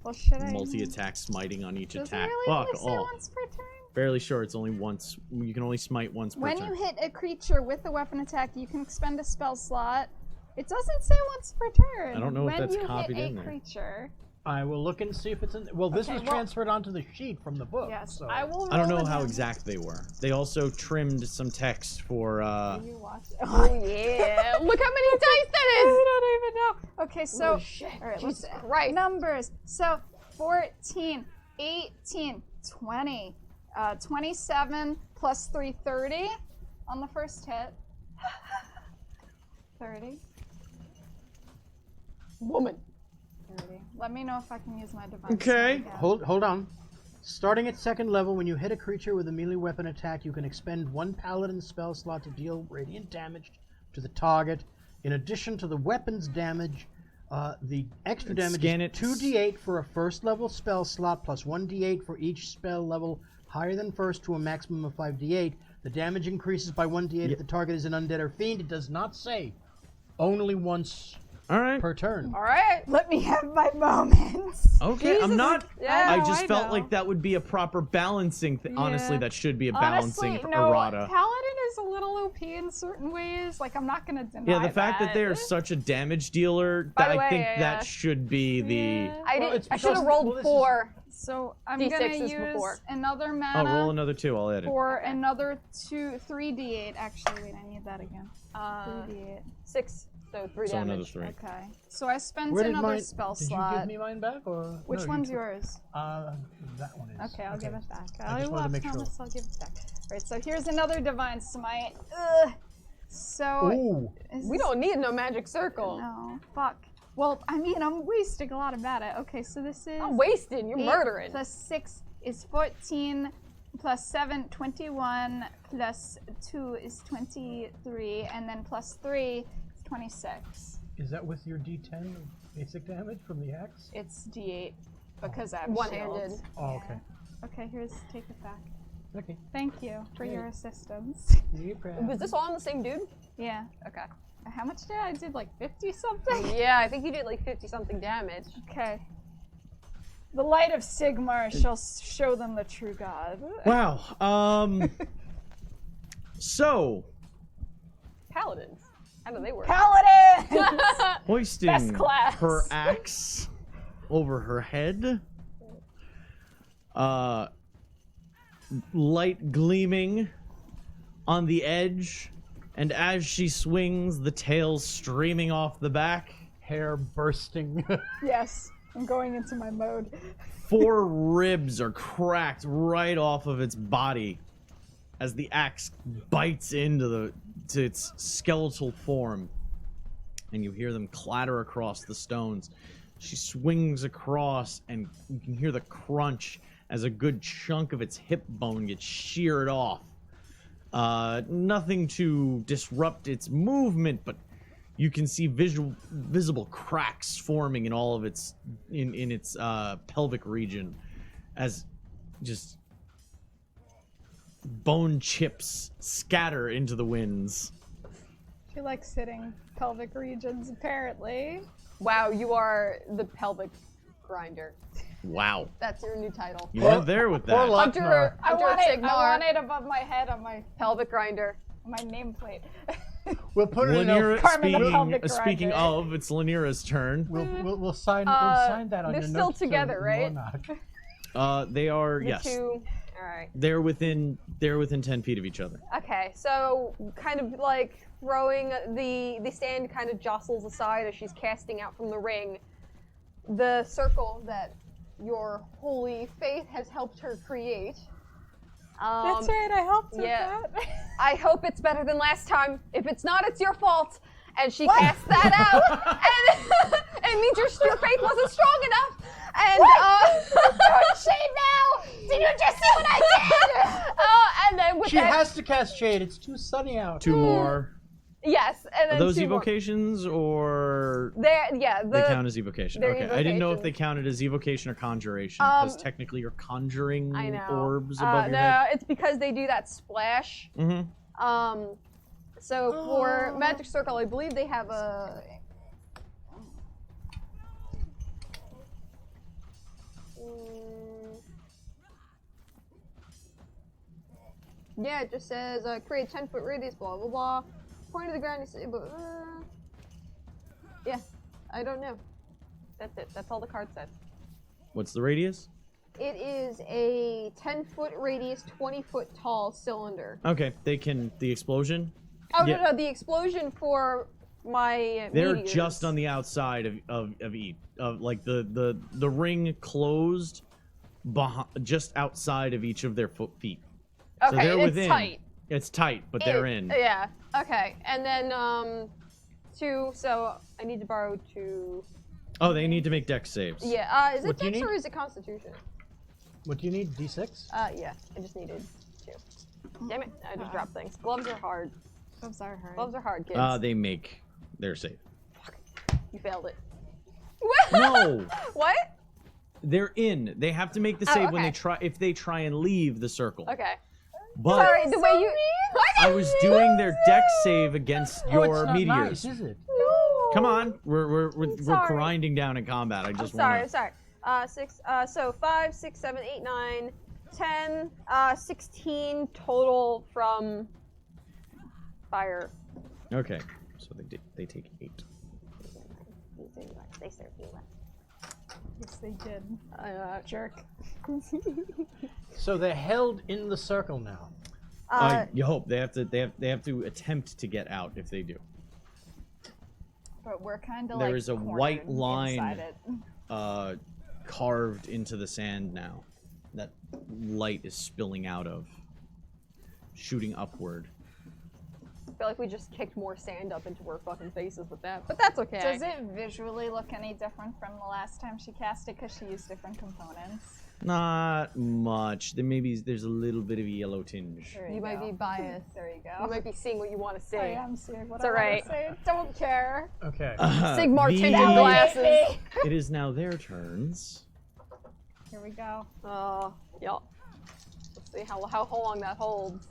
D: Well, should I?
A: Multi-attack smiting on each
D: Does
A: attack.
D: it really
A: Fuck
D: only say
A: all.
D: once per turn?
A: Fairly sure it's only once. You can only smite once per
D: When
A: turn.
D: you hit a creature with a weapon attack, you can expend a spell slot. It doesn't say once per turn.
A: I don't know if
D: when
A: that's
D: you
A: copied
D: hit
A: in
D: a
A: there.
D: creature.
B: I will look and see if it's in. Well, this
D: Okay,
B: was
D: well-
B: transferred onto the sheet from the book.
D: Yes,
B: so.
D: I will.
A: I don't
D: roll
A: know how
D: again.
A: exact they were. They also trimmed some text for.
D: You watch it.
C: Oh yeah. Look how many dice that is.
D: I don't even know. Okay, so
C: Oh, shit.
D: all right,
C: Jesus
D: let's
C: Christ.
D: numbers. So 14, 18, 20, 27 plus 3, 30 on the first hit. 30.
C: Woman.
D: 30. Let me know if I can use my divine.
A: Okay.
D: Smite again.
B: Hold on. Starting at second level, when you hit a creature with a melee weapon attack, you can expend 1 paladin spell slot to deal radiant damage to the target. In addition to the weapon's damage, the extra damage
A: Scan
B: is
A: it.
B: 2d8 for a first level spell slot plus 1d8 for each spell level higher than first to a maximum of 5d8. The damage increases by 1d8 if the target is an undead or fiend. It does not say only once
A: All right.
B: per turn.
C: All right.
D: Let me have my moments.
A: Okay. I'm not.
C: Yeah.
A: I
D: know,
A: just
D: I
A: felt
D: know.
A: like that would be a proper balancing. Honestly,
D: Yeah.
A: that should be a
D: Honestly,
A: balancing
D: no,
A: errata.
D: Paladin is a little OP in certain ways. Like, I'm not gonna deny
A: Yeah, the fact that they are such a damage dealer,
C: By the
A: I
C: way,
A: think
C: yeah.
A: that should be the.
C: I
B: Well,
C: did.
B: it's
C: I should have
B: because-
C: rolled
B: well, this is-
C: 4.
D: So I'm
C: D6
D: gonna
C: is
D: use
C: before.
D: another
A: Oh,
D: mana
A: roll another 2. I'll add it.
D: for another 3d8. Actually, wait, I need that again. 3d8.
C: 6, so 3
A: So another
C: damage.
A: 3.
D: Okay. So I spent
B: Where did
D: another
B: mine?
D: spell
B: Did
D: slot.
B: you give me mine back or?
D: Which
B: no,
D: one's
B: you took-
D: yours?
B: That one is.
D: Okay, I'll give it back.
B: I just wanted to make sure.
D: I'll give it back. Alright, so here's another divine smite. Ugh. So
B: Ooh.
C: We don't need no magic circle.
D: No, fuck. Well, I mean, I'm wasting a lot of mana. Okay, so this is
C: Not wasting, you're
D: 8
C: murdering.
D: plus 6 is 14, plus 7, 21, plus 2 is 23, and then plus 3 is 26.
B: Is that with your D10 basic damage from the axe?
D: It's d8 because I'm
C: One-handed.
D: shield.
B: Oh, okay.
D: Okay, take it back.
B: Okay.
D: Thank you for your assistance.
C: Was this all on the same dude?
D: Yeah.
C: Okay.
D: How much did I do? Like 50 something?
C: Yeah, I think you did like 50 something damage.
D: Okay. The light of Sigmar shall show them the true God.
A: Wow. So,
C: Paladins. How do they work?
D: Paladins!
A: hoisting
D: Best class.
A: her axe over her head, light gleaming on the edge, and as she swings, the tail streaming off the back.
B: Hair bursting.
D: Yes, I'm going into my mode.
A: 4 ribs are cracked right off of its body as the axe bites into its skeletal form, and you hear them clatter across the stones. She swings across, and you can hear the crunch as a good chunk of its hip bone gets sheared off. Nothing to disrupt its movement, but you can see visible cracks forming in all of its in its pelvic region, as just bone chips scatter into the winds.
D: She likes hitting pelvic regions, apparently.
C: Wow, you are the pelvic grinder.
A: Wow,
C: That's your new title.
A: you went there with that.
C: Hunter,
D: I
C: Hunter
D: want
C: Sigmar,
D: it above my head on my
C: pelvic grinder.
D: nameplate.
B: We'll put it in
A: Lanira,
D: Carmen the pelvic
A: speaking
D: grinder.
A: of, it's Lanira's turn.
B: We'll sign that on
C: they're
B: your
C: still
B: notes.
C: together, right?
A: They are,
C: The
A: yes.
C: 2. Alright.
A: They're within 10 feet of each other.
C: Okay, so kind of like throwing the stand kind of jostles aside as she's casting out from the ring. The circle that your holy faith has helped her create.
D: That's right, I helped with
C: yeah.
D: that.
C: I hope it's better than last time. If it's not, it's your fault. And she casts that out, and it means your faith wasn't strong enough. And
D: Throwing shade now! Did you just see what I did?
C: and then with
B: She
C: that,
B: has to cast shade. It's too sunny out.
A: 2 more.
C: yes, and then
A: Are those
C: 2 more.
A: evocations or
C: They
A: count as evocation?
C: they're
A: Okay, I didn't know if
C: evocation.
A: they counted as evocation or conjuration because technically you're conjuring
C: I know.
A: orbs above your
C: no,
A: head.
C: it's because they do that splash.
A: Mm-hmm.
C: So for Magic Circle, I believe they have a. Yeah, it just says create 10-foot radius, blah blah blah. Point to the ground, you say, but yeah, I don't know. That's it. That's all the card says.
A: What's the radius?
C: It is a 10-foot radius, 20-foot tall cylinder.
A: Okay, they can. The explosion?
C: Oh
A: Yeah.
C: no, the explosion for my
A: They're
C: meteors.
A: just on the outside of each. Of like the ring closed just outside of each of their feet.
C: Okay,
A: so they're
C: it's
A: within.
C: tight.
A: It's tight, but they're in.
C: Yeah. Okay, and then 2. So I need to borrow 2.
A: Oh, they need to make dex saves.
C: Yeah. Is it
B: What do you
C: Dex
B: need?
C: or is it Constitution?
B: What do you need? D6?
C: Yeah. I just needed 2. Damn it! I just dropped things. Gloves are hard.
D: Gloves are hard.
C: Gloves are hard, kids.
A: They make their save.
C: You failed it.
A: No,
C: What?
A: they're in. They have to make the
C: Oh,
A: save when
C: okay.
A: they try. If they try and leave the circle.
C: Okay.
A: But
C: Sorry, the way you.
A: I was doing their dex save against
B: Oh,
A: your
B: it's not
A: meteors.
B: nice, is it?
A: Come on, we're
C: sorry.
A: grinding down in combat. I
C: I'm
A: just
C: sorry.
A: want
C: I'm sorry. 6. So 5, 6, 7, 8, 9, 10, 16 total from fire.
A: Okay, so they take 8.
C: They serve you less.
D: Yes, they did.
C: Jerk.
B: So they're held in the circle now.
A: You hope they have to attempt to get out if they do.
D: But we're kind of
A: There is a white
D: cornered
A: line
D: inside it.
A: carved into the sand now that light is spilling out of, shooting upward.
C: I feel like we just kicked more sand up into our fucking faces with that, but that's okay.
D: Does it visually look any different from the last time she cast it because she used different components?
A: Not much. There's a little bit of a yellow tinge.
C: You might be biased.
D: There you go.
C: You might be seeing what you want to see.
D: I am seeing what
C: It's
D: I
C: alright.
D: want to say. Don't care.
B: Okay.
C: Sigmar tinted
A: the-
C: glasses.
A: It is now their turns.
D: Here we go.
C: Yep. Let's see how long that holds.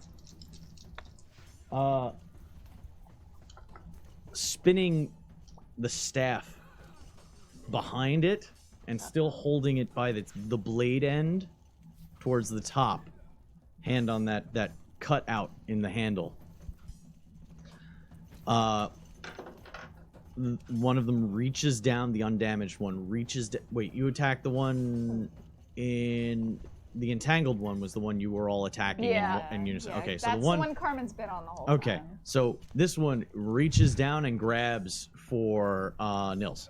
A: Spinning the staff behind it and still holding it by the blade end towards the top. Hand on that cut out in the handle. One of them reaches down, the undamaged one reaches wait, you attacked the one in the entangled one was the one you were all attacking in unison. Okay, so
D: that's
A: the one
D: Carmen's been on the whole
A: okay,
D: time.
A: so this one reaches down and grabs for Nils.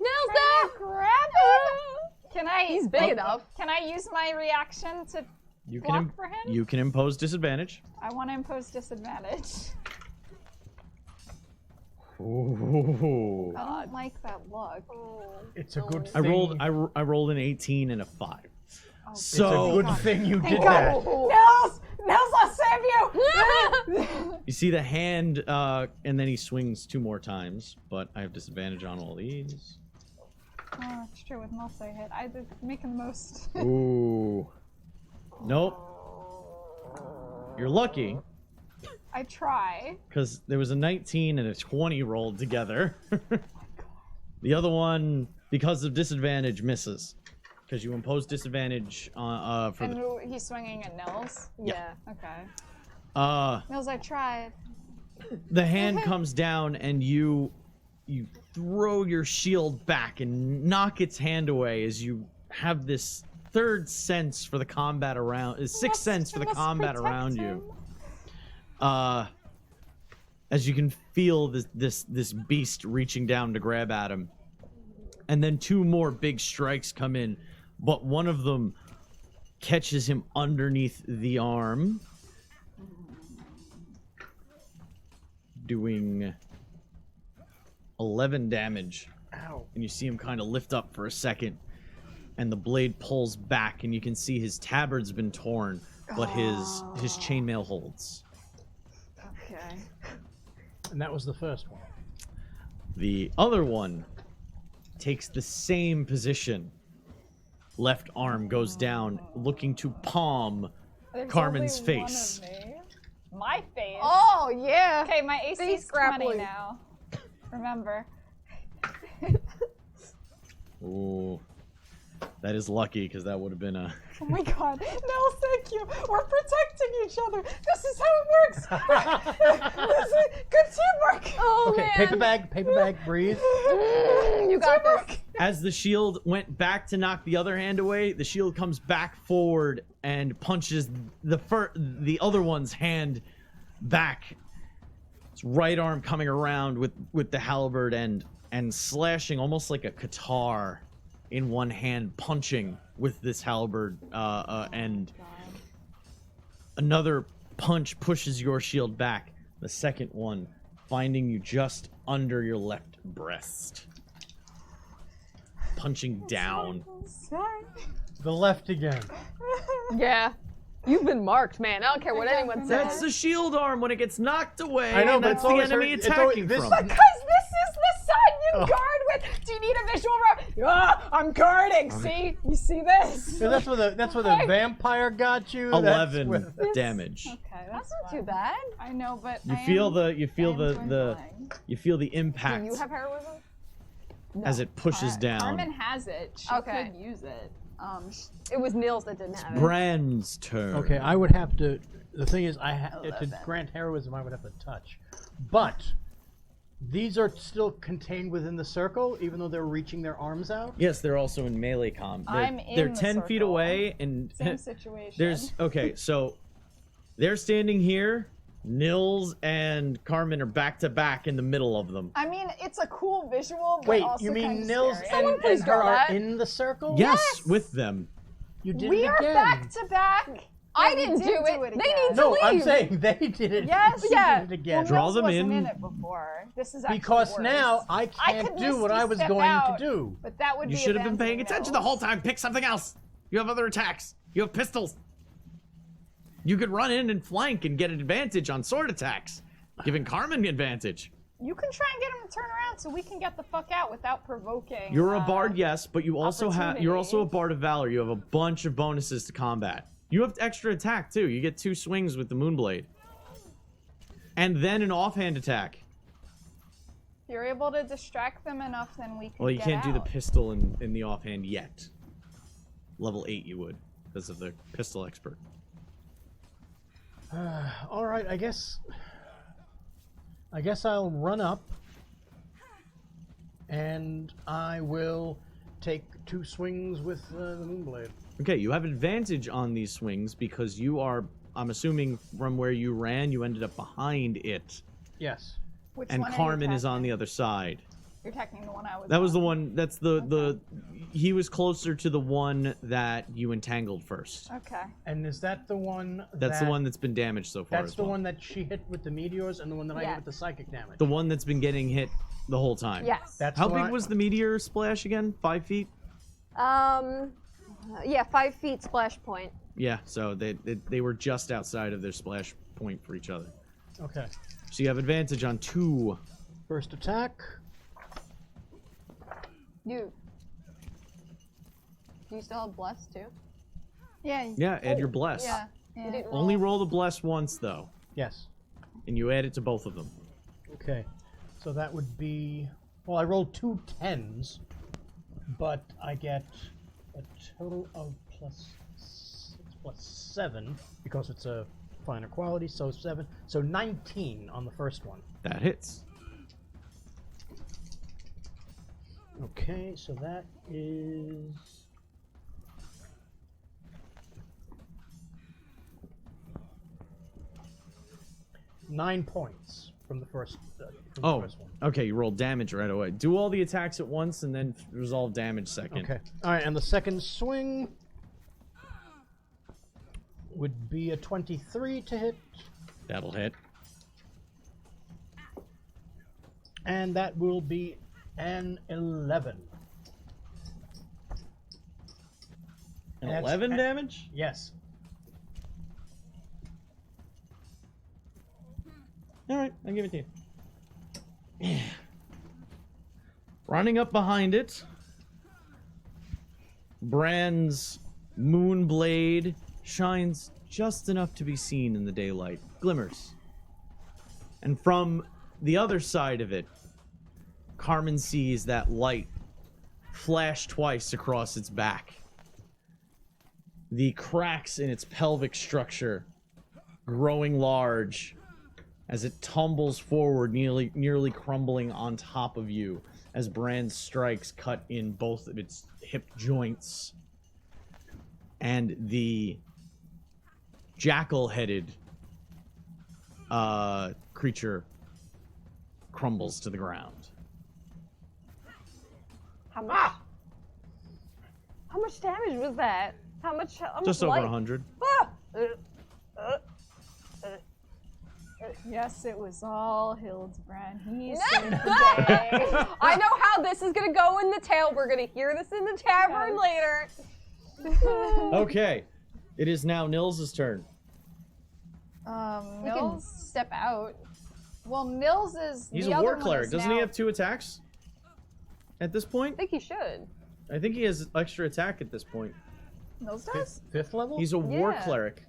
C: Nils,
D: Grab him! Can I?
C: He's big enough.
D: Can I use my reaction to
A: You
D: block
A: can
D: for him?
A: you can impose disadvantage.
D: I want to impose disadvantage.
A: Ooh.
D: I don't like that look.
B: It's a good
A: I
B: thing.
A: I rolled an 18 and a 5.
B: It's
A: So
B: a good thing you did
D: God.
B: that.
D: Nils, I'll save you!
A: you see the hand, and then he swings 2 more times, but I have disadvantage on all these.
D: Oh, it's true. With multi hit, I did making the most.
A: Ooh. Nope. You're lucky,
D: I try.
A: because there was a 19 and a 20 rolled together. The other one, because of disadvantage, misses. Because you impose disadvantage for
D: And
A: the...
D: he's swinging at Nils.
C: Yeah.
D: Okay. Nils, I tried.
A: The hand comes down and you throw your shield back and knock its hand away as you have this third sense for the combat around, sixth sense for the combat around you. As you can feel this beast reaching down to grab at him, and then 2 more big strikes come in, but one of them catches him underneath the arm, doing 11 damage.
B: Ow.
A: And you see him kind of lift up for a second, and the blade pulls back, and you can see his tabard's been torn, but his chainmail holds.
C: Okay.
B: And that was the first one.
A: The other one takes the same position. Left arm goes down, looking to palm
D: There's
A: Carmen's
D: only one
A: face.
D: of me. My face?
C: Oh yeah.
D: Okay, my AC
C: Face
D: is 20
C: grappling.
D: now. Remember.
A: Ooh. That is lucky, because that would have been a...
D: Oh my god. No, thank you. We're protecting each other. This is how it works. This is good teamwork.
C: Oh
B: Okay,
C: man.
B: paper bag, breathe.
C: You got this.
A: As the shield went back to knock the other hand away, the shield comes back forward and punches the other one's hand back. Its right arm coming around with the halberd and slashing almost like a katar in one hand, punching with this halberd, and another punch pushes your shield back. The second one finding you just under your left breast, punching down.
D: Sorry.
B: The left again.
C: Yeah. You've been marked, man. I don't care what anyone says.
A: That's the shield arm when it gets knocked away.
B: I know,
A: and
B: but
A: that's
B: it's
A: the
B: always
A: enemy
B: hurt- it's
A: attacking
B: always- this-
A: from.
D: Because this is the side you
B: Oh.
D: guard with. Do you need a visual I'm guarding. See? You see this?
B: So that's where the vampire got you. That's
A: 11
B: where-
A: damage.
D: Okay,
C: That's
D: that's
C: not
D: fine.
C: too bad.
D: I know, but
A: You
D: I
A: feel
D: am-
A: the
D: I am dwindling.
A: impact
C: Do you have heroism?
A: as it pushes down.
D: Carmen has it. She
C: Okay.
D: could use it.
C: It was Nils that didn't have it.
A: Brand's turn.
B: Okay, I would have to. The thing is, to
D: 11.
B: grant heroism, I would have to touch. But These are still contained within the circle, even though they're reaching their arms out?
A: Yes, they're also in melee combat.
D: I'm in
A: They're
D: the
A: 10 feet
D: circle.
A: away, and
D: Same situation.
A: there's okay. So they're standing here. Nils and Carmen are back to back in the middle of them.
D: I mean, it's a cool visual, but
B: Wait,
D: also
B: you mean
D: kinda
B: Nils
D: scary.
C: Someone
B: and
C: please
B: her
C: draw
B: are
C: that.
B: in the circle?
A: Yes, with them.
B: You did
D: We
B: it
D: are
B: again.
D: back to back.
C: I
D: Yeah, we
C: didn't
D: did
C: do it.
D: do it
C: They
D: again.
C: need to
B: No,
C: leave.
B: I'm saying they did it.
D: Yes,
B: you
C: yeah.
B: did it again.
A: Draw
D: Nils
A: them
D: wasn't
A: in.
D: it before. This is actually
B: Because
D: worse.
B: now I
D: I
B: can't
D: could
B: do what I was
D: step
B: going
D: out.
B: to do.
D: But that would
A: You
D: be
A: should have been paying
D: advancing
A: attention the whole
D: Nils.
A: time. Pick something else. You have other attacks. You have pistols. You could run in and flank and get an advantage on sword attacks, giving Carmen the advantage.
D: You can try and get him to turn around so we can get the fuck out without provoking.
A: You're a bard, yes, but you also have you're also a
D: opportunity.
A: bard of valor. You have a bunch of bonuses to combat. You have extra attack too. You get 2 swings with the Moonblade. And then an offhand attack.
D: If you're able to distract them enough, then we can
A: Well, you
D: get
A: can't do the
D: out.
A: pistol in the offhand yet. Level 8 you would, because of the pistol expert.
B: All right, I guess I'll run up, and I will take 2 swings with the Moonblade.
A: Okay, you have advantage on these swings because you are, I'm assuming from where you ran, you ended up behind it.
B: Yes.
D: Which
A: And
D: one are you
A: Carmen is on
D: attacking?
A: the other side.
D: You're attacking the one I was
A: That was the
D: on.
A: one, that's the he was closer to the one that you entangled first.
D: Okay.
B: And is that the one?
A: That's the one that's been damaged so far.
B: That's
A: as
B: the
A: well.
B: one that she hit with the meteors, and the one that I
C: Yeah.
B: hit with the psychic damage.
A: The one that's been getting hit the whole time.
C: Yes.
B: That's
A: How
B: the one
A: big was the meteor splash again? 5 feet?
C: Yeah, 5 feet splash point.
A: Yeah, so they were just outside of their splash point for each other.
B: Okay.
A: So you have advantage on 2.
B: First attack.
C: Do you still have bless too?
D: Yeah.
A: Yeah, add your bless.
D: Yeah.
C: You didn't
A: Only roll the bless once though,
B: Yes.
A: and you add it to both of them.
B: Okay. So that would be. Well, I rolled 2 10s, but I get a total of plus 7 because it's a finer quality. So 7. So 19 on the first one.
A: That hits.
B: Okay, so that is 9 points from the first. From
A: Oh,
B: the first one.
A: okay. You roll damage right away. Do all the attacks at once and then resolve damage second.
B: Okay. All right, and the second swing would be a 23 to hit,
A: That'll hit.
B: and that will be an 11.
A: An
B: That's-
A: 11 damage?
B: Yes.
A: All right, I'll give it to you. Running up behind it, Bran's moonblade shines just enough to be seen in the daylight, glimmers. And from the other side of it, Carmen sees that light flash twice across its back. The cracks in its pelvic structure growing large as it tumbles forward, nearly crumbling on top of you as Brand's strikes cut in both of its hip joints. And the jackal-headed creature crumbles to the ground.
C: How much? How much damage was that? How much?
A: Just over
C: light?
A: 100.
C: Ah!
D: Yes, it was all Hildebrand. He
C: No!
D: saved the day.
C: I know how this is gonna go in the tale. We're gonna hear this in the tavern later.
A: Okay, it is now Nils' turn.
C: We can
D: Nils.
C: step out.
D: Well, Nils is.
A: He's
D: the
A: a
D: other
A: war
D: one
A: cleric.
D: is
A: Doesn't
D: now-
A: he have 2 attacks at this
C: I
A: point?
C: think you should.
A: I think he has extra attack at this point.
D: Nils does?
B: Fifth level?
A: He's a war
C: Yeah.
A: cleric.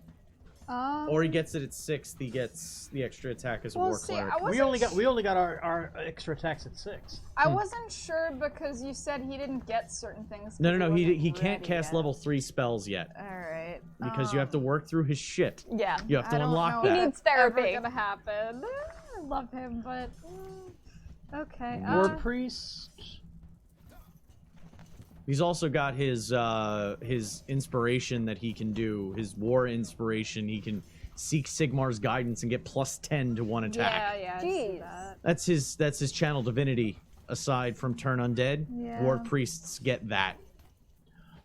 A: Or he gets it at 6th, he gets the extra attack as a
D: Well,
A: war
D: see,
A: cleric.
D: I wasn't
B: we only got our extra attacks at 6.
D: I wasn't sure because you said he didn't get certain things.
A: No,
D: 'cause
A: he
D: wasn't
A: can't
D: ready
A: cast
D: yet.
A: level 3 spells yet.
D: Alright.
A: Because you have to work through his shit.
C: Yeah.
A: You have to
D: I don't
A: unlock
D: know
A: that.
C: He needs therapy.
D: Ever gonna happen. I love him, but Okay.
B: War priest.
A: He's also got his inspiration that he can do. His war inspiration. He can seek Sigmar's guidance and get +10 to one attack.
D: Yeah, I see
C: Jeez.
D: that.
A: That's his channel divinity. Aside from turn undead,
D: Yeah.
A: war priests get that.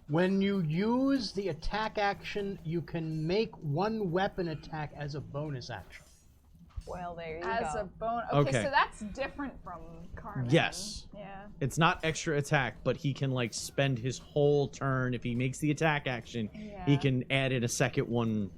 B: When you use the attack action, you can make one weapon attack as a bonus action.
C: Well, there you
D: As
C: go.
D: a bonus.
A: Okay.
D: Okay, so that's different from Carmen.
A: Yes.
D: Yeah.
A: It's not extra attack, but he can like spend his whole turn if he makes the attack action. He
D: Yeah.
A: can add in a second one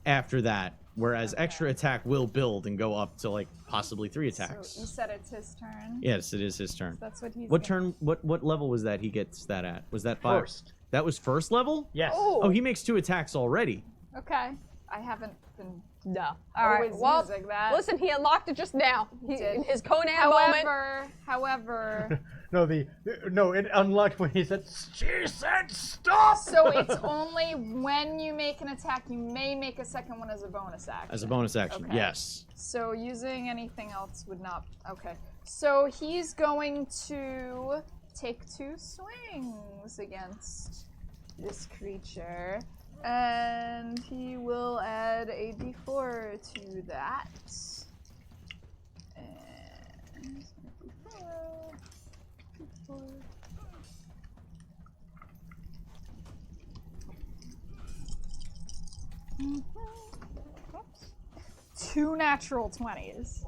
A: after that. Whereas
D: Okay.
A: extra attack will build and go up to like possibly 3
D: So
A: attacks.
D: you said it's his turn.
A: Yes, it is his turn.
D: That's what he's.
A: What
D: gonna-
A: turn? What level was that? He gets that at? Was that 5?
B: First.
A: That was first level.
B: Yes.
A: Oh, he makes 2 attacks already.
D: Okay. I haven't been
C: No. All right.
D: always
C: Well,
D: using that.
C: listen, he unlocked it just now. He,
D: Did.
C: in his Conan moment.
D: However,
B: No, it unlocked when he said, "She said stop."
D: so it's only when you make an attack, you may make a second one as a bonus action.
A: As a bonus action,
D: Okay.
A: yes.
D: So using anything else would not. Okay. So he's going to take 2 swings against this creature. And he will add a d4 to that. And d4. Oops. 2 natural 20s.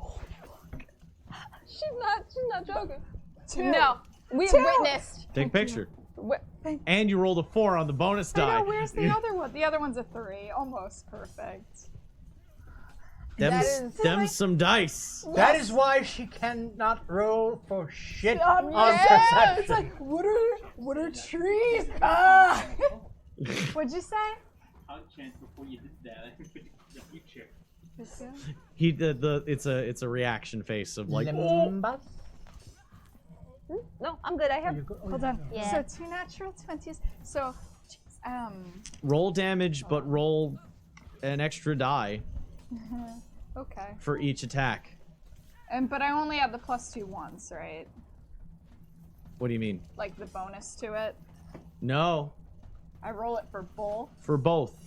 C: She's not joking.
D: 2.
C: No, we
D: 2.
C: witnessed.
A: Take a picture.
C: Wi-
A: And you rolled a 4 on the bonus
D: I
A: die.
D: know, where's the other one? The other one's a 3. Almost perfect.
A: Them's some dice.
B: That is why she cannot roll for shit on
D: Yeah,
B: perception.
D: it's like, what are trees? Ah! What'd you say?
F: I'll chance before you did that. The future.
A: He it's a reaction face of like
B: Limbus?
C: No, I'm good. I have.
D: Hold on.
E: Yeah.
D: So 2 natural 20s. So,
A: roll damage, but roll an extra die
D: okay.
A: for each attack.
D: But I only have the +2 once, right?
A: What do you mean?
D: Like the bonus to it.
A: No,
D: I roll it for both.
A: for both.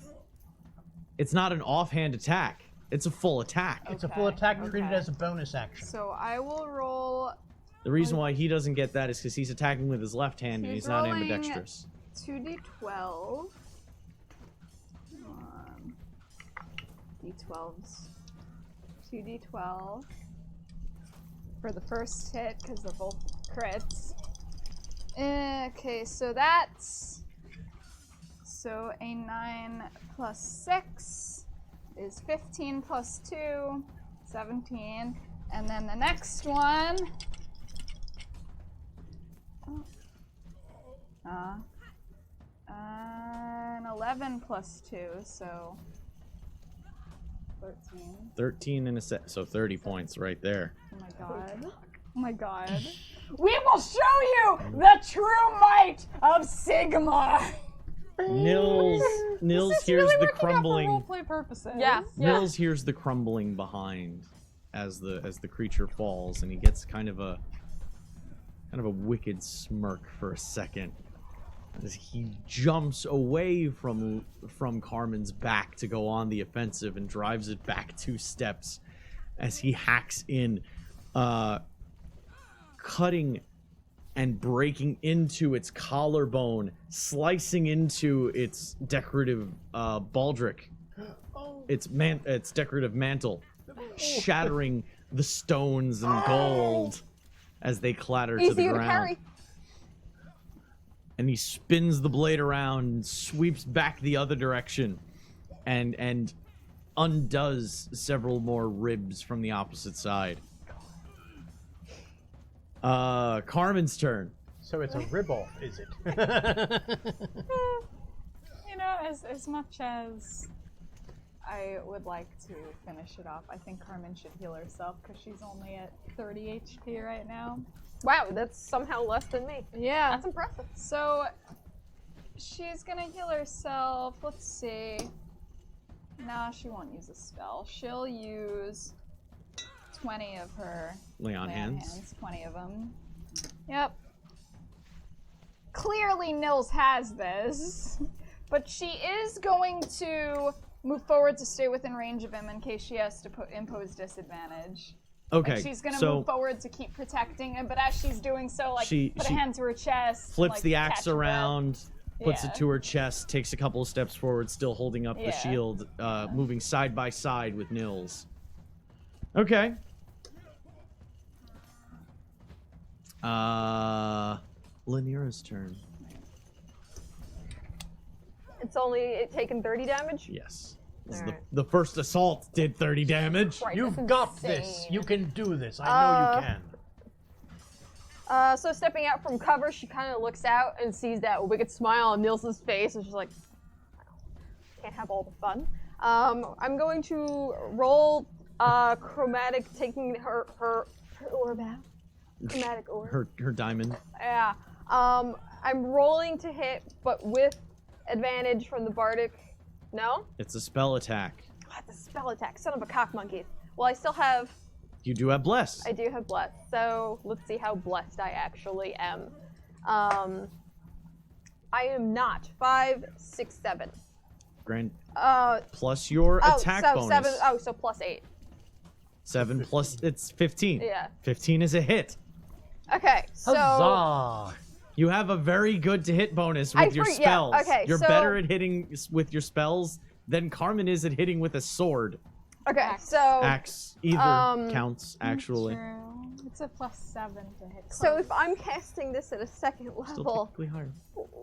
A: It's not an offhand attack. It's a full attack.
B: It's a full attack treated
D: okay.
B: as a bonus action.
D: So I will roll
A: The reason why he doesn't get that is because he's attacking with his left hand and
D: He's
A: he's not
D: rolling-
A: ambidextrous.
D: 2d12. D12s. 2d12 for the first hit because they're both crits. Okay, so that's a 9 plus 6 is 15 plus 2, 17, and then the next one. An 11 plus 2, so 13.
A: 13 in a set, so 30 points right there.
D: Oh my god. Oh my god. We will show you the true might of Sigmar!
A: Nils hears
D: really
A: the
D: working
A: crumbling.
D: out for roleplay purposes.
C: Yeah.
A: Nils hears the crumbling behind as the creature falls, and he gets kind of a wicked smirk for a second as he jumps away from Carmen's back to go on the offensive and drives it back 2 steps as he hacks in, cutting and breaking into its collarbone, slicing into its decorative baldric, its decorative mantle, shattering the stones and gold as they clatter to the
C: Easier to
A: ground.
C: carry.
A: And he spins the blade around and sweeps back the other direction and undoes several more ribs from the opposite side. Carmen's turn.
B: So it's a rib-off, is it?
D: You know, as much as I would like to finish it off, I think Carmen should heal herself because she's only at 30 HP right now.
C: Wow, that's somehow less than me.
D: Yeah.
C: That's impressive.
D: So she's gonna heal herself. Let's see. Nah, she won't use a spell. She'll use 20 of her
A: Lay on hands.
D: 20 of them. Yep. Clearly Nils has this, but she is going to move forward to stay within range of him in case she has to impose disadvantage.
A: Okay,
D: Like she's gonna
A: so
D: move forward to keep protecting him, but as she's doing so, like, put a hand to her chest,
A: flips
D: like,
A: the
D: catch
A: axe
D: her breath.
A: around, puts
D: Yeah.
A: it to her chest, takes a couple of steps forward, still holding up the
D: Yeah.
A: shield, moving side by side with Nils. Okay. Lanira's turn.
C: It's only taken 30 damage?
A: Yes. This is
C: Alright.
A: the first assault did 30 damage.
C: Right,
B: You've
C: that's
B: got this.
C: insane.
B: You can do this. I know you can.
C: So stepping out from cover, she kind of looks out and sees that wicked smile on Nils's face, and she's like, can't have all the fun. I'm going to roll chromatic, taking her orb out. Chromatic orb.
A: Her diamond.
C: Yeah. I'm rolling to hit, but with advantage from the bardic. No?
A: It's a spell attack.
C: Oh, it's a spell attack. Son of a cock monkey. Well, I still have.
A: You do have bless.
C: I do have blessed. So let's see how blessed I actually am. I am not. 5, 6, 7.
A: Grand. Plus your attack bonus.
C: 7. Oh, so plus 8.
A: 7 plus it's 15.
C: Yeah.
A: 15 is a hit.
C: Okay, so
B: Huzzah!
A: You have a very good to hit bonus
C: I
A: with your
C: yeah,
A: spells.
C: okay,
A: You're
C: so-
A: better at hitting with your spells than Carmen is at hitting with a sword.
C: okay, so
A: Axe either counts actually.
D: True. It's a +7 to hit.
C: so if I'm casting this at a second
A: Still
C: level,
A: technically higher.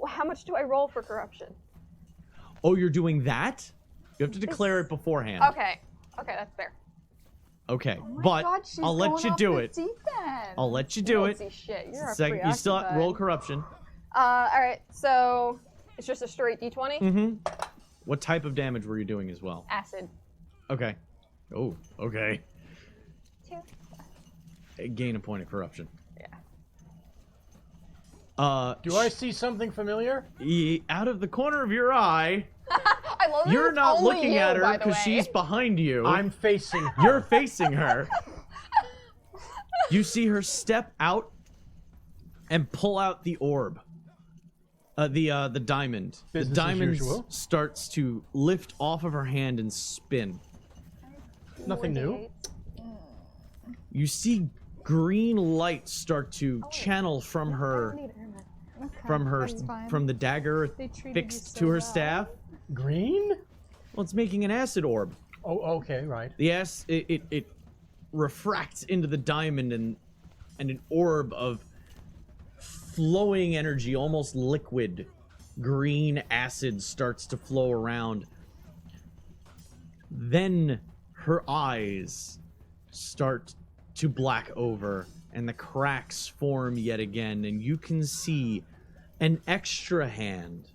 C: how much do I roll for corruption?
A: Oh, you're doing that? You have to declare it beforehand.
C: Okay, that's fair.
A: Okay,
D: Oh my
A: but
D: God, she's
A: I'll let
D: going
A: you
D: off
A: do
D: the
A: it.
D: deep end.
A: I'll let you
C: You
A: do
C: don't
A: it.
C: see shit. You're
A: You still
C: preoccupied.
A: roll corruption.
C: All right, so it's just a straight d20.
A: Mm-hmm. What type of damage were you doing as well?
C: Acid.
A: Okay. Oh, okay.
C: 2.
A: Gain a point of corruption.
C: Yeah.
B: Do I see something familiar?
A: Out of the corner of your eye,
C: I love that
A: you're
C: it's
A: not
C: only
A: looking
C: you,
A: at her
C: by the
A: because
C: way.
A: she's behind you.
B: I'm facing her.
A: You're facing her. You see her step out and pull out the orb. The diamond.
B: Business
A: the
B: as
A: diamond
B: usual.
A: starts to lift off of her hand and spin.
B: Nothing new.
A: You see green light start to channel from her, from the dagger
D: They treated you
A: fixed
D: so
A: to her
D: well.
A: staff.
B: Green?
A: Well, it's making an acid orb.
B: Oh, okay, right.
A: The it refracts into the diamond and an orb of flowing energy, almost liquid, green acid starts to flow around. Then her eyes start to black over and the cracks form yet again, and you can see an extra hand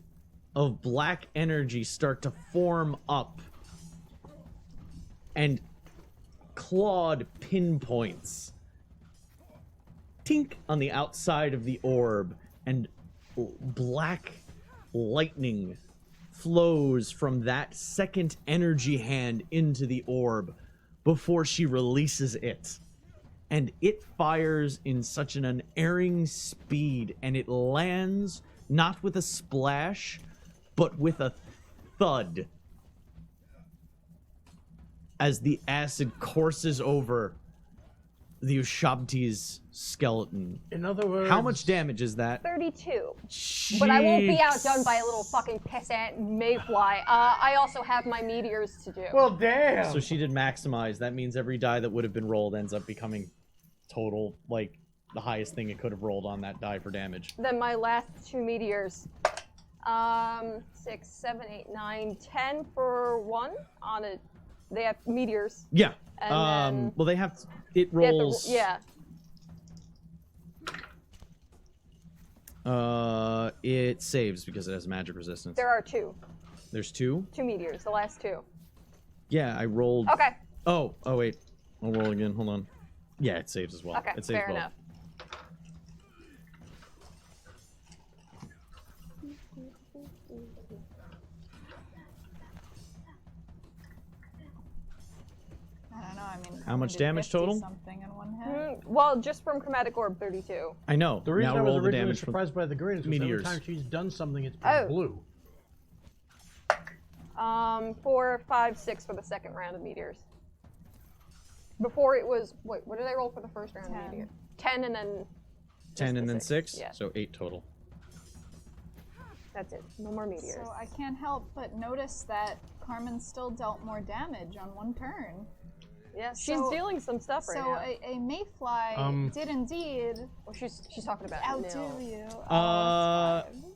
A: of black energy start to form up and clawed pinpoints tink on the outside of the orb, and black lightning flows from that second energy hand into the orb before she releases it. And it fires in such an unerring speed, and it lands not with a splash, but with a thud as the acid courses over the Ushabti's skeleton.
B: In other words,
A: How much damage is that?
C: 32. But I won't be outdone by a little
A: Jeez.
C: fucking pissant mayfly. I also have my meteors to do.
B: Well, damn.
A: So she did maximize. That means every die that would have been rolled ends up becoming total, like, the highest thing it could have rolled on that die for damage.
C: Then my last 2 meteors. 6, 7, 8, 9, 10 for 1 on a. They have meteors.
A: Yeah.
C: And then
A: well, they have. It
C: they have to-
A: rolls.
C: yeah.
A: It saves because it has magic resistance.
C: There are 2.
A: There's 2?
C: 2 meteors. The last 2.
A: Yeah, I rolled.
C: Okay.
A: Oh, wait. I'll roll again. Hold on. Yeah, it saves as well.
C: Okay.
A: It saves
C: Fair
A: both.
C: enough.
D: I don't know. I mean,
A: How much
D: did
A: damage
D: 50
A: total?
D: Something in one hit.
C: Well, just from chromatic orb, 32.
A: I know.
B: The reason
A: now
B: I was
A: roll the
B: originally
A: damage from
B: surprised by the green is because every
A: meteors.
B: time she's done something, it's been
C: Oh.
B: blue.
C: 4, 5, 6 for the second round of meteors. Before it was, wait, what did I roll for the first round of
D: 10.
C: meteors? 10 and then
A: 10
C: just
A: and
C: the
A: then 6,
C: Yeah,
A: so 8 total.
C: that's it. No more meteors.
D: So I can't help but notice that Carmen still dealt more damage on one turn.
C: Yeah, she's
D: So-
C: dealing some stuff right
D: So
C: now.
D: a mayfly did indeed
C: Well, she's talking about
D: outdo
C: Nil.
D: you.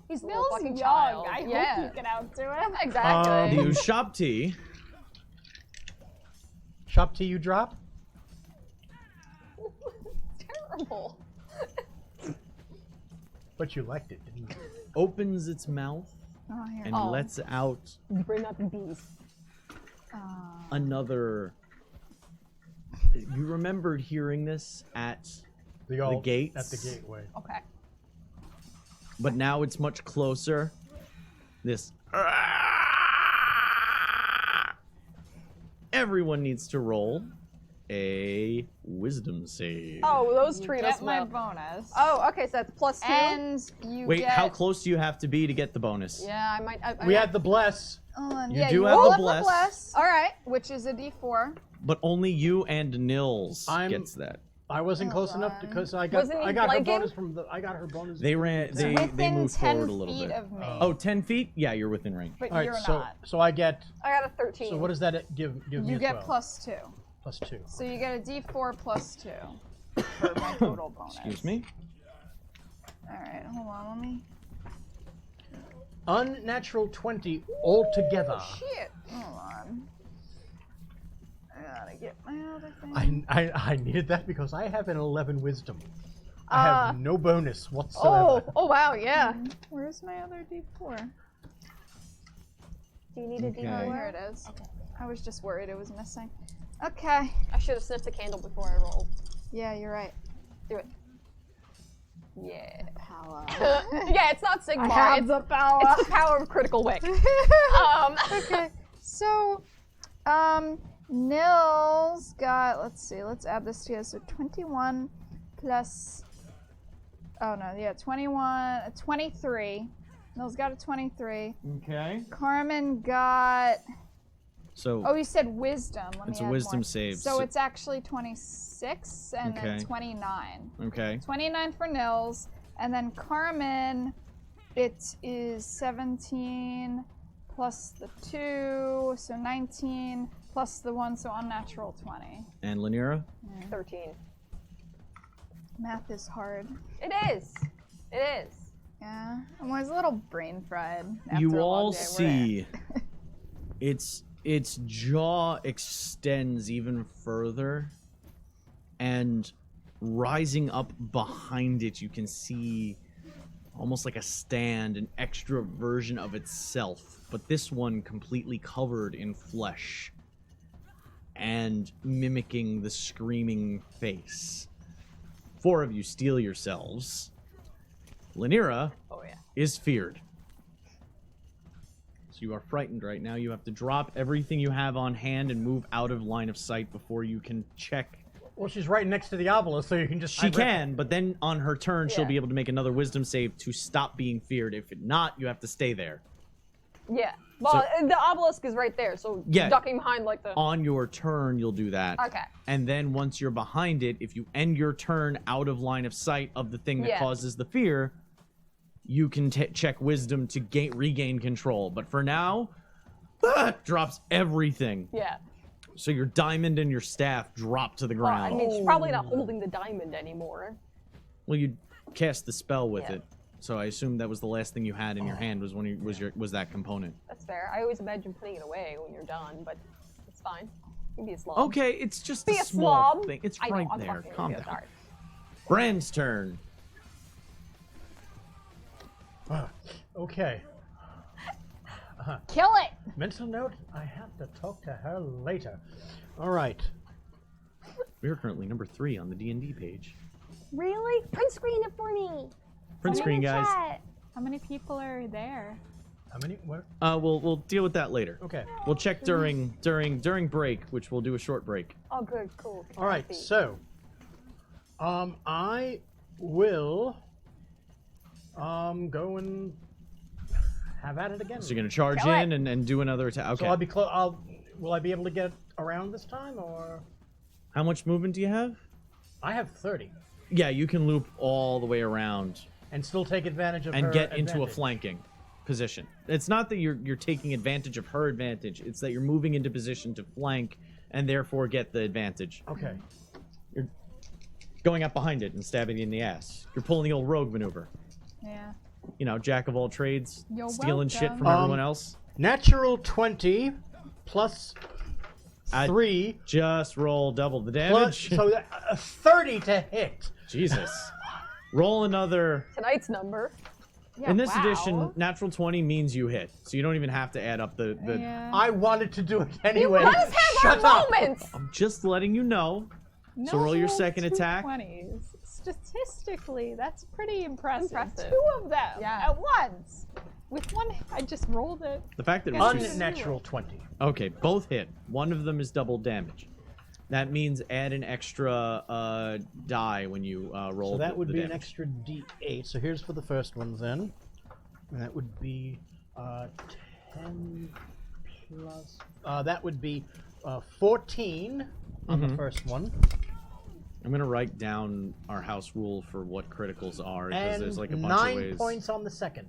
C: He's a
D: Nil's
C: little fucking
D: young.
C: child.
D: I
C: yeah.
D: hope you can outdo him.
C: Exactly.
A: You shop tea.
B: Shop tea you drop?
C: Terrible.
B: But you liked it, didn't you?
A: Opens its mouth
D: Oh, here.
A: and
C: Oh.
A: lets out
C: Bring out the bees.
A: another. You remembered hearing this at,
B: The alt
A: gates.
B: at the gateway.
C: Okay.
A: but now it's much closer. This. Everyone needs to roll a wisdom save.
C: Oh, those
D: You
C: treat
D: get
C: us
D: my
C: well.
D: bonus.
C: Oh, okay, so that's plus 2.
D: And you
A: Wait,
D: get.
A: how close do you have to be to get the bonus?
C: Yeah, I might. I
B: We had the bless.
A: You
D: yeah,
A: do
D: you
A: have
D: roll
A: the
D: up
A: bless.
C: All right.
D: which is a d4.
A: But only you and Nils
B: I'm-
A: gets that.
B: I wasn't close enough
D: on.
B: because I got
C: Wasn't he
B: I got her
C: blanking?
B: bonus from the I got her bonus.
A: They ran. They
D: Within
A: moved
D: 10
A: forward a little
D: feet
A: bit.
D: of me.
A: Oh, 10 feet? Yeah, you're within range.
D: But
B: All right,
D: you're
B: so
D: not.
B: so I get.
C: I got a 13.
B: So what does that give me?
D: You
B: as
D: get
B: well?
D: +2.
B: Plus 2.
D: So you get a d4 +2 for my total bonus.
A: Excuse me.
D: Alright, hold on, let me.
B: Unnatural 20 altogether.
D: Shit! Hold on. I gotta get my other thing.
B: I needed that because I have an 11 wisdom. I have no bonus
C: Oh,
B: whatsoever.
C: oh wow, yeah.
D: Where's my other d4?
C: Do you need a
A: Okay.
D: Oh,
C: D4?
D: here it is. I was just worried it was missing. Okay.
C: I should have sniffed the candle before I rolled.
D: Yeah, you're right.
C: Do it. Yeah.
D: Power.
C: Yeah, it's not Sigmar.
D: I have
C: It's,
D: the power.
C: it's the power of critical wick.
D: Okay, so, Nils got, let's see, let's add this together. So 21 plus, oh no, yeah, 23. Nils got a 23.
A: Okay.
D: Carmen got,
A: So
D: oh, you said wisdom. Let
A: it's
D: me
A: a
D: add
A: wisdom
D: more.
A: save.
D: So it's actually 26 and
A: Okay.
D: then 29.
A: Okay.
D: 29 for Nils, and then Carmen, it is 17 plus the 2, so 19 plus the 1, so unnatural 20.
A: And Lanira?
C: 13.
D: Math is hard.
C: It is. It is.
D: Yeah, I'm always a little brain fried. After
A: You
D: a long
A: all
D: day at work.
A: see its jaw extends even further, and rising up behind it you can see almost like a stand, an extra version of itself, but this one completely covered in flesh and mimicking the screaming face. 4 of you steel yourselves. Lanira
C: Oh yeah.
A: is feared. So you are frightened right now. You have to drop everything you have on hand and move out of line of sight before you can check.
B: Well, she's right next to the obelisk, so you can just.
A: She can, but then on her turn, she'll
C: Yeah.
A: be able to make another wisdom save to stop being feared. If not, you have to stay there.
C: Yeah. Well, the obelisk is right there, so
A: Yeah.
C: ducking behind like the.
A: On your turn, you'll do that.
C: Okay.
A: And then once you're behind it, if you end your turn out of line of sight of the thing that
C: Yeah.
A: causes the fear, you can check wisdom to regain control. But for now, drops everything.
C: Yeah.
A: So your diamond and your staff drop to the
C: Well, I
A: ground.
C: mean, she's probably not holding the diamond anymore.
A: Well, you cast the spell with
C: Yeah.
A: it, so I assume that was the last thing you had in your hand was when you, was that component.
C: That's fair. I always imagine putting it away when you're done, but it's fine. You can be a slob.
A: Okay, it's just
C: Be
A: a
C: a
A: small
C: slob.
A: thing. It's
C: I know,
A: right
C: I'm
A: there.
C: fucking with
A: Calm
C: you,
A: down.
C: sorry.
A: Brand's turn.
B: Okay.
D: Kill it!
B: Mental note: I have to talk to her later. All right.
A: We are currently number 3 on the D&D page.
E: Really? Print screen it for me.
A: Print
E: Put it
A: screen,
E: in
A: guys.
E: chat.
D: How many people are there?
B: How many? What?
A: We'll deal with that later.
B: Okay.
A: We'll check during break, which we'll do a short break.
C: Oh, good, cool.
B: All right. So, I will go and have at it again.
A: So you're gonna charge
C: Kill
A: in
C: it.
A: and do another attack. Okay.
B: So I'll be close. Will I be able to get around this time, or?
A: How much movement do you have?
B: I have 30,
A: Yeah, you can loop all the way around
B: and still take advantage of
A: and
B: her
A: get into a
B: advantage.
A: flanking position. It's not that you're taking advantage of her advantage. It's that you're moving into position to flank and therefore get the advantage.
B: Okay.
A: You're going up behind it and stabbing it in the ass. You're pulling the old rogue maneuver.
D: Yeah.
A: You know, jack of all trades,
D: You're
A: stealing shit
D: welcome.
A: from everyone else.
B: Natural 20 plus
A: I
B: 3
A: just roll double the
B: plus,
A: damage.
B: so 30 to hit.
A: Jesus. Roll another.
C: Tonight's number.
D: Yeah,
A: In this
D: wow.
A: edition, natural 20 means you hit. So you don't even have to add up the
D: Yeah.
B: I wanted to do it anyway.
C: Let us have
B: Shut
C: our
B: up.
C: moments.
A: I'm just letting you know. So roll your second attack.
D: 20s. Statistically, that's pretty impressive.
C: Impressive.
D: 2 of them
C: Yeah.
D: at once. With one, I just rolled it.
A: The fact that it was two-
B: Unnatural 20.
A: Okay, both hit. One of them is double damage. That means add an extra die when you roll.
B: So that would
A: the
B: be an
A: damage.
B: extra D8. So here's for the first one then. And that would be 10 plus. That would be 14 on the first one.
A: I'm gonna write down our house rule for what criticals are because
B: And
A: there's like a bunch
B: 9
A: of ways.
B: points on the second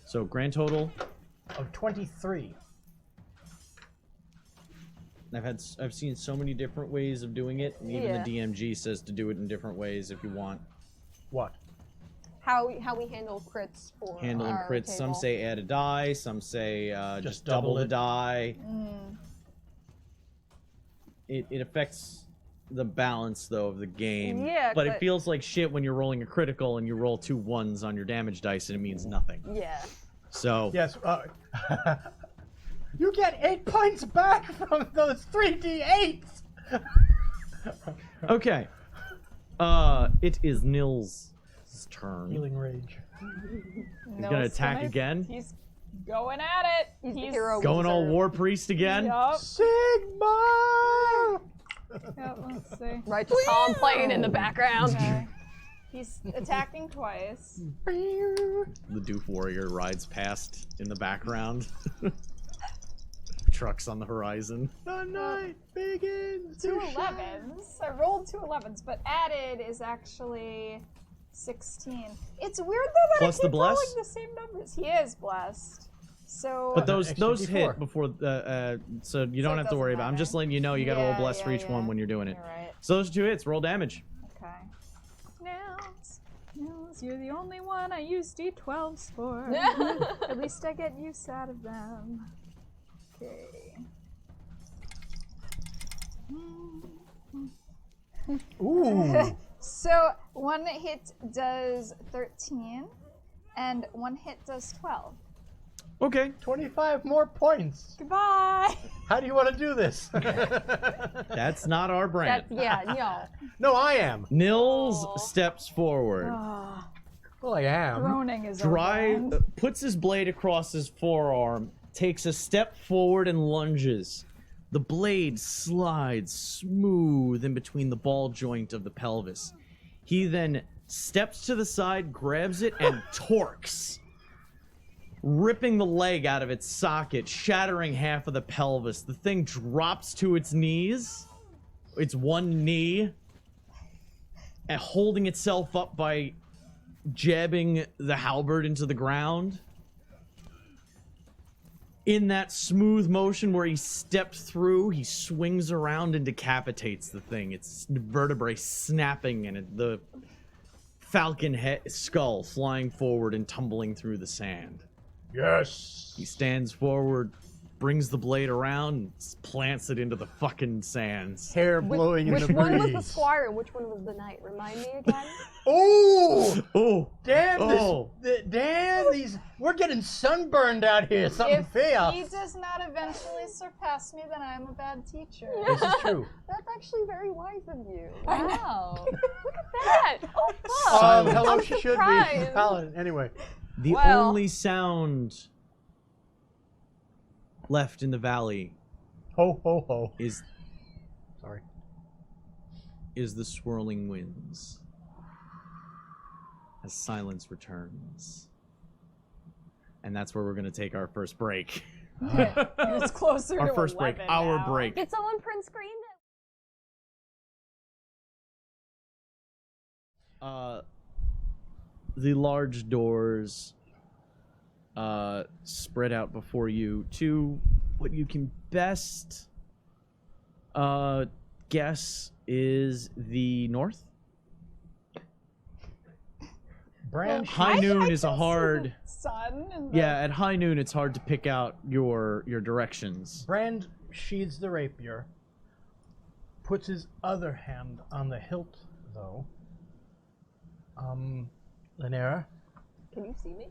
A: So grand total.
B: of 23.
A: I've seen so many different ways of doing it, and even
C: Yeah.
A: the DMG says to do it in different ways if you want.
B: What?
C: How we handle crits for
A: Handling
C: our
A: crits. Some
C: table.
A: say add a die. Some say just double
B: double
A: the
B: it.
A: die. It affects the balance though of the game.
C: Yeah,
A: but it
C: but-
A: feels like shit when you're rolling a critical and you roll 2 1s on your damage dice and it means nothing.
C: Yeah.
A: So
B: Yes. You get 8 points back from those 3d8s.
A: okay. It is Nils' turn.
B: Healing rage.
A: He's gonna attack again.
D: He's going at it.
C: He's the hero.
A: Going all
C: wizard.
A: war priest again.
D: Yup.
B: Sigma.
D: Yep, let's see.
C: Righteous Psalm playing in the background.
D: Okay. He's attacking twice.
A: The Doof Warrior rides past in the background. Trucks on the horizon.
B: The night begins.
D: 2 11s. I rolled 2 11s, but added is actually 16. It's weird though that
A: Plus
D: I
A: the
D: keep
A: bless?
D: rolling the same numbers. He is blessed. So
A: But those
B: extra
A: hit
B: D4.
A: before, so you
D: So
A: don't
D: it
A: have to worry
D: doesn't
A: about. I'm just
D: matter.
A: letting you know you got to roll
D: Yeah,
A: bless for
D: yeah,
A: each one
D: yeah.
A: when you're doing it.
D: You're right.
A: So those are 2 hits. Roll damage.
D: Okay. Nils, you're the only one I use D12s for. At least I get use out of them. Okay.
B: Ooh.
D: So 1 hit does 13, and 1 hit does 12.
A: Okay.
B: 25 more points.
D: Goodbye.
B: How do you want to do this?
A: That's not our brand.
C: Yeah,
B: No, I am.
A: Nils steps forward.
B: Well, I am.
D: Groaning is our brand.
A: Puts his blade across his forearm, takes a step forward and lunges. The blade slides smooth in between the ball joint of the pelvis. He then steps to the side, grabs it, and torques, ripping the leg out of its socket, shattering half of the pelvis. The thing drops to its knees, its one knee, and holding itself up by jabbing the halberd into the ground. In that smooth motion where he stepped through, he swings around and decapitates the thing. Its vertebrae snapping and the falcon head skull flying forward and tumbling through the sand.
B: Yes.
A: He stands forward, brings the blade around, and plants it into the fucking sands.
B: Hair blowing in
C: Which
B: the
C: one was
B: breeze.
C: the squire and which one was the knight? Remind me again.
B: Oh!
A: Oh!
B: Damn
A: Oh.
B: Damn these! We're getting sunburned out here. Something
D: If
B: fair.
D: he does not eventually surpass me, then I'm a bad teacher.
B: This is true.
C: That's actually very wise of you.
D: Wow.
C: Look at that. Oh, fuck.
B: Hello,
C: I'm
B: she should be.
C: surprised.
B: Paladin. Anyway.
A: The
D: Well.
A: only sound left in the valley
B: Ho, ho, ho. Sorry.
A: is the swirling winds. As silence returns. And that's where we're going to take our first break.
D: It's closer
A: Our
D: to
A: first break,
D: 11
A: our
D: now.
A: break.
C: Did someone print screen it?
A: The large doors spread out before you to what you can best guess is the north.
B: Brand,
A: High noon is a hard.
D: Sun. And
A: Yeah, at high noon it's hard to pick out your directions.
B: Brand sheathes the rapier, puts his other hand on the hilt, though. Lanera,
C: Can you see me?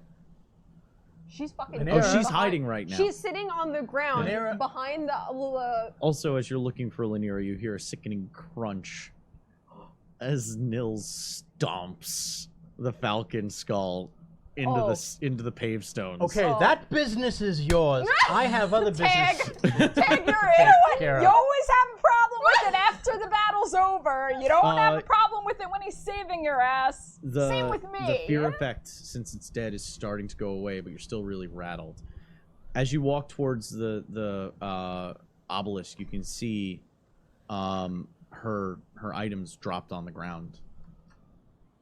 C: She's fucking.
B: Lanera-
A: Oh, she's
C: behind-
A: hiding right now.
C: She's sitting on the ground
B: Lanera-
C: behind the.
A: Also, as you're looking for Lanira, you hear a sickening crunch as Nils stomps the falcon skull into the paved stones.
B: okay,
C: Oh.
B: that business is yours. I have other
D: Tag.
B: business.
D: Tag, you're in
B: care
D: one. You
B: of.
D: always have a problem with it after the battle's over. You don't have a problem with it when he's saving your ass. Same with me.
A: The fear effect, since it's dead, is starting to go away, but you're still really rattled. As you walk towards the obelisk, you can see her items dropped on the ground.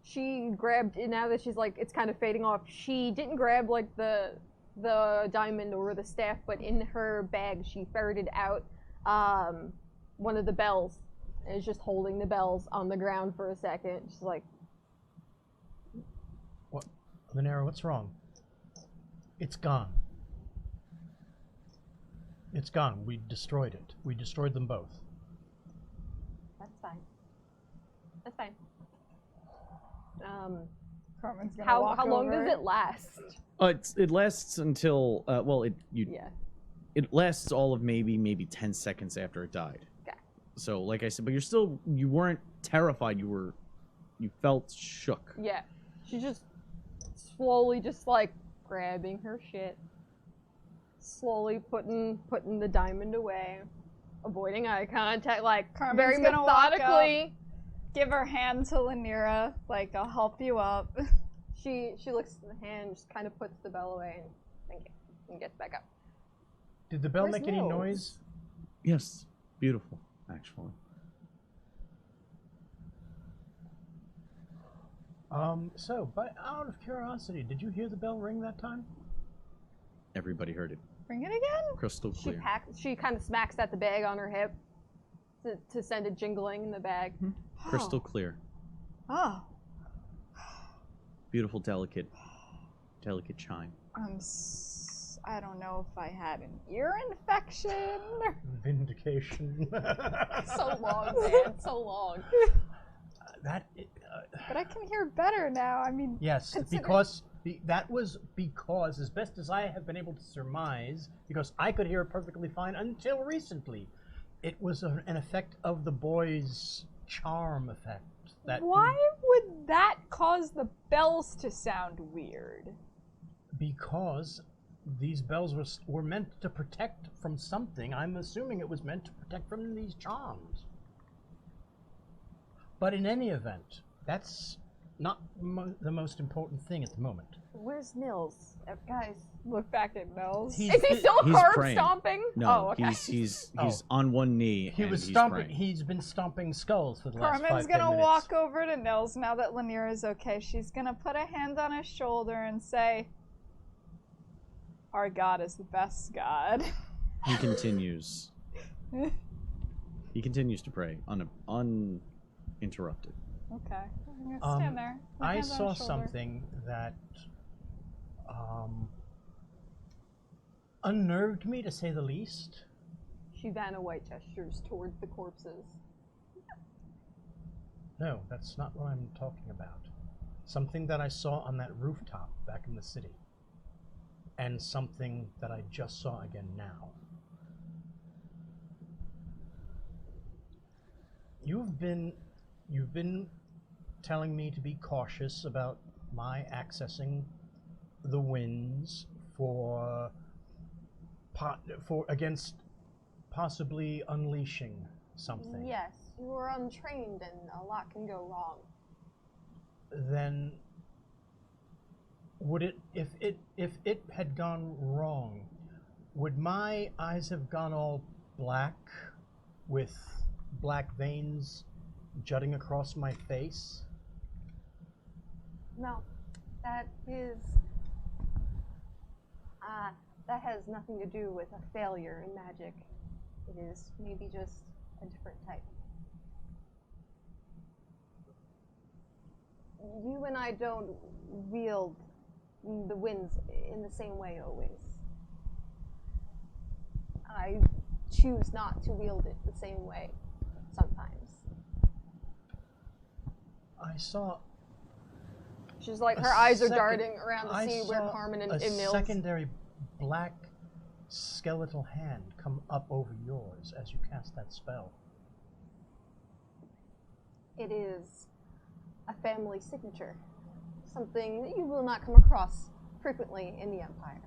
C: She grabbed now that she's like it's kind of fading off. She didn't grab like the diamond or the staff, but in her bag she ferreted out one of the bells and is just holding the bells on the ground for a second. She's like,
B: What? Lanera, what's wrong? It's gone. It's gone. We destroyed it. We destroyed them both.
C: "That's fine. That's fine."
D: Carmen's gonna
C: How
D: walk
C: long
D: over.
C: does it last?
A: It lasts until
C: Yeah.
A: it lasts all of maybe 10 seconds after it died.
C: Okay.
A: So like I said, but you weren't terrified. You felt shook.
C: Yeah. She's just slowly just like grabbing her shit. Slowly putting the diamond away. Avoiding eye contact, like
D: Carmen's
C: very
D: gonna walk
C: methodically.
D: Give her hand to Lanira, like, I'll help you up.
C: She looks at the hand, just kind of puts the bell away and thank you. And gets back up.
B: Did the bell
C: Where's
B: make any
C: Nils?
B: noise?
A: Yes, beautiful, actually.
B: So, out of curiosity, did you hear the bell ring that time?
A: Everybody heard it.
D: Bring it again?
A: Crystal clear.
C: She kind of smacks at the bag on her hip to send it jingling in the bag.
A: Crystal clear.
D: Oh.
A: Beautiful, delicate chime.
D: I don't know if I had an ear infection.
B: Vindication.
C: So long, man. So long.
D: But I can hear better now. I mean,
B: Yes, because that was because, as best as I have been able to surmise, because I could hear it perfectly fine until recently, it was an effect of the boy's charm effect.
D: why would that cause the bells to sound weird?
B: Because these bells were meant to protect from something. I'm assuming it was meant to protect from these charms. But in any event, that's not the most important thing at the moment.
C: Where's Nils? Guys.
D: Look back at Nels.
C: Is he still
A: he's
C: curb
A: praying.
C: stomping?
A: No,
C: oh, okay.
A: he's
B: Oh.
A: on one knee.
B: He
A: and
B: was
A: he's
B: stomping.
A: praying.
B: He's been stomping skulls for the last
D: Carmen's
B: 5-10
D: gonna
B: minutes.
D: walk over to Nils now that Lanira is okay. She's gonna put a hand on his shoulder and say, "Our God is the best God."
A: He continues. He continues to pray uninterrupted.
D: Okay, I'm gonna stand there. My
B: I
D: hands on
B: saw
D: his shoulder.
B: something that unnerved me, to say the least.
C: Shivana White gestures towards the corpses.
B: No, that's not what I'm talking about. Something that I saw on that rooftop back in the city. And something that I just saw again now. You've been telling me to be cautious about my accessing the winds for against possibly unleashing something.
C: Yes, you are untrained and a lot can go wrong.
B: Then would it, if it had gone wrong, would my eyes have gone all black with black veins jutting across my face?
C: No, that is... that has nothing to do with a failure in magic. It is maybe just a different type. You and I don't wield the winds in the same way always. I choose not to wield it the same way sometimes.
B: I saw
C: She's like, her eyes are darting around to see where Carmen and
B: a
C: Nils.
B: secondary black skeletal hand come up over yours as you cast that spell.
C: It is a family signature. Something that you will not come across frequently in the Empire.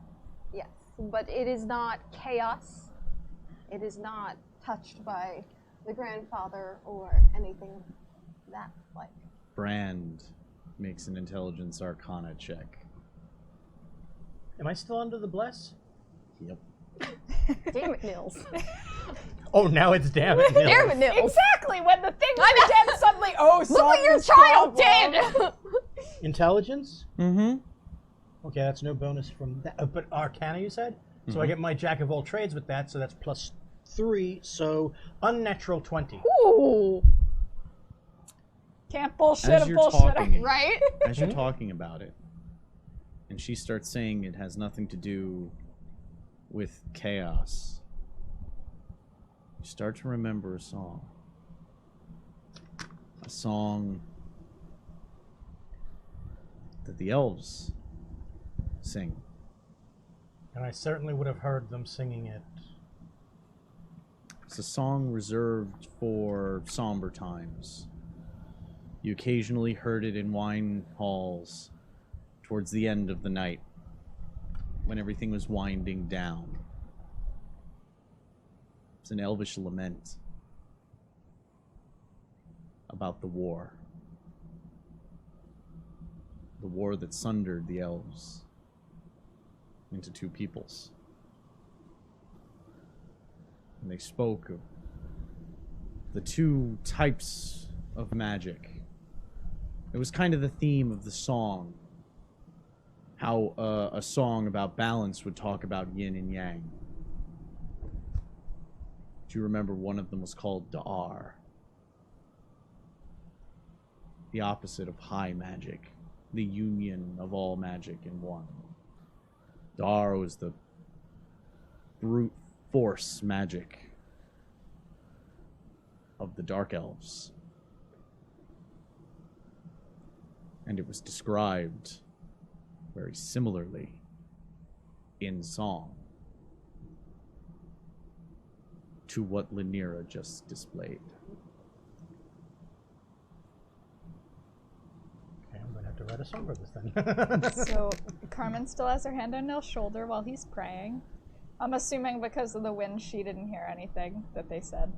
C: Yes, but it is not chaos. It is not touched by the grandfather or anything that like.
A: Brand makes an intelligence arcana check.
B: Am I still under the bless?
A: Yep.
C: Damn it, Nils.
B: Oh, now it's damn it, Nils.
C: Damn it, Nils.
D: Exactly, when the things were dead, suddenly,
C: Look what your child did!
B: Intelligence?
A: Mm-hmm.
B: Okay, that's no bonus from that. But Arcana, you said? So I get my Jack of all trades with that, so that's +3, so unnatural 20.
D: Ooh. Can't bullshit
A: As
D: a
A: you're
D: bullshitter.
A: talking,
C: Right?
A: as you're talking about it, and she starts saying it has nothing to do with chaos, you start to remember a song. A song that the elves sing.
B: And I certainly would have heard them singing it.
A: It's a song reserved for somber times. You occasionally heard it in wine halls towards the end of the night, when everything was winding down. It's an elvish lament about the war. The war that sundered the elves into two peoples. And they spoke of the two types of magic. It was kind of the theme of the song. How a song about balance would talk about yin and yang. Do you remember one of them was called Da'ar? The opposite of high magic. The union of all magic in one. Da'ar was the brute force magic of the Dark Elves. And it was described very similarly in song to what Lynira just displayed.
B: Okay, I'm going to have to write a song for this then.
D: So Carmen still has her hand on Nil's shoulder while he's praying. I'm assuming because of the wind she didn't hear anything that they said.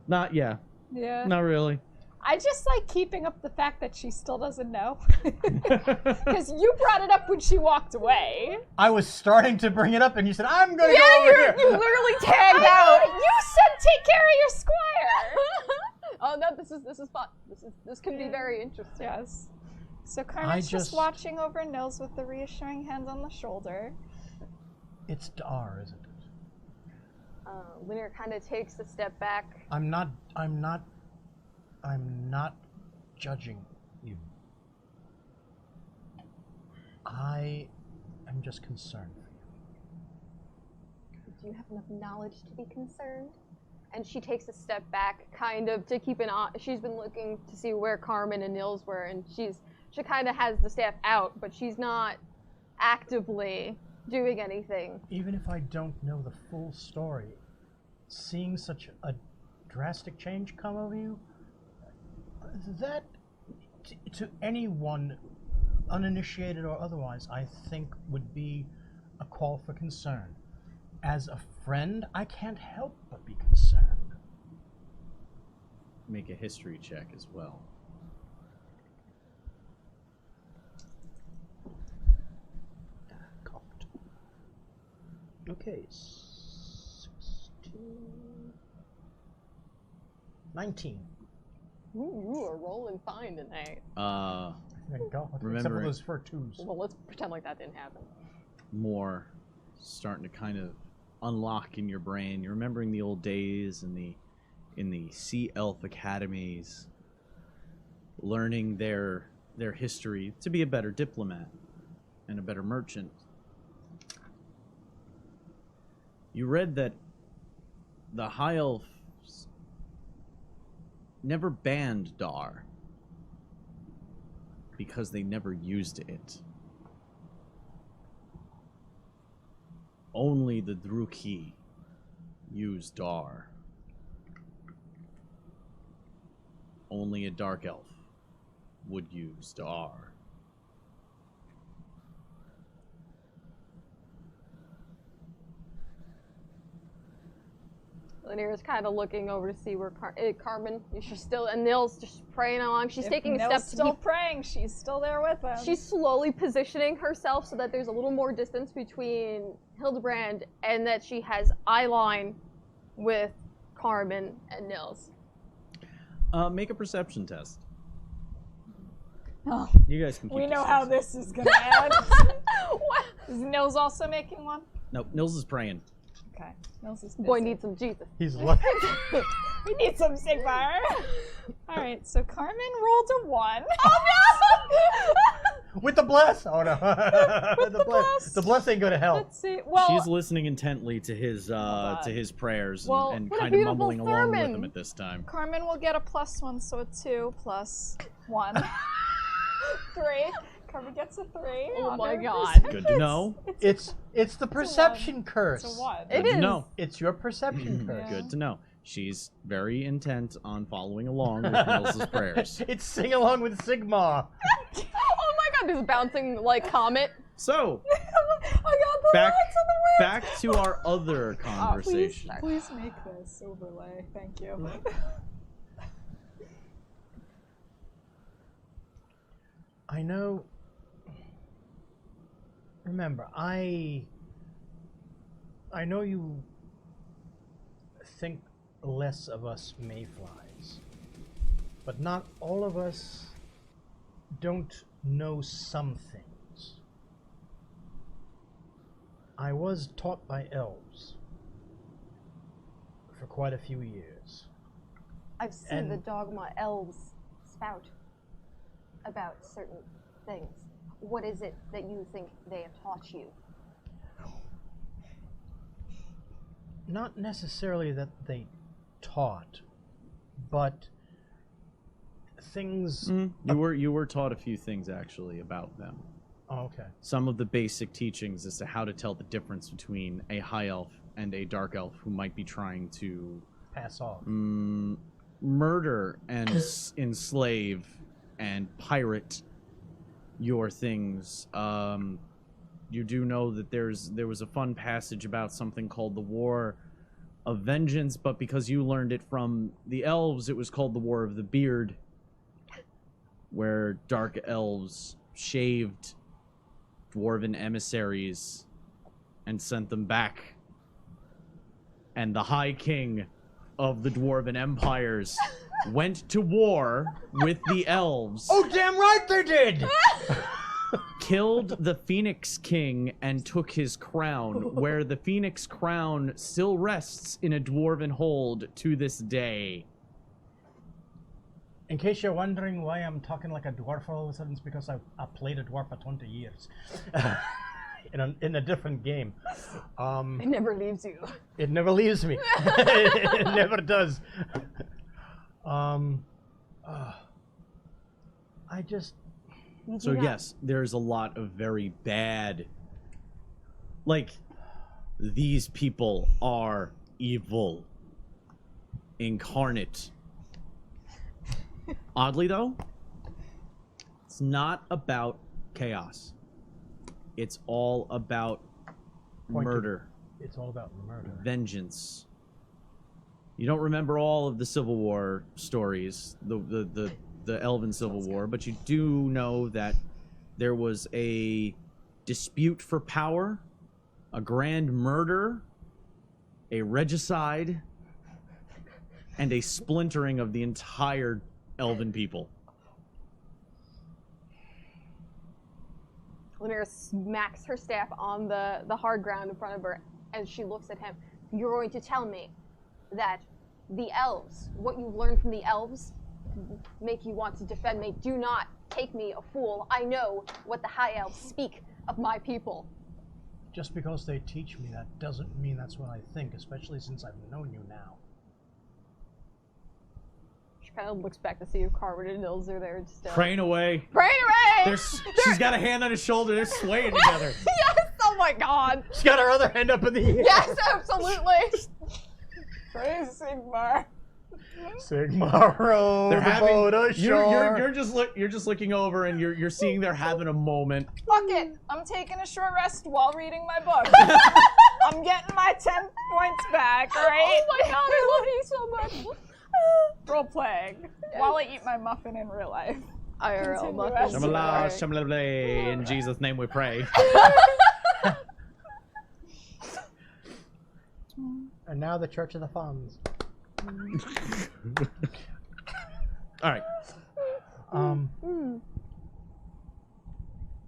A: Not
D: Yeah.
A: really.
D: I just like keeping up the fact that she still doesn't know. Because you brought it up when she walked away.
B: I was starting to bring it up and you said, I'm going to go over here.
C: You literally tagged out.
D: You said take care of your squire.
C: Oh no, this is fun. This can be very interesting.
D: Yes. So Carmen's just watching over Nils with the reassuring hand on the shoulder.
B: It's Dar, isn't it?
C: Lynir kind of takes a step back.
B: I'm not judging you. I am just concerned for you.
C: Do you have enough knowledge to be concerned? And she takes a step back, kind of, to keep an eye. She's been looking to see where Carmen and Nils were, and she kind of has the staff out, but she's not actively doing anything.
B: Even if I don't know the full story, seeing such a drastic change come over you, that to anyone, uninitiated or otherwise, I think would be a call for concern. as a friend, I can't help but be concerned.
A: Make a history check as well.
B: Cocked. Okay. 16. 19.
C: Ooh, you are rolling fine tonight.
B: Thank God. Except
A: Remember
B: for those fur twos.
C: Well, let's pretend like that didn't happen.
A: More starting to kind of unlock in your brain. You're remembering the old days in the Sea Elf academies, learning their history to be a better diplomat and a better merchant. You read that the High Elves never banned Dar because they never used it. Only the Druki use Dar. Only a Dark Elf would use Dar.
C: Lanier's kind of looking over to see where Carmen, she's still, and Nils just praying along. She's taking
D: Nils
C: steps
D: still praying. She's still there with him.
C: She's slowly positioning herself so that there's a little more distance between Hildebrand and that she has eye line with Carmen and Nils.
A: Make a perception test.
D: Oh,
A: You guys can keep
D: we know
A: this
D: how
A: easy.
D: this is gonna end. Is Nils also making one?
A: No, Nils is praying.
D: Okay. Nils is
C: Boy
D: busy.
C: needs some Jesus.
B: He's lucky.
D: We need some Sigmar. All right, so Carmen rolled a 1.
B: With the bless. Oh no.
D: With the bless.
B: The bless ain't gonna help.
D: Let's see. Well,
A: She's listening intently to his prayers
D: Well,
A: and
C: what a
A: kind of
C: beautiful
A: mumbling along with
C: sermon.
A: him at this time.
D: Carmen will get a +1, so a 2 plus 1. 3. Carmen gets a 3.
C: Oh
D: on
C: my
D: her
C: God.
A: Good to know.
B: It's the perception curse.
D: It's a 1.
C: It
A: Good to
C: is.
A: know.
B: It's your perception curse.
A: Good to know. She's very intent on following along with Nils' prayers.
B: It's sing along with Sigma.
C: Oh my God, this bouncing like comet.
A: So,
D: I got the
A: back
D: lights on the way.
A: back to our other conversation.
D: Please make this overlay. Thank you.
B: I know. Remember, I know you think less of us mayflies, but not all of us don't know some things. I was taught by elves for quite a few years.
C: I've seen
B: And-
C: the dogma elves spout about certain things. What is it that you think they have taught you?
B: Not necessarily that they taught, but things.
A: You were taught a few things actually about them.
B: Oh, okay.
A: Some of the basic teachings as to how to tell the difference between a high elf and a dark elf who might be trying to
B: Pass off.
A: murder and enslave and pirate your things. You do know that there was a fun passage about something called the War of Vengeance, but because you learned it from the elves, it was called the War of the Beard, where dark elves shaved dwarven emissaries and sent them back. And the High King of the Dwarven Empires went to war with the elves,
B: Oh, damn right they did!
A: killed the Phoenix King, and took his crown, where the Phoenix crown still rests in a dwarven hold to this day.
B: In case you're wondering why I'm talking like a dwarf all of a sudden, it's because I played a dwarf for 20 years. in a different game.
C: It never leaves you.
B: It never leaves me. It never does. I just...
A: So yes, there's a lot of very bad, like, these people are evil incarnate. Oddly though, it's not about chaos. It's all about
B: Point to-
A: murder
B: It's all about murder.
A: vengeance. You don't remember all of the Civil War stories, the Elven Civil War, but you do know that there was a dispute for power, a grand murder, a regicide, and a splintering of the entire Elven people.
C: Lanier smacks her staff on the hard ground in front of her as she looks at him. You're going to tell me that the elves, what you've learned from the elves, make you want to defend me. Do not take me a fool. I know what the high elves speak of my people.
B: Just because they teach me that doesn't mean that's what I think, especially since I've known you now.
C: She kind of looks back to see if Carmen and Nils are there still.
A: Praying away.
C: Praying away!
A: She's got a hand on his shoulder. They're swaying together.
C: Yes! Oh my god!
B: She's got her other hand up in the air.
C: Yes, absolutely!
D: Praise Sigmar.
B: Sigmar row
A: They're
B: the
A: having.
B: boat ashore.
A: You're just looking over and you're seeing they're having a moment.
D: Fuck it. I'm taking a short rest while reading my book. I'm getting my 10 points back, alright?
C: Oh my god, I love you so much!
D: Role playing. While I eat my muffin in real life.
C: IRL
D: Continue
C: muffin.
D: as
A: Shamala,
D: Right.
A: shamalala, in Jesus' name we pray.
B: And now the Church of the Funds.
A: All right.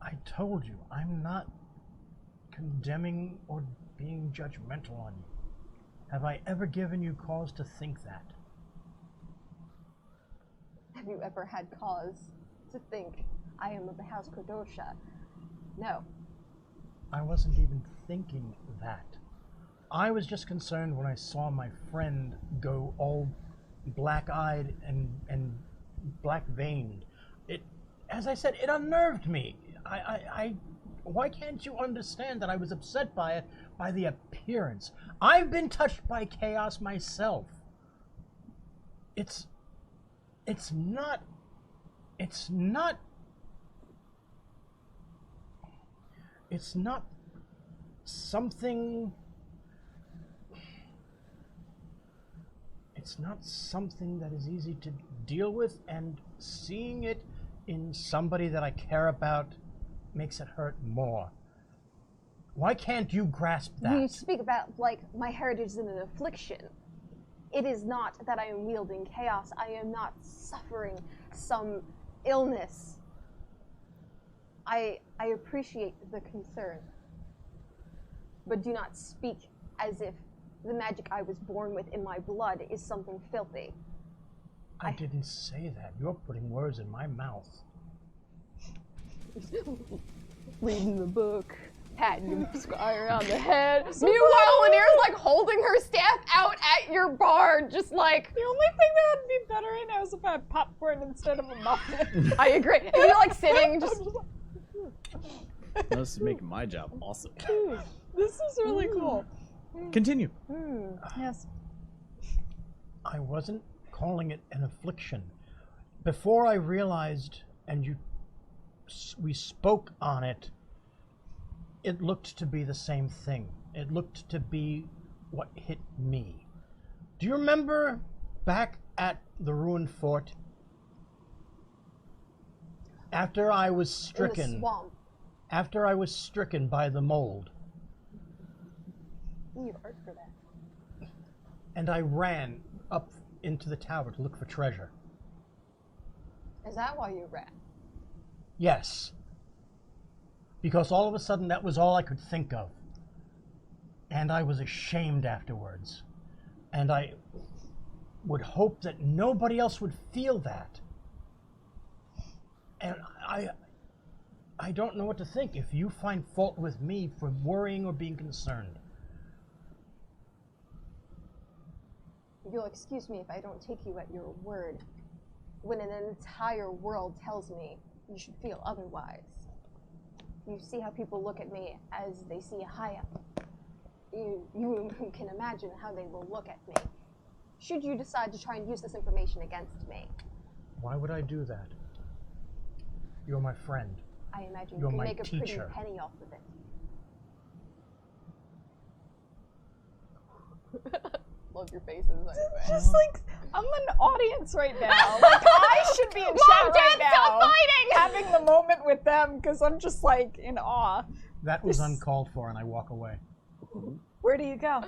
B: I told you, I'm not condemning or being judgmental on you. Have I ever given you cause to think that?
C: Have you ever had cause to think I am of the House Kodosha? No.
B: I wasn't even thinking that. I was just concerned when I saw my friend go all black-eyed and black-veined. It, as I said, it unnerved me. Why can't you understand that I was upset by it, by the appearance? I've been touched by chaos myself. It's not something. It's not something that is easy to deal with, and seeing it in somebody that I care about makes it hurt more. Why can't you grasp that?
C: You speak about, like, my heritage is an affliction. It is not that I am wielding chaos. I am not suffering some illness. I appreciate the concern, but do not speak as if the magic I was born with in my blood is something filthy.
B: I didn't say that. You're putting words in my mouth.
C: Reading the book, patting your squire on the head. Meanwhile, Lanier's like holding her staff out at your bar, just like.
D: The only thing that would be better right now is if I had popcorn instead of a muffin.
C: I agree. And you're like sitting, just.
A: This is making my job awesome.
D: This is really cool.
A: Continue.
D: Yes.
B: I wasn't calling it an affliction. Before I realized, and we spoke on it, it looked to be the same thing. It looked to be what hit me. Do you remember back at the ruined fort? After I was stricken.
C: In the swamp.
B: After I was stricken by the mold.
C: You have art for that.
B: And I ran up into the tower to look for treasure.
C: Is that why you ran?
B: Yes. Because all of a sudden that was all I could think of. And I was ashamed afterwards. And I would hope that nobody else would feel that. And I don't know what to think if you find fault with me for worrying or being concerned.
C: You'll excuse me if I don't take you at your word, when an entire world tells me you should feel otherwise. You see how people look at me as they see a high up. You can imagine how they will look at me, should you decide to try and use this information against me.
B: Why would I do that? You're my friend.
C: I imagine
B: You're
C: you can
B: my
C: make a
B: teacher.
C: pretty penny off of it. Love your faces. Anyway.
D: Just like I'm an audience right now. Like I should be in chat right now,
C: stop fighting!
D: having the moment with them because I'm just like in awe.
B: That was uncalled for, and I walk away.
D: Where do you go?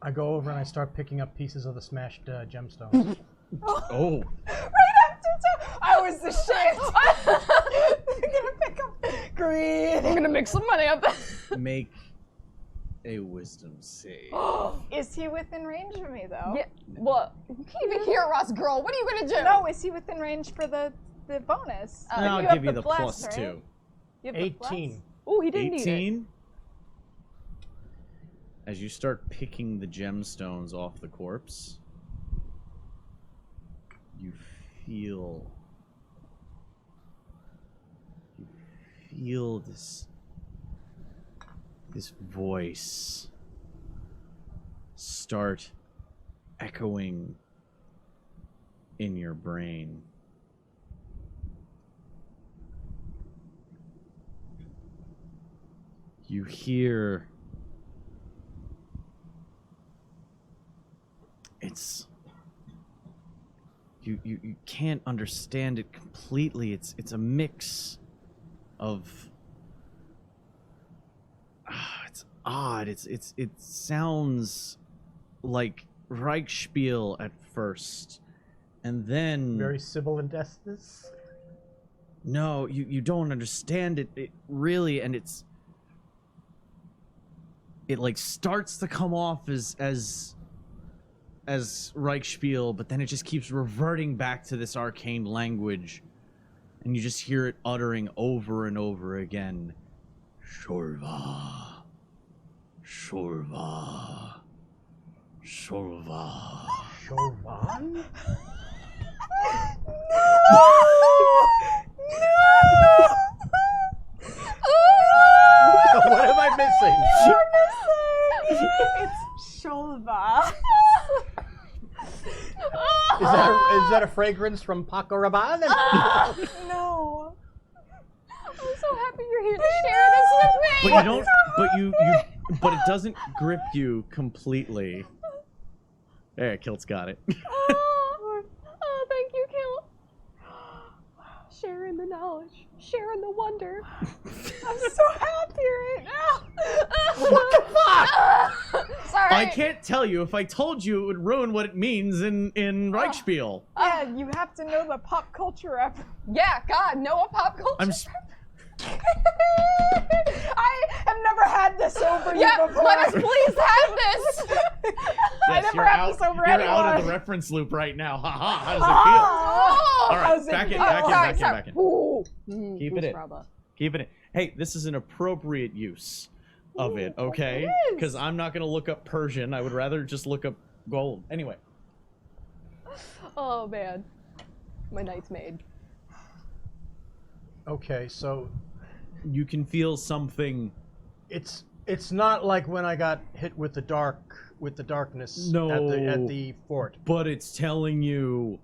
B: I go over and I start picking up pieces of the smashed gemstones.
A: Oh.
D: Right after I was the shit. I'm gonna pick up green.
C: I'm gonna make some money up.
A: Make a wisdom save.
D: Is he within range of me though?
C: Yeah. Well, you can't even hear us, girl. What are you gonna do?
D: No, is he within range for the bonus?
A: And
D: You
A: I'll
D: have
A: give you
D: the
A: the
D: plus,
A: plus
D: right?
A: 2.
D: You have the plus?
B: 18.
C: Oh, he didn't need it.
A: 18. As you start picking the gemstones off the corpse, you feel this voice start echoing in your brain. You hear you can't understand it completely. It's a mix of it's odd. It sounds like Reichspiel at first, and then
B: Very sibilant Estes.
A: no, you don't understand it really, and it like starts to come off as Reichspiel, but then it just keeps reverting back to this arcane language, and you just hear it uttering over and over again, Shorva, Shorva, Shorva.
B: Chauvan? What am I missing?
D: It's Sholva.
B: Is that a fragrance from Paco Rabanne?
D: No.
C: I'm so happy you're here to share this with me.
A: But you don't. But it doesn't grip you completely. There, Kilt's got it.
C: Oh, thank you, Kilt. Sharing the knowledge, sharing the wonder.
D: I'm so happy right now.
A: What the fuck?
C: Sorry.
A: I can't tell you. If I told you, it would ruin what it means in Reichspiel.
D: Yeah, you have to know the pop culture reference.
C: Yeah, God, Noah pop culture.
A: I'm.
D: I have never had this over
C: Yeah,
D: you before.
C: let us please have this.
D: I
A: Yes,
D: never
A: you're
D: had
A: out.
D: this over
A: You're
D: anyone.
A: out of the reference loop right now. Ha ha. How does it feel?
C: Oh,
A: All right,
D: how's it
A: back in,
D: feel?
A: back in,
C: sorry,
A: back in,
C: sorry.
A: back in.
C: Ooh.
A: Keep it in. Keep it in. Hey, this is an appropriate use of it, okay?
C: it is.
A: Because I'm not going to look up Persian. I would rather just look up gold. Anyway.
C: Oh man, my night's made.
B: Okay, so
A: You can feel something.
B: it's not like when I got hit with the darkness
A: No.
B: at the fort.
A: But it's telling you.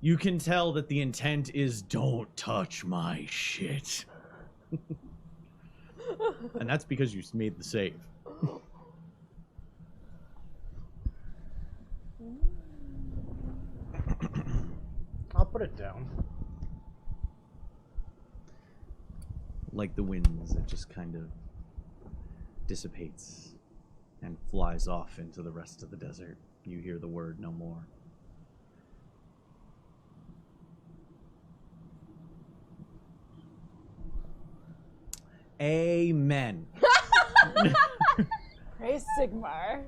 A: You can tell that the intent is don't touch my shit. And that's because you made the save.
B: I'll put it down.
A: Like the winds, it just kind of dissipates and flies off into the rest of the desert. You hear the word no more. Amen.
D: Praise Sigmar.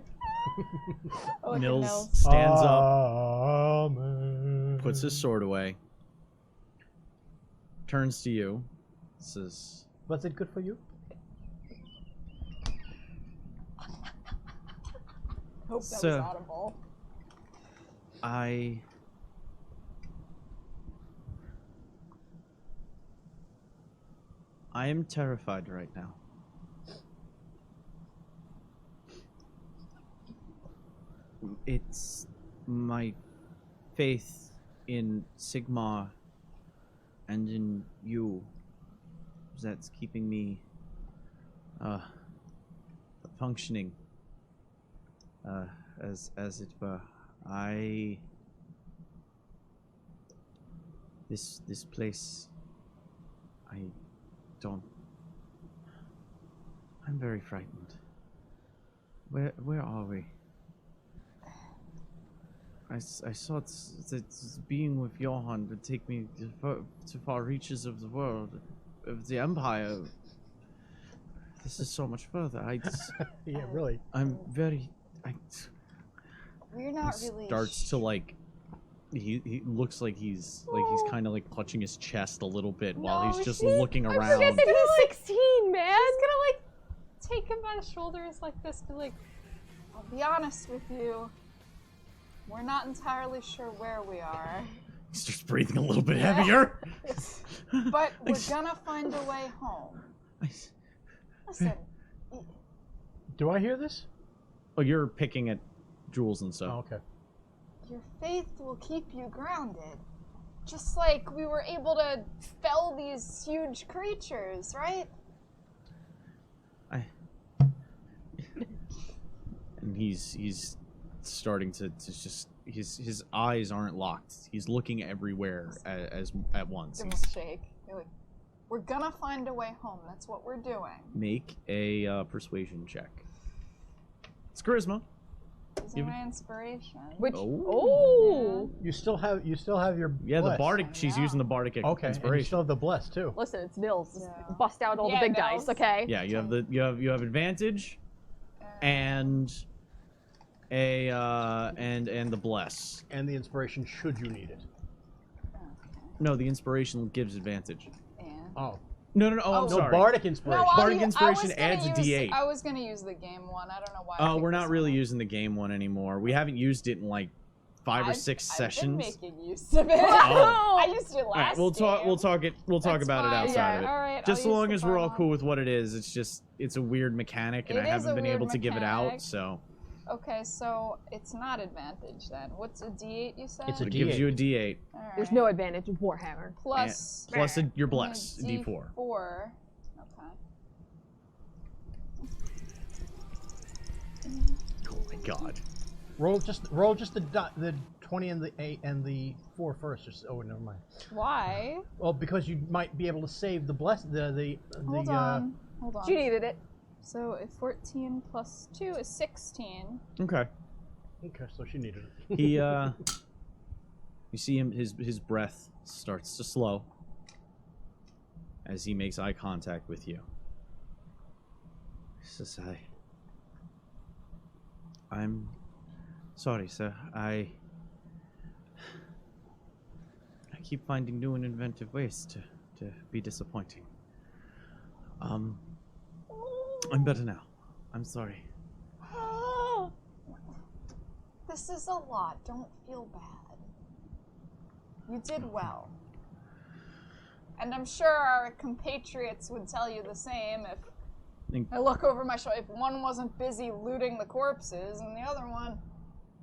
D: Oh, look at
A: Nils
D: Nils.
A: stands up,
B: Amen.
A: puts his sword away, turns to you, says,
B: Was it good for you?
D: Hope that
A: So-
D: was audible.
A: I am terrified right now. It's my faith in Sigma and in you that's keeping me functioning. as it were. This place, I'm very frightened. Where are we? I thought that being with Johann would take me to far reaches of the world, of the Empire. This is so much further.
B: Yeah, really.
A: I'm very.
D: We're not really.
A: Starts to like. He looks like he's kind of like clutching his chest a little bit while he's just looking around.
C: I forget that he's 16, man.
D: He's gonna like take him by the shoulders like this, be like, I'll be honest with you. We're not entirely sure where we are.
A: He starts breathing a little bit heavier.
D: But we're gonna find a way home. Listen.
B: Do I hear this?
A: Oh, you're picking at jewels and stuff.
B: Oh, okay.
D: Your faith will keep you grounded. Just like we were able to fell these huge creatures, right?
A: And he's starting to just his eyes aren't locked. He's looking everywhere at once.
D: Give him a shake. You're like, we're gonna find a way home. That's what we're doing.
A: Make a persuasion check. It's charisma.
D: Using my inspiration.
C: Which?
A: Oh.
B: You still have your
A: Yeah, the
B: bless.
A: bardic. She's using the bardic
B: Okay, and you
A: inspiration.
B: still have the bless too.
C: Listen, it's Nils. Just
D: Yeah.
C: bust out all the big
D: Nils.
C: dice, okay?
A: Yeah, you have advantage, and the bless.
B: And the inspiration should you need it.
A: No, the inspiration gives advantage.
D: And
A: No.
B: Oh.
A: Oh, I'm
B: No,
A: sorry.
B: bardic inspiration.
A: Bardic inspiration adds a D8.
D: I was gonna use the game one. I don't know why. I
A: Oh,
D: picked
A: we're
D: this
A: not really
D: one.
A: using the game one anymore. We haven't used it in like 5 or 6 sessions.
D: I've been making use of it.
A: Oh.
D: I used it last.
A: All right, we'll talk. We'll talk
D: That's
A: about it
D: fine.
A: outside
C: Yeah.
A: of it.
D: All right.
A: Just
D: I'll
A: so
D: use
A: long
D: the
A: as we're all
D: fun
A: cool
D: one.
A: with what it is. It's a weird mechanic, and
D: It
A: I
D: is
A: haven't
D: a
A: been
D: weird
A: able to give it out.
D: mechanic.
A: So
D: Okay, so it's not advantage then. What's a D8 you said?
B: It's a
A: it gives
B: D8.
A: you a D8
D: All right.
C: There's no advantage in Warhammer.
D: plus
A: plus your
D: and
A: bless
D: a
A: D4.
D: D4. Okay.
A: Oh my god.
B: Roll just the 20 and the 8 and the 4 first. Just never mind.
D: Why?
B: Well, because you might be able to save the bless
D: Hold on. Hold on.
C: You needed it.
D: So if 14 plus 2 is 16.
A: Okay.
B: Okay, so she needed it.
A: He you see him. His breath starts to slow as he makes eye contact with you. He says, I'm sorry, sir. I keep finding new and inventive ways to be disappointing. I'm better now. I'm sorry.
D: This is a lot. Don't feel bad. You did well. And I'm sure our compatriots would tell you the same if I look over my shoulder. If one wasn't busy looting the corpses and the other one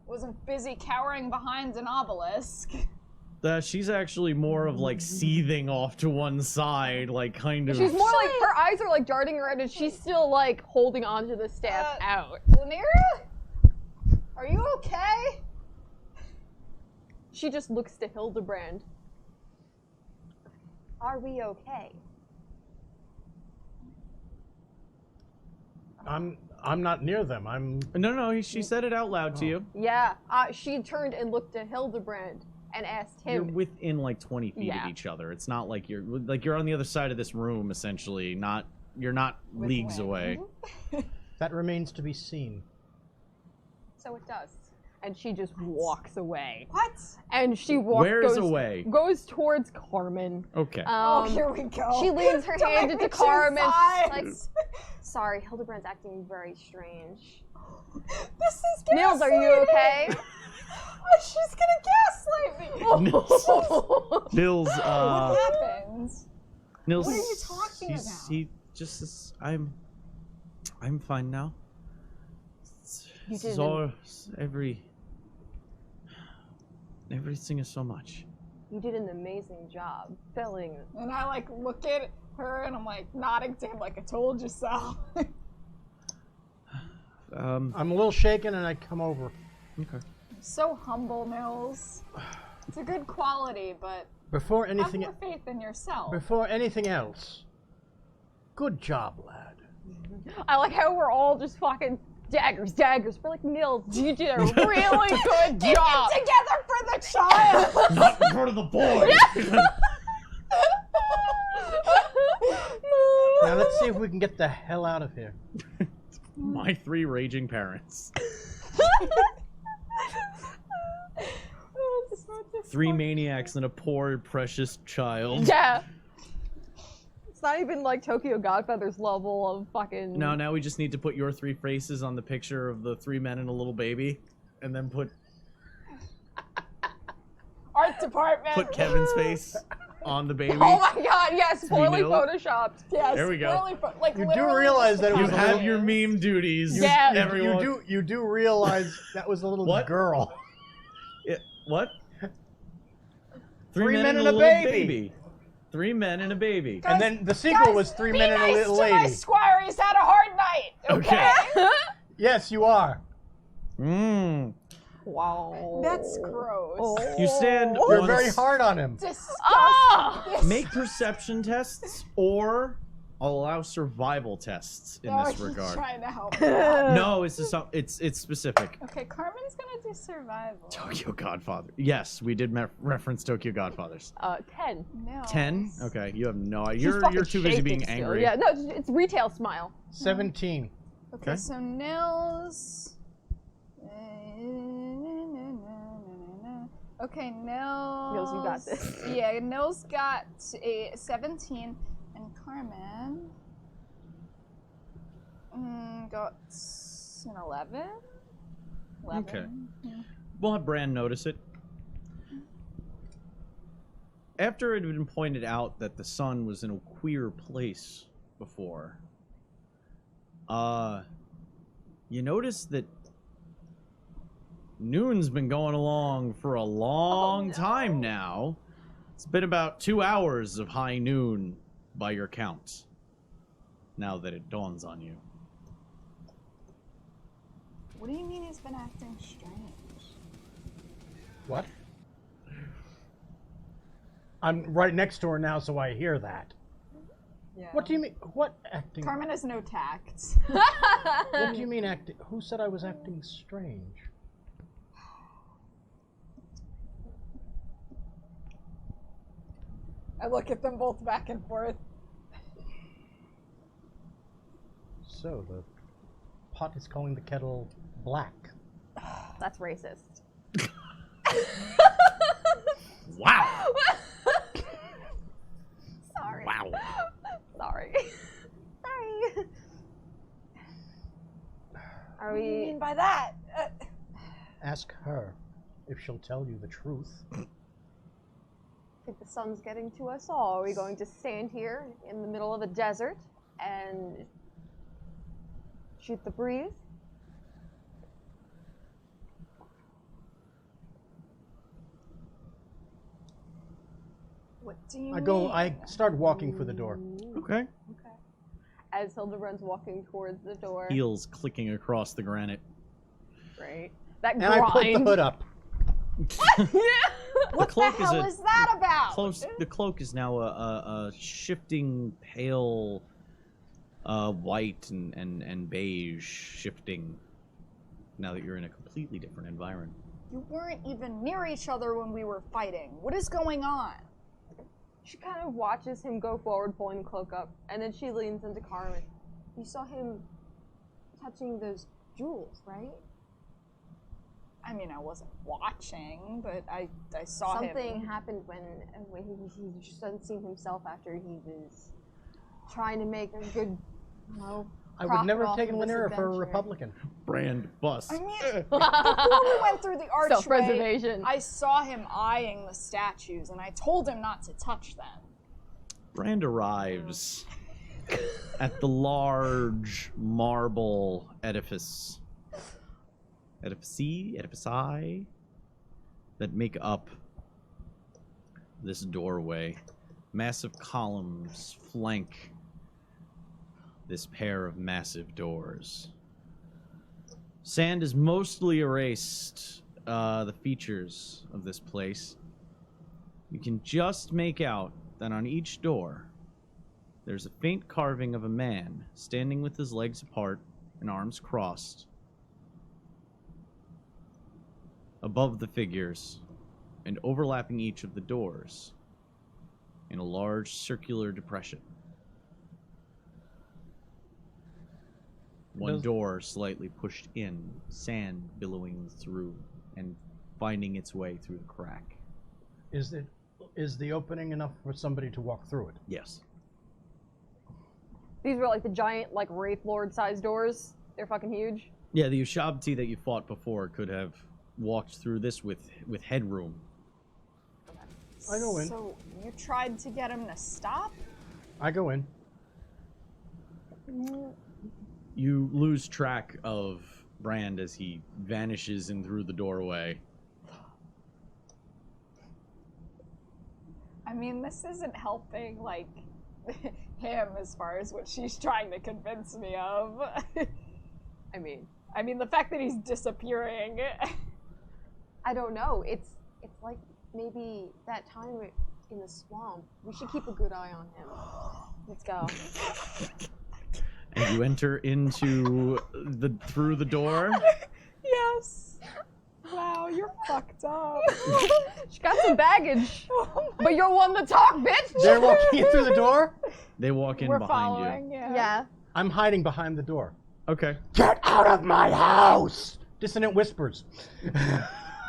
D: wasn't busy cowering behind an obelisk.
A: She's actually more of like seething off to one side, like kind of.
C: She's more like, her eyes are like darting around and she's still like holding onto the staff out.
D: Lanira? Are you okay?
C: She just looks to Hildebrand. Are we okay?
B: I'm not near them.
A: No, she said it out loud to you.
C: Yeah. She turned and looked to Hildebrand and asked
A: You're
C: him.
A: within like 20 feet of each other. It's not like you're on the other side of this room, essentially. You're not
D: With
A: leagues
D: wind.
A: away.
B: That remains to be seen.
C: So it does. And she just walks away.
D: What?
C: And she goes
A: away?
C: Goes towards Carmen.
A: Okay.
D: Here we go.
C: She leans her
D: Don't
C: hand
D: make
C: into
D: me choose
C: Carmen.
D: sides.
C: Like, sorry, Hildebrand's acting very strange.
D: This is
C: Nils, are you okay?
D: She's gonna gaslight me.
A: Nils,
D: What happened?
A: Nils,
D: What are you talking about?
A: He just says, I'm fine now.
C: You
A: This is
C: didn't-
A: all, everything is so much.
C: You did an amazing job filling.
D: And I like look at her and I'm like nodding to him like I told you so.
B: I'm a little shaken, and I come over.
A: Okay.
D: So humble, Nils. It's a good quality, but
B: Before
D: have
B: anything,
D: more faith in yourself.
B: before anything else, good job, lad.
C: I like how we're all just fucking daggers. We're like, Nils, you did a really good job.
D: Together for the child.
A: Not in front of the boy.
B: Now let's see if we can get the hell out of here.
A: My 3 raging parents. 3 maniacs and a poor precious child.
C: Yeah. It's not even like Tokyo Godfather's level of fucking.
A: No, now we just need to put your 3 faces on the picture of the 3 men and a little baby, and then put
D: Art department.
A: Kevin's face on the baby.
C: Oh my god, yes, poorly
A: know?
C: photoshopped.
D: Yes,
A: There we go.
D: Really like
B: You do
D: literally
B: realize that it
A: You
B: was a
A: have
B: little,
A: your meme duties.
C: Yeah.
A: everyone.
B: you do realize that was a little
A: What?
B: girl.
A: What?
B: 3 men and a
A: little
B: baby.
A: 3 men and a baby.
B: And then the sequel was 3 men and a little
D: to my
B: lady.
D: squire. He's had a hard night.
A: Okay.
B: Yes, you are.
A: Mmm.
C: Wow.
D: That's gross.
C: Oh.
A: You stand.
B: You're
A: once-
B: very hard on him.
D: Disgusting.
C: Ah!
A: Make perception tests, or I'll allow survival tests in this
D: he's
A: regard.
D: trying to help me out.
A: No, it's specific.
D: Okay, Carmen's gonna do survival.
A: Tokyo Godfather. Yes, we did reference Tokyo Godfathers.
C: 10.
D: No.
A: 10? Okay, you have no idea.
C: She's
A: You're
C: fucking
A: too busy being
C: shaking still.
A: angry.
C: Yeah, no, it's retail smile.
B: 17.
D: Okay,
A: Okay.
D: so Nils. Okay, Nils.
C: Nils, you got this.
D: Yeah, Nils got a 17, and Carmen got an 11. 11.
A: Okay. We'll have Bran notice it. After it had been pointed out that the sun was in a queer place before, you notice that noon's been going along for a long time now. It's been about 2 hours of high noon by your count, now that it dawns on you.
D: What do you mean he's been acting strange?
B: What? I'm right next to her now, so I hear that.
D: Yeah.
B: What do you mean? What acting?
D: Carmen has no tact.
B: What do you mean acting? Who said I was acting strange?
D: I look at them both back and forth.
B: So the pot is calling the kettle black.
C: That's racist.
A: Wow!
C: Sorry.
A: Wow.
C: Sorry. Sorry. Are
D: What do you
C: we?
D: mean by that?
B: Ask her if she'll tell you the truth.
C: I think the sun's getting to us all. Are we going to stand here in the middle of a desert and shoot the breeze?
D: What do you
B: I start walking for the door.
A: Okay.
C: Okay. As Hildebrand's walking towards the door,
A: Heels clicking across the granite.
C: right? That
B: And
C: grind.
B: I put the hood up.
D: What the hell is that about?
A: The cloak is now a shifting pale white and beige shifting now that you're in a completely different environment.
D: You weren't even near each other when we were fighting. What is going on?
C: She kind of watches him go forward, pulling the cloak up, and then she leans into Carmen. You saw him touching those jewels, right?
D: I mean, I wasn't watching, but I saw
C: Something
D: him.
C: happened when he just doesn't seem himself after he was trying to make a good,
B: I would never have
C: profit
B: taken
C: off of this
B: Laniera for a
C: adventure.
B: Republican.
A: Brand bust.
D: I mean, before we went through the archway,
C: Self-preservation.
D: I saw him eyeing the statues, and I told him not to touch them.
A: Brand arrives at the large marble edifici that make up this doorway. Massive columns flank this pair of massive doors. Sand has mostly erased the features of this place. You can just make out that on each door, there's a faint carving of a man standing with his legs apart and arms crossed. Above the figures, and overlapping each of the doors, in a large circular depression. One door slightly pushed in, sand billowing through and finding its way through the crack.
B: Is the opening enough for somebody to walk through it?
A: Yes.
C: These were like the giant, like Wraith Lord sized doors. They're fucking huge.
A: Yeah, the Ushabti that you fought before could have walked through this with headroom.
B: I go in.
D: So you tried to get him to stop?
B: I go in.
A: You lose track of Brand as he vanishes in through the doorway.
D: I mean, this isn't helping, like, him as far as what she's trying to convince me of.
C: I mean,
D: the fact that he's disappearing.
C: I don't know. It's like maybe that time in the swamp. We should keep a good eye on him. Let's go.
A: And you enter into through the door.
D: Yes. Wow, you're fucked up.
C: She got some baggage. But you're one to talk, bitch!
B: They're walking in through the door?
A: They walk in
D: We're
A: behind
D: following,
A: you.
C: Yeah.
B: I'm hiding behind the door.
A: Okay.
B: Get out of my house! Dissonant whispers.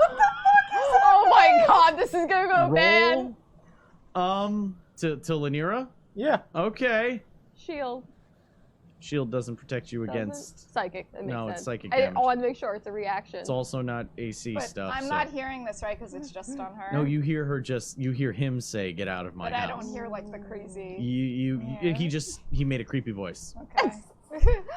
C: Oh my god, this is gonna go bad.
A: Roll. To Lanira?
B: Yeah.
A: Okay.
C: Shield.
A: Shield doesn't protect you
C: Doesn't?
A: against.
C: Psychic. That makes
A: No,
C: sense.
A: it's psychic
C: I
A: damage.
C: want to make sure it's a reaction.
A: It's also not AC
D: But
A: stuff.
D: I'm
A: so.
D: not hearing this, right? Because it's just on her.
A: No, you hear her you hear him say, "Get out of my
D: But
A: house."
D: I don't hear, like, the crazy...
A: Yeah. He made a creepy voice.
D: Okay.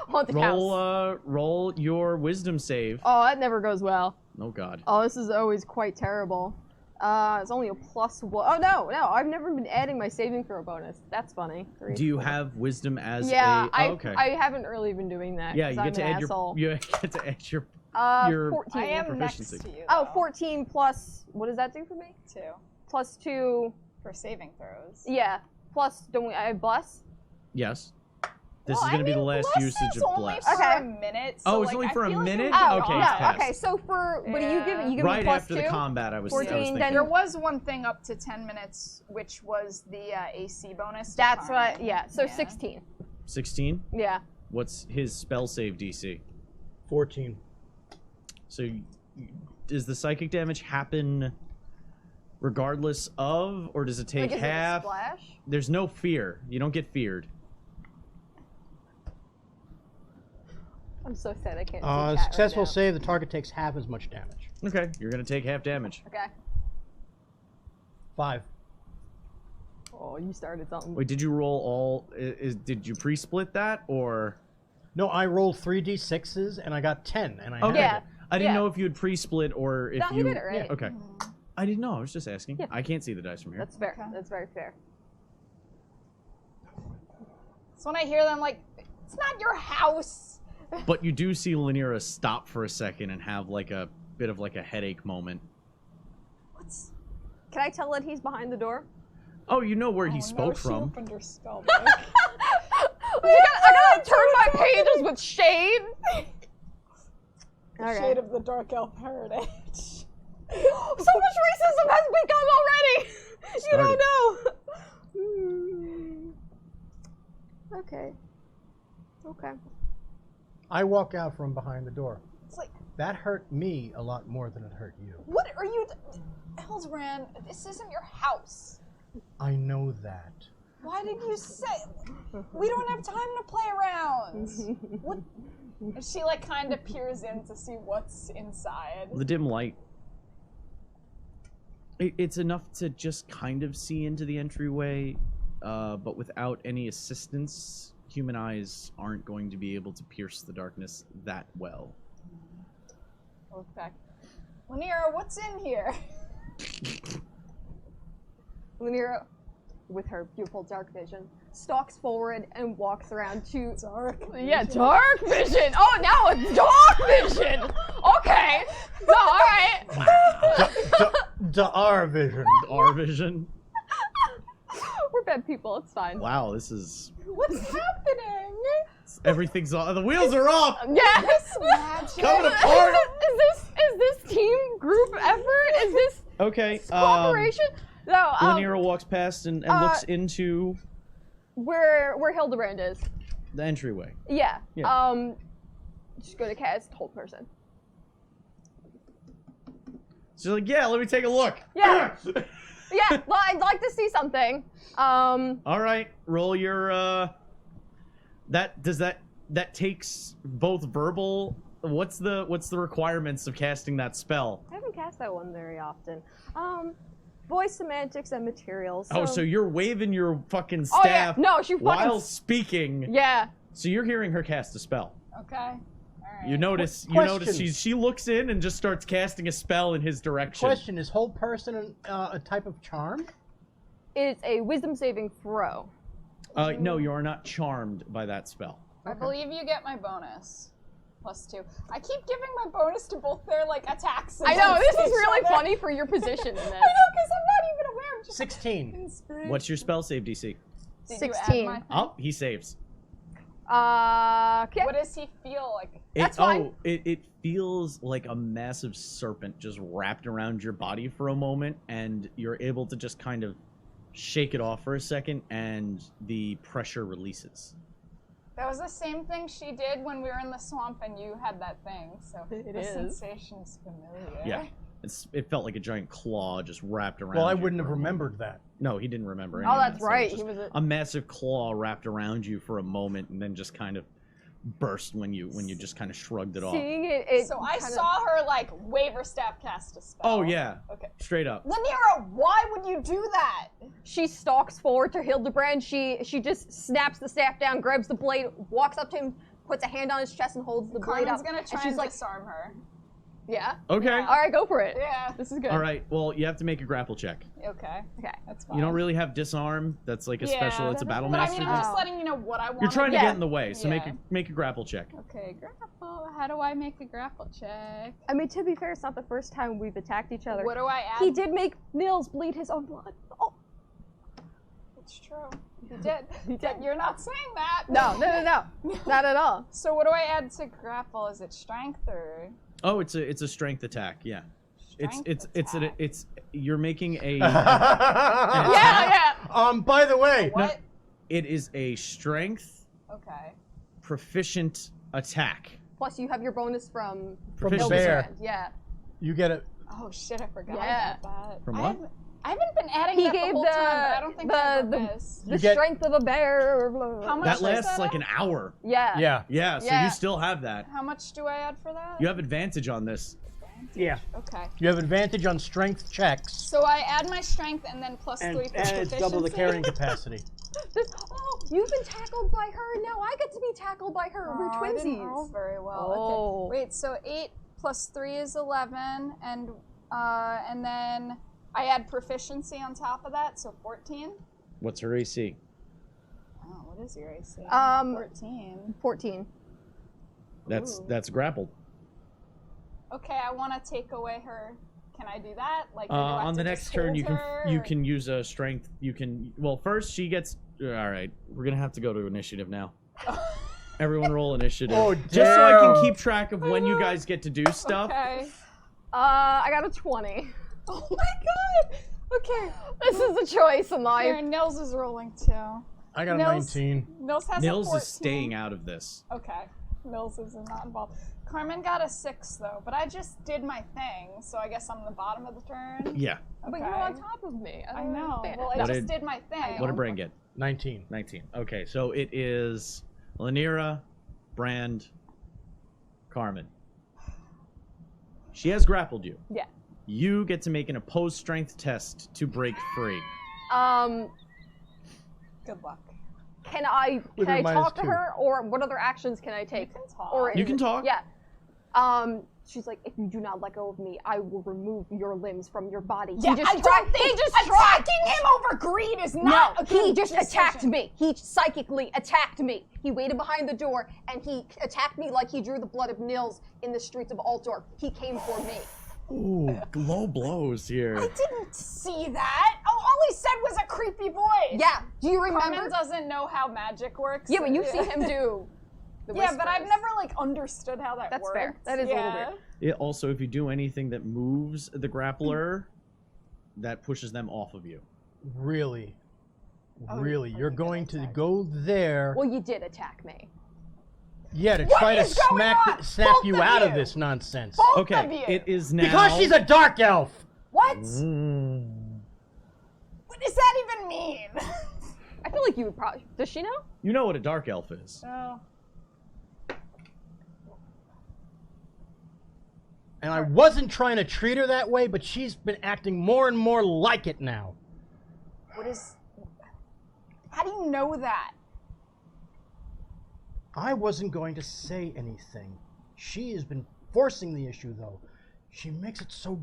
C: Haunted house.
A: Roll your wisdom save.
C: Oh, that never goes well.
A: Oh god.
C: Oh, this is always quite terrible. It's only a +1. Oh, no, I've never been adding my saving throw bonus. That's funny. 3,
A: Do you
C: 4.
A: have wisdom as
C: Yeah,
A: a... Oh, okay.
C: I haven't really been doing that.
A: Yeah, you
C: 'cause
A: get to
C: I'm an
A: add
C: asshole.
A: your your
C: 14.
D: I am next
A: proficiency.
D: to you,
C: Oh,
D: though.
C: 14 plus, what does that do for me?
D: 2.
C: +2,
D: For saving throws.
C: yeah. Plus, don't we, I have bless?
A: Yes. This
D: Well,
A: is going to be the
D: I mean,
A: last
D: bless
A: usage
D: is
A: of
D: only
A: bless.
D: for
C: Okay.
D: a minute.
A: Oh,
D: So,
A: it's
D: like,
A: only
D: I
A: for a
D: feel like it
A: minute?
D: would-
C: Oh,
A: Okay,
C: no,
A: it's passed.
C: okay, so for, what do you give me? You give
A: Right
C: me
A: after the
C: +2?
A: combat, I was
C: 14,
A: thinking.
C: then-
D: There was one thing up to 10 minutes, which was the AC bonus. to
C: That's what,
D: Carmen.
C: yeah, so 16.
A: 16?
C: Yeah.
A: What's his spell save DC?
B: 14.
A: So does the psychic damage happen regardless of, or does it take
C: Like, is it a
A: half?
C: splash?
A: There's no fear. You don't get feared.
C: I'm so sad I can't see chat
B: Successful
C: right now.
B: save, the target takes half as much damage.
A: Okay, you're going to take half damage.
C: Okay.
B: 5.
C: Oh, you started something.
A: Wait, did you roll all... did you pre-split that, or...
B: No, I rolled 3d6s and I got 10, and I
A: Okay.
C: Yeah.
B: had it.
A: I didn't
C: Yeah.
A: know if you had pre-split or if
C: No,
A: you...
C: you did it right.
A: Okay. I didn't know. I was just asking.
C: Yeah.
A: I can't see the dice from here.
C: That's fair.
D: Okay.
C: That's very fair.
D: So when I hear them, like, it's not your house.
A: But you do see Lanira stop for a second and have like a bit of like a headache moment.
D: What's...
C: Can I tell that he's behind the door?
A: Oh, you know where he
D: Oh,
A: spoke
D: no, she
A: from.
D: opened her spell book.
C: I gotta turn my pages with shade. Okay.
D: Shade of the Dark Elf Heritage.
C: So much racism has begun already. You don't know. Okay. Okay.
B: I walk out from behind the door.
D: It's like,
B: That hurt me a lot more than it hurt you.
D: what are you... Elsran, this isn't your house.
B: I know that.
D: Why did you say... We don't have time to play around. What... And she, like, kind of peers in to see what's inside.
A: The dim light. It's enough to just kind of see into the entryway, but without any assistance, human eyes aren't going to be able to pierce the darkness that well.
C: Okay.
D: Lanira, what's in here?
C: Lanira with her beautiful dark vision, stalks forward and walks around to
D: Dark.
C: Yeah, dark vision. Oh, now it's dark vision. Okay. No, all right.
B: Our vision.
A: Our vision.
C: We're bad people. It's fine.
A: Wow, this is
D: What's happening?
A: everything's on. The wheels are off.
C: Yes.
A: Coming apart.
C: Is this team group effort? Is this
A: Okay.
C: cooperation? No.
A: Lanira walks past and looks into
C: Where Hildebrand is.
A: the entryway.
C: Yeah.
A: Yeah.
C: Just go to cast hold person.
A: She's like, yeah, let me take a look.
C: Yeah. Yeah. Well, I'd like to see something.
A: All right, roll your. That takes both verbal. What's the requirements of casting that spell?
C: I haven't cast that one very often. Voice semantics and materials.
A: Oh, so you're waving your fucking
C: Oh,
A: staff
C: yeah. No, she fucking.
A: while speaking.
C: Yeah.
A: So you're hearing her cast a spell.
D: Okay. All right.
A: You notice
B: Question.
A: she looks in and just starts casting a spell in his direction.
B: Question: is hold person a type of charm?
C: It's a wisdom saving throw.
A: No, you are not charmed by that spell.
D: I believe you get my bonus. +2. I keep giving my bonus to both their attacks.
C: I know, this is
D: against
C: really
D: each other.
C: funny for your position in this.
D: I know, because I'm not even aware. I'm just
B: 16.
D: inspiration.
A: What's your spell save DC?
D: Did you add
C: 16.
D: my thing?
A: Oh, he saves.
C: Okay.
D: What does he feel like?
C: That's fine.
A: It feels like a massive serpent just wrapped around your body for a moment, and you're able to just kind of shake it off for a second, and the pressure releases.
D: That was the same thing she did when we were in the swamp and you had that thing, so
C: It
D: the
C: is.
D: sensation is familiar.
A: Yeah. It felt like a giant claw just wrapped around
B: Well, I
A: you
B: wouldn't
A: for
B: have
A: a moment.
B: remembered that.
A: No, he didn't remember.
C: Oh,
A: any of
C: that's
A: that, so it
C: right.
A: was
C: He
A: just
C: was
A: a massive claw wrapped around you for a moment, and then just kind of burst when you just kind of shrugged it off.
C: Seeing it
D: So I
C: kinda-
D: saw her wave her staff cast a spell.
A: Oh yeah,
D: Okay.
A: straight up.
D: Lanira, why would you do that?
C: She stalks forward to Hildebrand. She just snaps the staff down, grabs the blade, walks up to him, puts a hand on his chest, and holds the blade
D: Carmen's
C: up.
D: gonna try
C: and she's
D: and
C: like,
D: disarm her.
C: "Yeah,
A: Okay.
D: Yeah.
C: all right, go for it.
D: Yeah.
C: This is good."
A: All right. Well, you have to make a grapple check.
D: Okay.
C: Okay.
D: That's fine.
A: You don't really have disarm. That's like a special. It's a battle
D: But I
A: master.
D: mean, I'm just letting you know what I want.
A: You're trying to
C: Yeah.
A: get in the way, so
D: Yeah.
A: make a grapple check.
D: Okay, grapple. How do I make a grapple check?
C: I mean, to be fair, it's not the first time we've attacked each other.
D: What do I add?
C: He did make Nils bleed his own blood. Oh,
D: It's true. He did.
C: he did.
D: You're not saying that.
C: No, not at all.
D: So what do I add to grapple? Is it strength or
A: Oh, it's a strength attack. Yeah.
D: strength
A: It's you're making a
C: Yeah.
B: By the way,
D: what?
A: it is a strength
D: Okay.
A: proficient attack.
C: Plus, you have your bonus from
B: from the
A: Proficiency.
B: bear,
C: Hildebrand. Yeah.
B: you get it.
D: Oh shit! I forgot
C: Yeah.
D: about that.
A: From
D: I
A: what?
D: haven't been adding
C: He
D: that
C: gave
D: the whole
C: the-
D: time, but I don't think I ever miss.
C: The
B: You get-
C: strength of a bear. Blah, blah, blah.
D: How much
A: That
D: does
A: lasts
D: that
A: like
D: add?
A: an hour.
C: Yeah.
B: Yeah.
A: Yeah, so
C: Yeah.
A: you still have that.
D: How much do I add for that?
A: You have advantage on this.
B: Yeah.
D: Okay.
B: You have advantage on strength checks,
D: So I add my strength and then +3
B: and,
D: for
B: and
D: proficiency.
B: it's double the carrying capacity.
C: Oh, you've been tackled by her, and now I get to be tackled by her. We're
D: Oh, I didn't roll
C: twinsies.
D: very well.
C: Oh.
D: Okay. Wait. So 8 + 3 is 11, and then I add proficiency on top of that, so 14.
A: What's her AC?
D: Oh, what is your AC? 14.
C: 14.
D: Ooh.
A: That's grappled.
D: Okay, I want to take away her. Can I do that? Like do I have
A: On
D: to
A: the
D: just
A: next turn,
D: hold her,
A: you
D: or-
A: can use a strength. You can first she gets. All right, we're gonna have to go to initiative now. Everyone roll initiative.
B: Oh,
A: Just so I can
B: damn.
A: keep track of when you guys get to do stuff.
D: Okay.
C: I got a 20.
D: Oh my god. Okay.
C: This is a choice in life.
D: Here, Nils is rolling too.
B: I got a
D: Nils-
B: 19.
D: Nils has a
A: Nils
D: 14.
A: is staying out of this.
D: Okay. Nils is not involved. Carmen got a 6 though, but I just did my thing, so I guess I'm the bottom of the turn.
A: Yeah.
C: But you're on top of me.
D: I
C: don't
D: know.
C: understand.
D: Well, I
A: What
D: just
A: did-
D: did my thing.
A: What did Brain get?
B: 19.
A: 19. Okay, so it is Lanira, Brand, Carmen. She has grappled you.
C: Yeah.
A: You get to make an opposed strength test to break free.
D: Good luck.
C: Can I
B: With her
C: talk to
B: -2.
C: her, or what other actions can I take?
D: You can talk.
C: Or
A: You can talk.
C: Yeah. She's like, if you do not let go of me, I will remove your limbs from your body.
D: Yeah, I don't think attacking him over greed is not a good
C: he just
D: decision.
C: attacked me. He psychically attacked me. He waited behind the door, and he attacked me like he drew the blood of Nils in the streets of Altdorf. He came for me.
A: Ooh, low blows here.
D: I didn't see that. Oh, all he said was a creepy voice.
C: Yeah, do you remember?
G: Carmen doesn't know how magic works.
C: Yeah, but you've seen him do the
G: Yeah, but I've
C: whispers.
G: never like understood how that
C: That's
G: works.
C: fair. That is a little weird.
A: It also, if you do anything that moves the grappler, that pushes them off of you.
B: Really? Really?
C: oh,
B: You're
C: you
B: going
C: did
B: to
C: attack.
B: go there,
C: Well, you did attack me.
B: yeah, to
D: What
B: try to
D: is going on?
B: snap
D: Both
B: you
D: of
B: out of
D: you.
B: this nonsense.
D: Both of
A: Okay,
D: you.
A: it is now.
B: Because she's a dark elf!
D: What?
B: Mm.
D: What does that even mean?
C: I feel like you would probably. Does she know?
A: You know what a dark elf is.
G: Oh.
B: And I wasn't trying to treat her that way, but she's been acting more and more like it now.
D: What is... How do you know that?
B: I wasn't going to say anything. She has been forcing the issue, though. She makes it so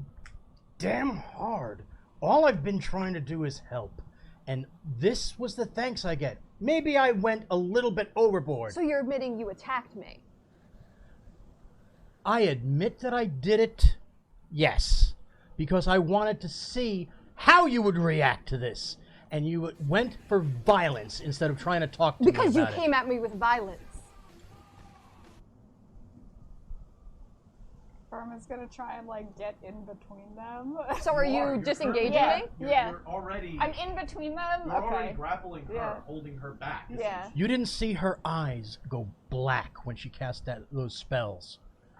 B: damn hard. All I've been trying to do is help. And this was the thanks I get. Maybe I went a little bit overboard.
C: So you're admitting you attacked me.
B: I admit that I did it, yes, because I wanted to see how you would react to this. And you went for violence instead of trying to talk to
C: Because
B: me
C: you
B: about
C: came at me with violence.
G: Carmen's gonna try and like get in between them.
C: So are you disengaging
G: Yeah.
C: me?
G: Yeah.
A: You're already.
G: I'm in between them.
A: You're already
G: Okay.
A: grappling her,
G: Yeah.
A: holding her back.
G: Yeah.
B: You didn't see her eyes go black when she cast those spells.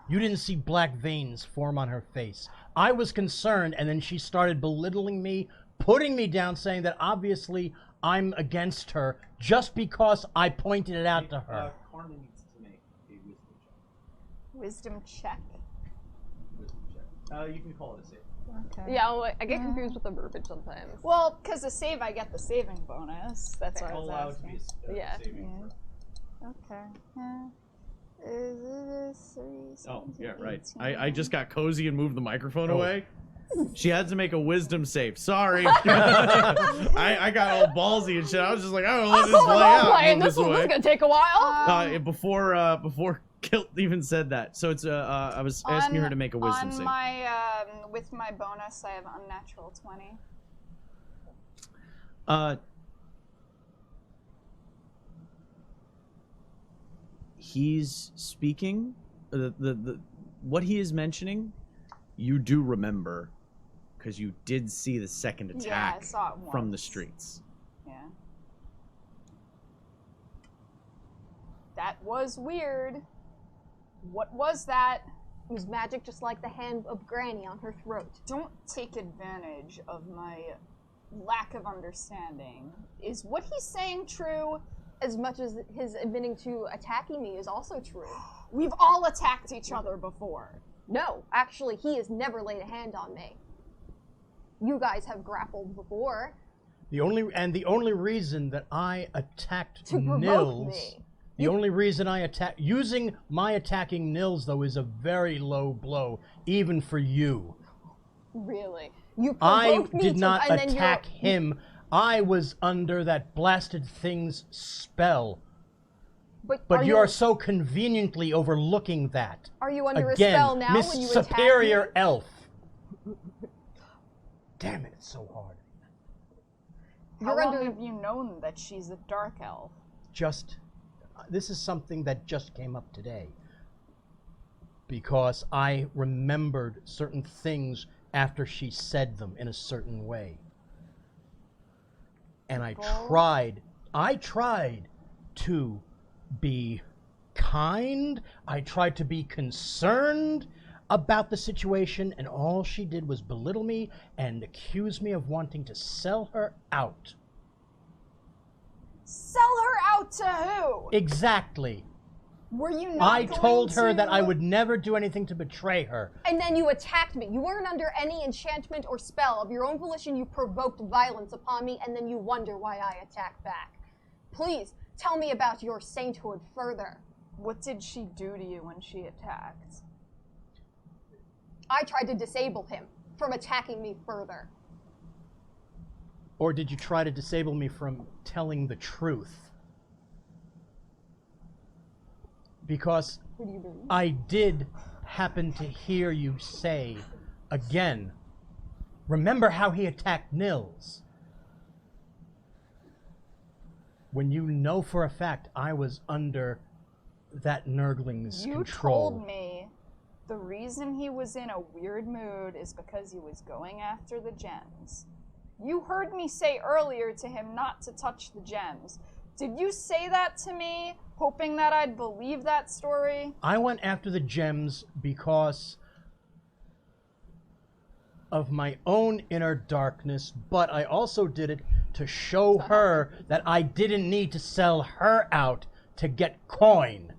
B: You didn't see black veins form on her face. I was concerned, and then she started belittling me, putting me down, saying that obviously I'm against her just because I pointed it out to her.
A: Carmen needs to make a
D: Wisdom check.
A: wisdom check. You can call it a save.
G: Okay.
C: Yeah, I get confused with the verbiage sometimes.
D: Well, because the save, I get the saving bonus. That's what I
A: I'll
D: was
A: allow it to be
D: asking.
A: a
C: Yeah.
A: saving throw.
D: Okay. Yeah. Is it a 3,
A: Oh,
D: 17,
A: yeah, right.
D: 18?
A: I just got cozy and moved the microphone
B: Oh.
A: away. She had to make a wisdom save. Sorry. I got all ballsy and shit. I was just like, I don't know, let this play out. Move
C: This is
A: away.
C: gonna take a while.
A: Before Kilt even said that. So it's I was asking her to make a wisdom
D: on
A: save.
D: my with my bonus, I have unnatural 20.
A: He's speaking. What he is mentioning, you do remember, because you did see the second
D: Yeah,
A: attack
D: I saw it
A: from the
D: once.
A: streets.
D: Yeah. That was weird. What was that?
C: It was magic just like the hand of Granny on her throat.
D: Don't take advantage of my lack of understanding. Is what he's saying true?
C: As much as his admitting to attacking me is also true.
D: We've all attacked each other before.
C: No, actually, he has never laid a hand on me. You guys have grappled before
B: The only reason that I attacked
C: to provoke
B: Nils,
C: me.
B: the only reason I using my attacking Nils though is a very low blow, even for you.
C: Really? You
B: I
C: provoked me
B: did
C: to,
B: not
C: and then
B: attack him. I was under that blasted thing's spell. But you are so conveniently overlooking that.
C: Are you under
B: Again,
C: a spell now
B: Miss
C: when you
B: Superior
C: attack me?
B: Elf. Damn it, it's so hard.
D: How
C: You're
D: long
C: under-
D: have you known that she's a dark elf?
B: This is something that just came up today. Because I remembered certain things after she said them in a certain way. And I tried to be kind. I tried to be concerned about the situation, and all she did was belittle me and accuse me of wanting to sell her out.
D: Sell her out to who?
B: Exactly.
D: Were you not
B: I told her
D: going
B: that
D: to-
B: I would never do anything to betray her.
C: And then you attacked me. You weren't under any enchantment or spell. Of your own volition, you provoked violence upon me, and then you wonder why I attack back. Please, tell me about your sainthood further.
D: What did she do to you when she attacked?
C: I tried to disable him from attacking me further.
B: Or did you try to disable me from telling the truth? Because
C: Who do you believe?
B: I did happen to hear you say again, remember how he attacked Nils? When you know for a fact I was under that Nurgling's control.
G: You told me the reason he was in a weird mood is because he was going after the gems. You heard me say earlier to him not to touch the gems. Did you say that to me, hoping that I'd believe that story?
B: I went after the gems because of my own inner darkness, but I also did it to show her that I didn't need to sell her out to get coin.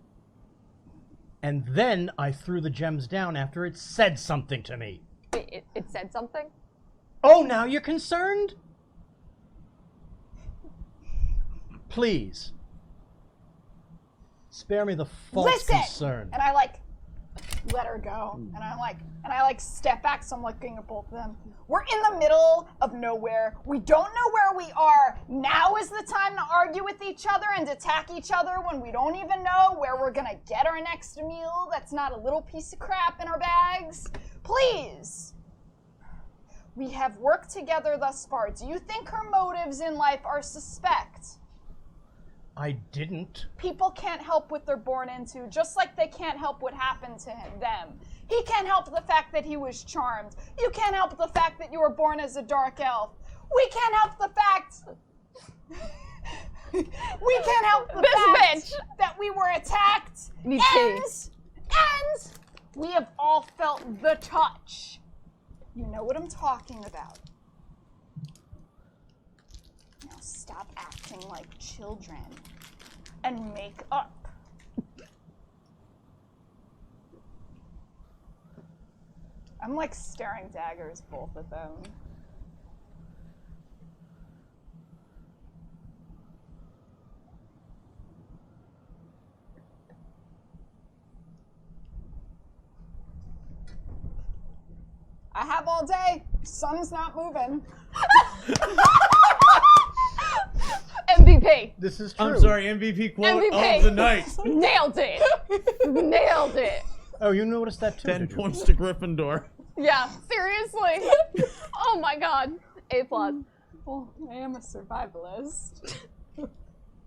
B: And then I threw the gems down after it said something to me.
C: Wait, it said something?
B: Oh, now you're concerned? Please. Spare me the false concern.
G: And I let her go. And I step back, so I'm looking at both of them. We're in the middle of nowhere. We don't know where we are. Now is the time to argue with each other and attack each other when we don't even know where we're gonna get our next meal that's not a little piece of crap in our bags. Please. We have worked together thus far. Do you think her motives in life are suspect?
B: I didn't.
G: People can't help what they're born into, just like they can't help what happened to them. He can't help the fact that he was charmed. You can't help the fact that you were born as a dark elf. We can't help the fact... we can't help the fact that we were attacked. And we have all felt the touch. You know what I'm talking about. Now stop acting like children and make up. I'm staring daggers both at them. I have all day. Sun's not moving.
C: MVP.
B: This is true.
A: I'm sorry, MVP quote
C: MVP.
A: of the night.
C: Nailed it. Nailed it.
B: Oh, you noticed that too?
A: 10
B: did you?
A: points to Gryffindor.
C: Yeah, seriously. Oh my god. A+.
G: Well, I am a survivalist.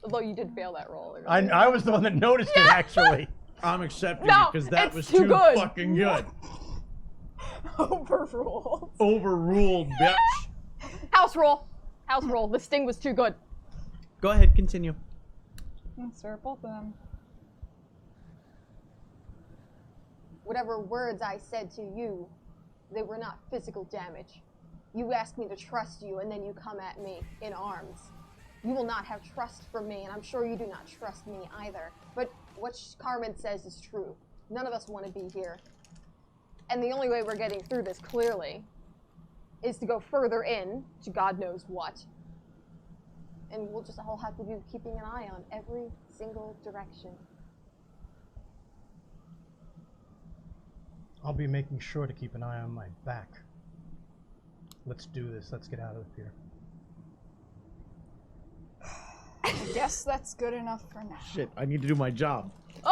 C: Although you did fail that roll.
B: I was the one that noticed it, actually.
A: I'm accepting
C: No,
A: it because that
C: it's
A: was
C: too
A: too
C: good.
A: fucking good.
G: Overruled.
A: Overruled, bitch.
C: House roll. House roll. This sting was too good.
A: Go ahead, continue.
G: Stare at both of them.
C: Whatever words I said to you, they were not physical damage. You asked me to trust you, and then you come at me in arms. You will not have trust for me, and I'm sure you do not trust me either. But what Carmen says is true. None of us want to be here. And the only way we're getting through this, clearly, is to go further in to God knows what. And we'll just all have to be keeping an eye on every single direction.
B: I'll be making sure to keep an eye on my back. Let's do this. Let's get out of here.
G: I guess that's good enough for now.
A: Shit, I need to do my job.
G: You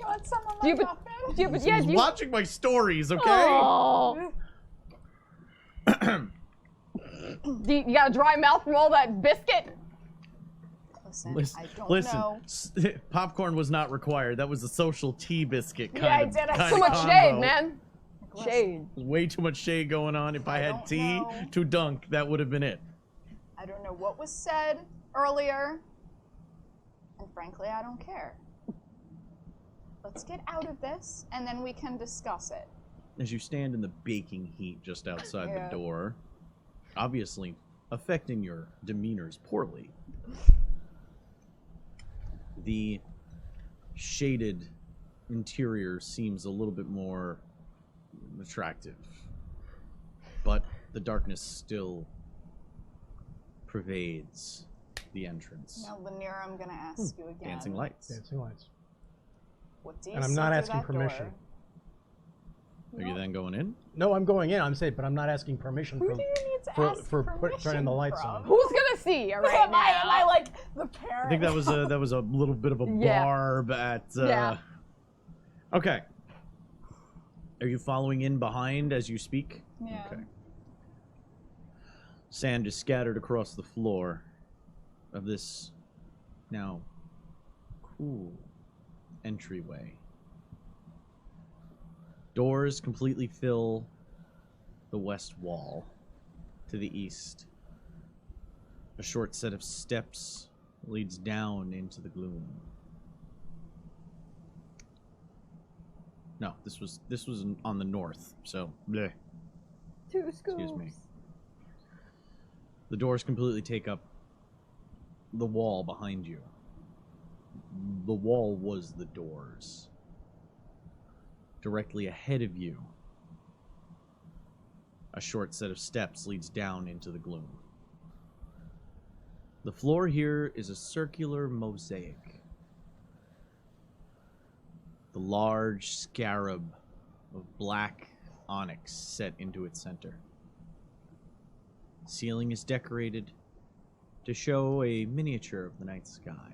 G: want some of my muffin?
A: He's watching my stories, okay?
C: Oh. You got a dry mouth from all that biscuit?
G: Listen, I don't know.
A: Popcorn was not required. That was a social tea biscuit kind
G: Yeah, I
A: of
G: did.
A: kind
C: Too
A: of
C: much
A: combo.
C: shade, man. Shade.
A: Way too much shade going on. If I had
G: don't
A: tea
G: know.
A: to dunk, that would have been it.
G: I don't know what was said earlier, and frankly, I don't care. Let's get out of this, and then we can discuss it.
A: As you stand in the baking heat just outside
G: Yeah.
A: the door, obviously affecting your demeanors poorly, the shaded interior seems a little bit more attractive, but the darkness still pervades the entrance.
G: Now, Lanier, I'm gonna ask you again.
A: Dancing lights.
B: Dancing lights.
G: What do you
B: And I'm
G: see
B: not
G: through
B: asking
G: that
B: permission.
G: door?
A: Are you then going in?
B: No, I'm going in. I'm saying, but I'm not asking permission
G: Who do you need to ask
B: turning the lights
G: from?
B: on.
D: Who's gonna see you right
G: Am I
D: now?
G: like the parent?
A: I think that was a little bit of a
C: Yeah.
A: barb at.
C: Yeah.
A: Okay. Are you following in behind as you speak?
G: Yeah.
A: Okay. Sand is scattered across the floor of this now cool entryway. Doors completely fill the west wall to the east. A short set of steps leads down into the gloom. No, this was on the north, so bleh.
C: 2 scoops.
A: Excuse me. The doors completely take up the wall behind you. The wall was the doors. Directly ahead of you, a short set of steps leads down into the gloom. The floor here is a circular mosaic. The large scarab of black onyx set into its center. The ceiling is decorated to show a miniature of the night sky.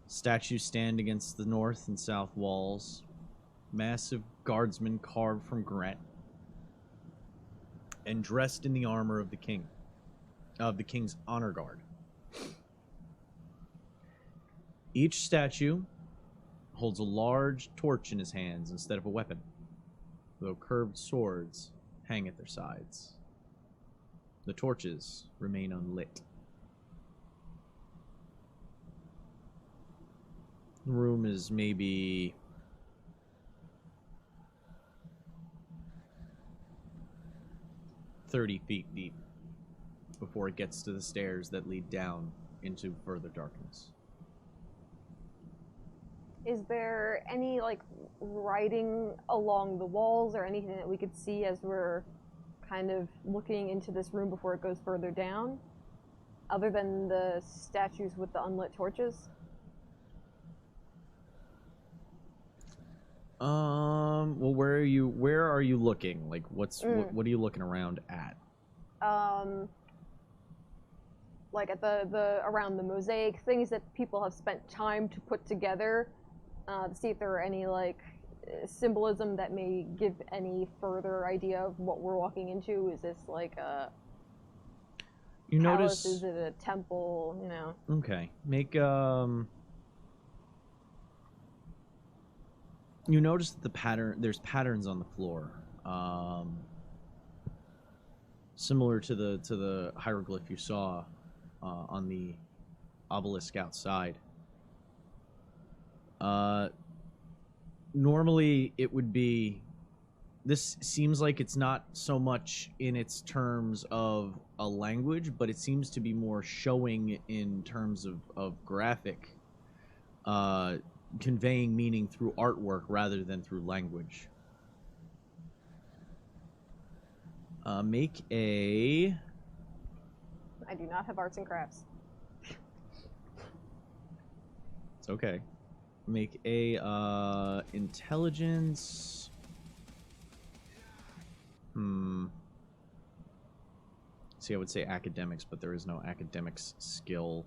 A: Statues stand against the north and south walls. Massive guardsmen carved from granite and dressed in the armor of the king, of the king's honor guard. Each statue holds a large torch in his hands instead of a weapon, though curved swords hang at their sides. The torches remain unlit. The room is maybe 30 feet deep before it gets to the stairs that lead down into further darkness.
C: Is there any, like, writing along the walls or anything that we could see as we're kind of looking into this room before it goes further down? Other than the statues with the unlit torches?
A: Well, where are you looking? Like, what are you looking around at?
C: Like at the around the mosaic, things that people have spent time to put together, to see if there are any, like, symbolism that may give any further idea of what we're walking into. Is this like a
A: You
C: palace?
A: notice.
C: Is it a temple? You know.
A: Okay, make You notice that there's patterns on the floor, similar to the hieroglyph you saw on the obelisk outside. Normally it would be. This seems like it's not so much in its terms of a language, but it seems to be more showing in terms of graphic. Conveying meaning through artwork rather than through language. Make a...
C: I do not have arts and crafts.
A: It's okay. Make a intelligence... See, I would say academics, but there is no academics skill.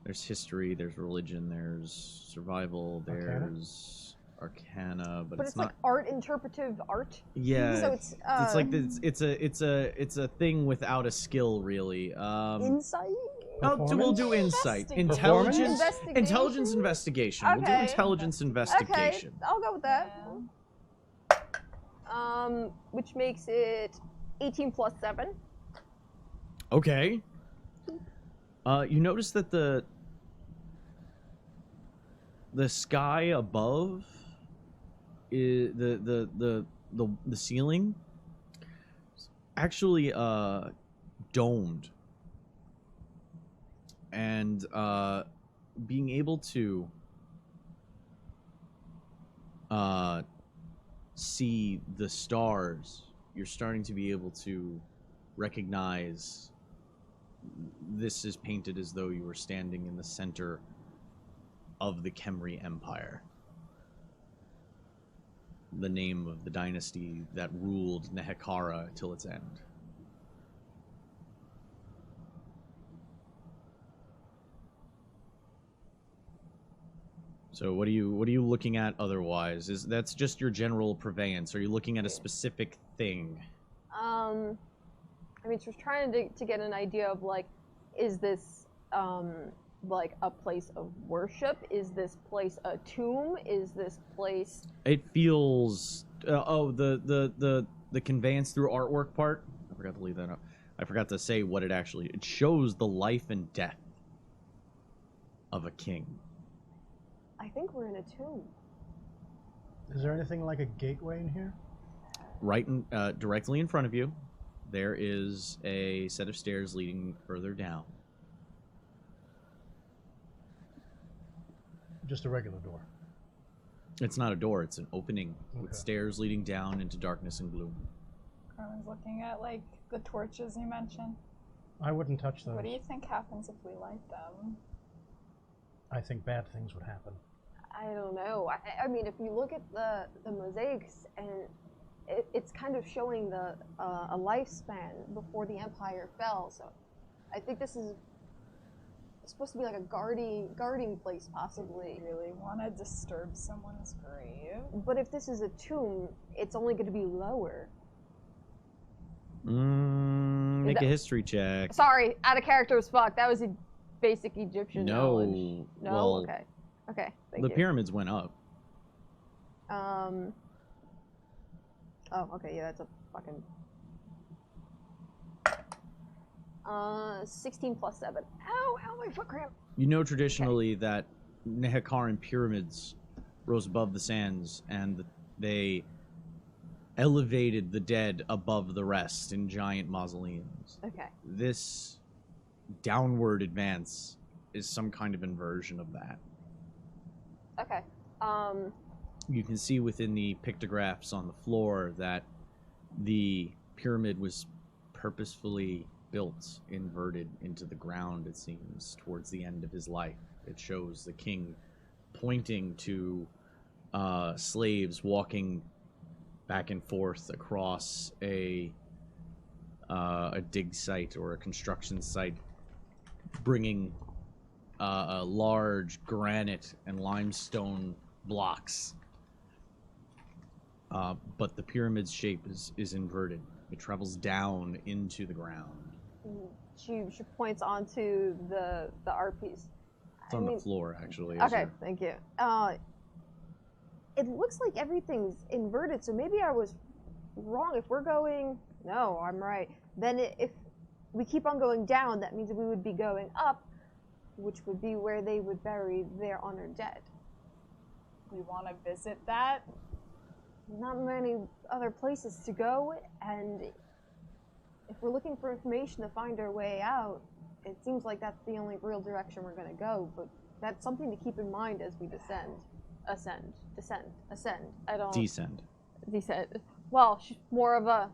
A: There's history, there's religion, there's survival, there's arcana, but it's not
C: like art, interpretive art.
A: Yeah,
C: So it's
A: like it's a thing without a skill, really.
C: insight.
A: We'll do insight,
B: Performance?
A: intelligence investigation. We'll do
C: Okay.
A: intelligence investigation.
C: Okay, I'll go with that. Which makes it 18 plus 7.
A: Okay. You notice that the sky above is the ceiling actually domed, and being able to see the stars, you're starting to be able to recognize this is painted as though you were standing in the center of the Khemri Empire. the name of the dynasty that ruled Nehekara till its end. So what are you looking at otherwise? That's just your general purveyance? Are you looking at a specific thing?
C: I mean, just trying to get an idea of, like, is this, like, a place of worship? Is this place a tomb? Is this place...
A: It feels... the conveyance through artwork part? I forgot to leave that up. I forgot to say what it actually... It shows the life and death of a king.
C: I think we're in a tomb.
B: Is there anything like a gateway in here?
A: Right in, directly in front of you, there is a set of stairs leading further down.
B: Just a regular door.
A: It's not a door, it's an opening with
B: Okay.
A: stairs leading down into darkness and gloom.
G: Carmen's looking at, like, the torches you mentioned.
B: I wouldn't touch those.
G: What do you think happens if we light them?
B: I think bad things would happen.
C: I don't know. I mean, if you look at the mosaics, and it's kind of showing the a lifespan before the Empire fell. So, I think this is supposed to be like a guarding place, possibly.
G: Do you really want to disturb someone's grave?
C: But if this is a tomb, it's only going to be lower.
A: Make a history check.
C: Sorry, out of character as fuck. That was a basic Egyptian
A: No.
C: knowledge. No.
A: Well,
C: Okay. Okay. Thank
A: The
C: you.
A: pyramids went up.
C: Oh, okay, yeah, that's a fucking... 16 plus 7. Ow, my foot cramp.
A: You know traditionally that Nehekaran pyramids rose above the sands, and they elevated the dead above the rest in giant mausoleums.
C: Okay.
A: This downward advance is some kind of inversion of that.
C: Okay.
A: You can see within the pictographs on the floor that the pyramid was purposefully built inverted into the ground, it seems, towards the end of his life. It shows the king pointing to slaves walking back and forth across a dig site or a construction site, bringing large granite and limestone blocks. But the pyramid's shape is inverted. It travels down into the ground.
C: She points onto the art piece.
A: It's on the floor, actually. as
C: Okay,
A: you're-
C: thank you. It looks like everything's inverted, so maybe I was wrong. If we're going... No, I'm right. Then if we keep on going down, that means we would be going up, which would be where they would bury their honored dead.
G: We want to visit that?
C: Not many other places to go, and if we're looking for information to find our way out, it seems like that's the only real direction we're going to go, but that's something to keep in mind as we ascend. I don't...
A: Descend.
C: Descend. Well, more of a...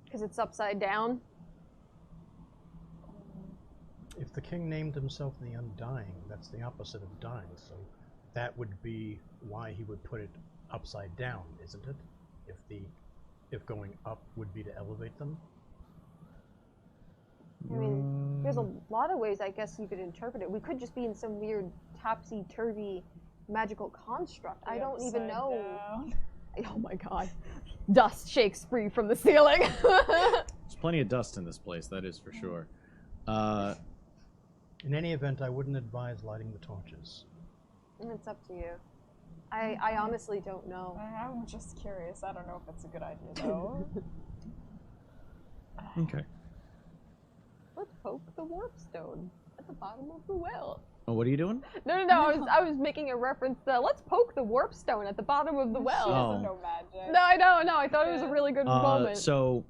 C: Because it's upside down.
B: If the king named himself the Undying, that's the opposite of dying, so that would be why he would put it upside down, isn't it? If going up would be to elevate them?
C: I mean, there's a lot of ways I guess you could interpret it. We could just be in some weird topsy-turvy magical construct. I don't even know.
G: Down.
C: Oh my god. Dust shakes free from the ceiling.
A: There's plenty of dust in this place, that is for sure.
B: In any event, I wouldn't advise lighting the torches.
C: It's up to you. I honestly don't know.
G: I'm just curious. I don't know if it's a good idea, though.
A: Okay.
C: Let's poke the warp stone at the bottom of the well.
A: Oh, what are you doing?
C: No. I was making a reference to let's poke the warp stone at the bottom of the well.
G: She
A: Oh.
G: doesn't know magic.
C: No, I don't know. I thought it was a really good moment.
A: So,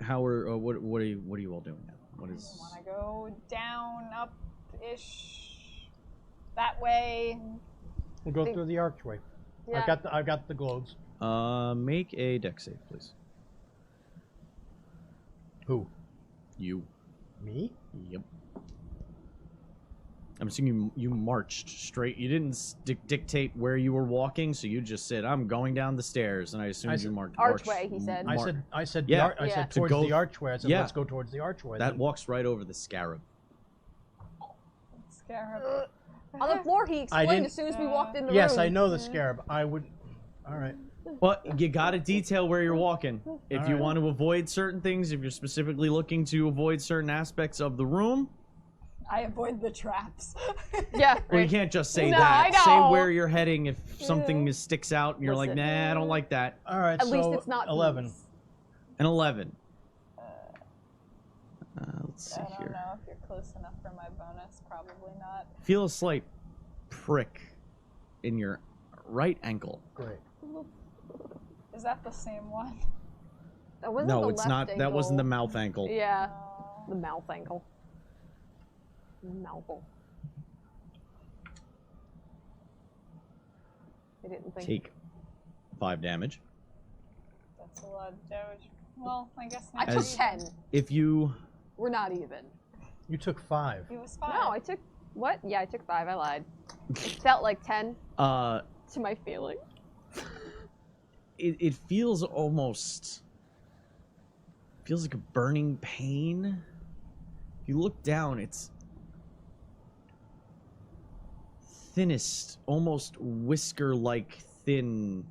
A: how are what are you all doing now? What
G: I
A: is?
G: want to go down, up-ish, that way.
B: We'll go through the archway.
C: Yeah.
B: I've got the globes.
A: Make a deck save, please.
B: Who?
A: You.
B: Me?
A: Yep. I'm assuming you marched straight. You didn't dictate where you were walking, so you just said, "I'm going down the stairs," and I assumed you marked
C: Archway, he said.
B: I said
A: Yeah.
B: I
C: Yeah.
B: said
A: To
B: towards
A: go-
B: the archway. I said
A: yeah.
B: let's go towards the archway.
A: That
B: then.
A: walks right over the scarab.
G: Scarab.
C: On the floor, he explained
B: didn't-
C: as soon as we walked in the room.
B: Yes, I know the scarab. I would. All right.
A: Well, you gotta detail where you're walking. If
B: All
A: you
B: right.
A: want to avoid certain things, if you're specifically looking to avoid certain aspects of the room,
G: I avoid the traps.
C: Yeah,
A: well, you
C: right.
A: can't just say
C: No,
A: that.
C: I know.
A: Say where you're heading if something sticks out and you're
C: Listen.
A: like, nah, I don't like that.
B: All right.
C: At
B: so
C: least it's not
B: 11.
C: bees.
A: An 11. Let's see
G: I don't
A: here.
G: know if you're close enough for my bonus. Probably not.
A: Feel a slight prick in your right ankle.
B: Great.
G: Is that the same one?
C: That wasn't
A: No,
C: the
A: it's
C: left
A: not. That wasn't the
C: ankle.
A: mouth ankle.
C: Yeah, the mouth ankle. Mouthful. I didn't think.
A: Take 5 damage.
G: That's a lot of damage. Well, I guess
C: I
G: not
C: took
A: As-
C: 10.
A: If you
C: We're not even.
B: You took 5.
G: He was fine.
C: No, I took what? Yeah, I took 5. I lied. It felt like 10
A: uh
C: to my feeling.
A: it feels almost feels like a burning pain. If you look down, it's thinnest, almost whisker-like thin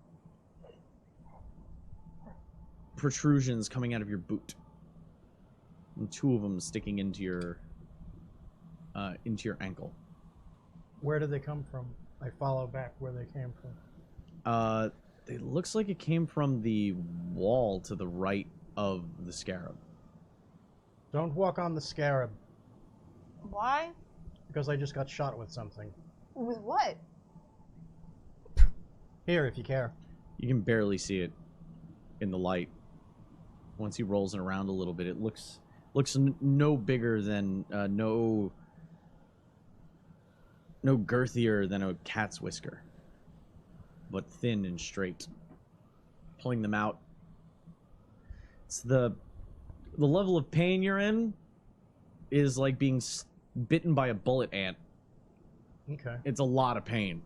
A: protrusions coming out of your boot, and 2 of them sticking into your ankle.
B: Where did they come from? I follow back where they came from.
A: It looks like it came from the wall to the right of the scarab.
B: Don't walk on the scarab
G: Why?
B: because I just got shot with something.
G: With what?
B: Here, if you care.
A: You can barely see it in the light. Once he rolls it around a little bit, it looks no bigger than no girthier than a cat's whisker, but thin and straight. Pulling them out, it's the level of pain you're in is like being bitten by a bullet ant.
B: Okay.
A: It's a lot of pain.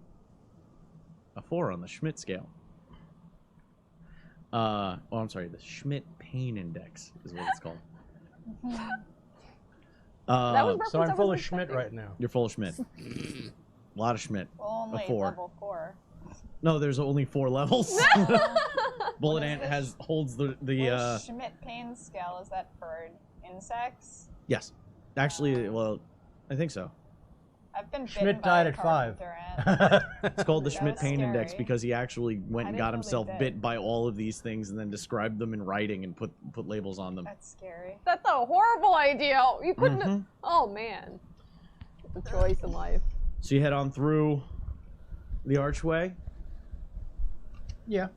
A: A 4 on the Schmidt scale. I'm sorry, the Schmidt Pain Index is what it's called.
C: That was
B: So I'm
C: reference I
B: full of
C: wasn't
B: Schmidt
C: expecting.
B: right now.
A: You're full of Schmidt. A lot of Schmidt.
G: Only
A: 4.
G: level 4.
A: No, there's only 4 levels. Bullet ant holds the
G: What Schmidt pain scale is that for insects?
A: yes. Actually, well, I think so.
G: I've been bitten
B: Schmidt
G: by
B: died
G: a
B: at 5.
G: carpenter ant.
A: It's called the
G: That
A: Schmidt
G: was
A: Pain Index
G: scary.
A: because he actually went
G: I
A: and
G: didn't
A: got
G: know they
A: himself
G: did.
A: bit by all of these things and then described them in writing and put labels on them.
G: That's scary.
C: That's a horrible idea. You couldn't.
A: Mhm.
C: Oh man, the choice in life.
A: So you head on through the archway.
B: Yeah.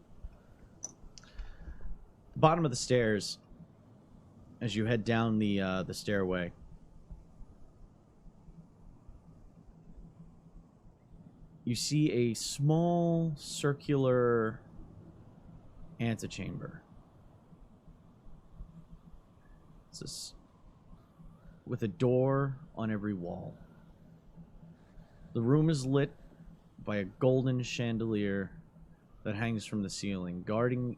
A: Bottom of the stairs, as you head down the stairway, you see a small circular antechamber. It's this, with a door on every wall. The room is lit by a golden chandelier that hangs from the ceiling. Guarding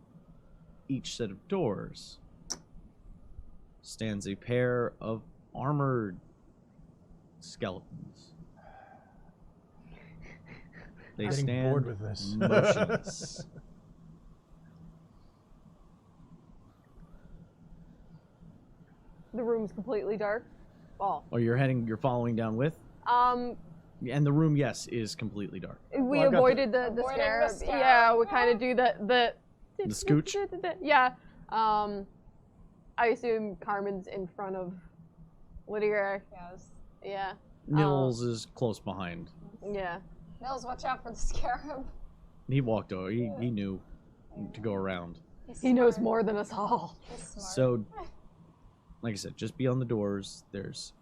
A: each set of doors stands a pair of armored skeletons. They
B: Getting
A: stand
B: bored with this.
A: motionless.
C: The room's completely dark. Oh,
A: Or you're following down with? And the room, yes, is completely dark.
C: we
B: Well, I've got
C: avoided the
G: Avoiding the
C: scarab.
G: scarab.
C: Yeah, we kind of do the
A: scooch?
C: Yeah. I assume Carmen's in front of Lydia.
G: Yes.
C: Yeah.
A: Nils is close behind.
C: Yeah.
G: Nils, watch out for the scarab.
A: He walked over. He knew to go around.
C: He knows more than us all.
G: He's smart.
A: So, like I said, just beyond the doors, there's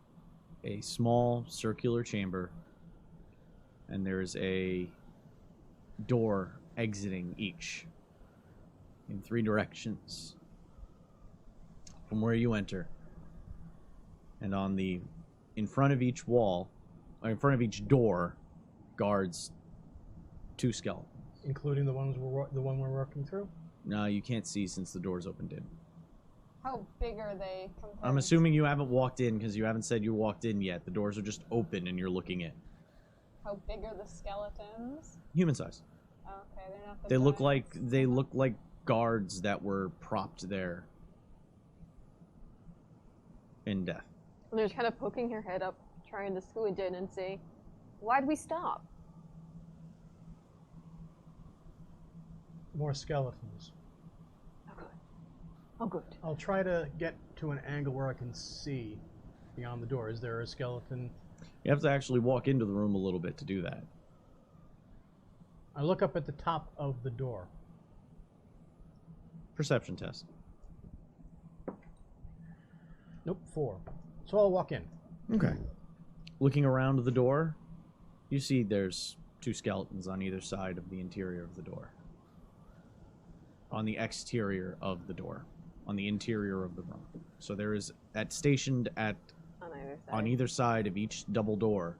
A: a small circular chamber, and there's a door exiting each in 3 directions from where you enter. And in front of each wall in front of each door, guards 2 skeletons.
B: Including the one we're working through?
A: No, you can't see since the doors opened in.
D: How big are they compared
A: I'm assuming you haven't walked in because you haven't said you walked in yet. The doors are just open and you're looking in.
D: How big are the skeletons?
A: Human size.
D: Okay, they're not the
A: They look
D: giants.
A: like guards that were propped there in death.
C: And they're just kind of poking her head up, trying to squint in and see. Why'd we stop?
B: More skeletons.
C: Oh, good. Oh, good.
B: I'll try to get to an angle where I can see beyond the door. Is there a skeleton?
A: You have to actually walk into the room a little bit to do that.
B: I look up at the top of the door.
A: Perception test.
B: Nope, 4. So I'll walk in.
A: Okay. Looking around the door, you see there's 2 skeletons on either side of the interior of the door. On the exterior of the door. On the interior of the room. So there is stationed at
C: On either side.
A: on either side of each double door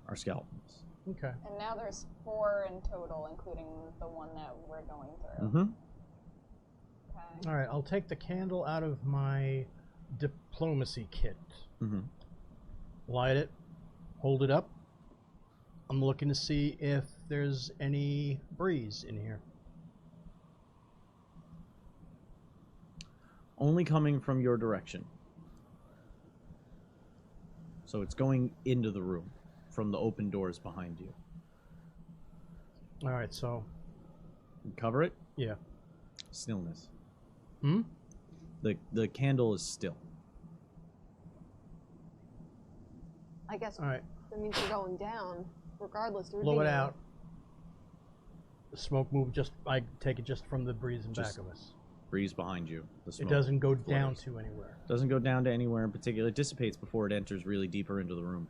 A: are skeletons.
B: Okay.
D: And now there's 4 in total, including the one that we're going through.
A: Mm-hmm.
D: Okay.
B: All right, I'll take the candle out of my diplomacy kit.
A: Mm-hmm.
B: Light it. Hold it up. I'm looking to see if there's any breeze in here.
A: Only coming from your direction. So it's going into the room from the open doors behind you.
B: All right, so
A: Cover it.
B: yeah.
A: Stillness.
B: Hmm?
A: The candle is still.
C: I guess
B: All right.
C: that means we're going down, regardless.
B: Blow it out. The smoke move I take it just from the breeze in
A: Just
B: back of us.
A: Breeze behind you. The
B: It
A: smoke
B: doesn't go down
A: flutters.
B: to anywhere.
A: Doesn't go down to anywhere in particular. It dissipates before it enters really deeper into the room.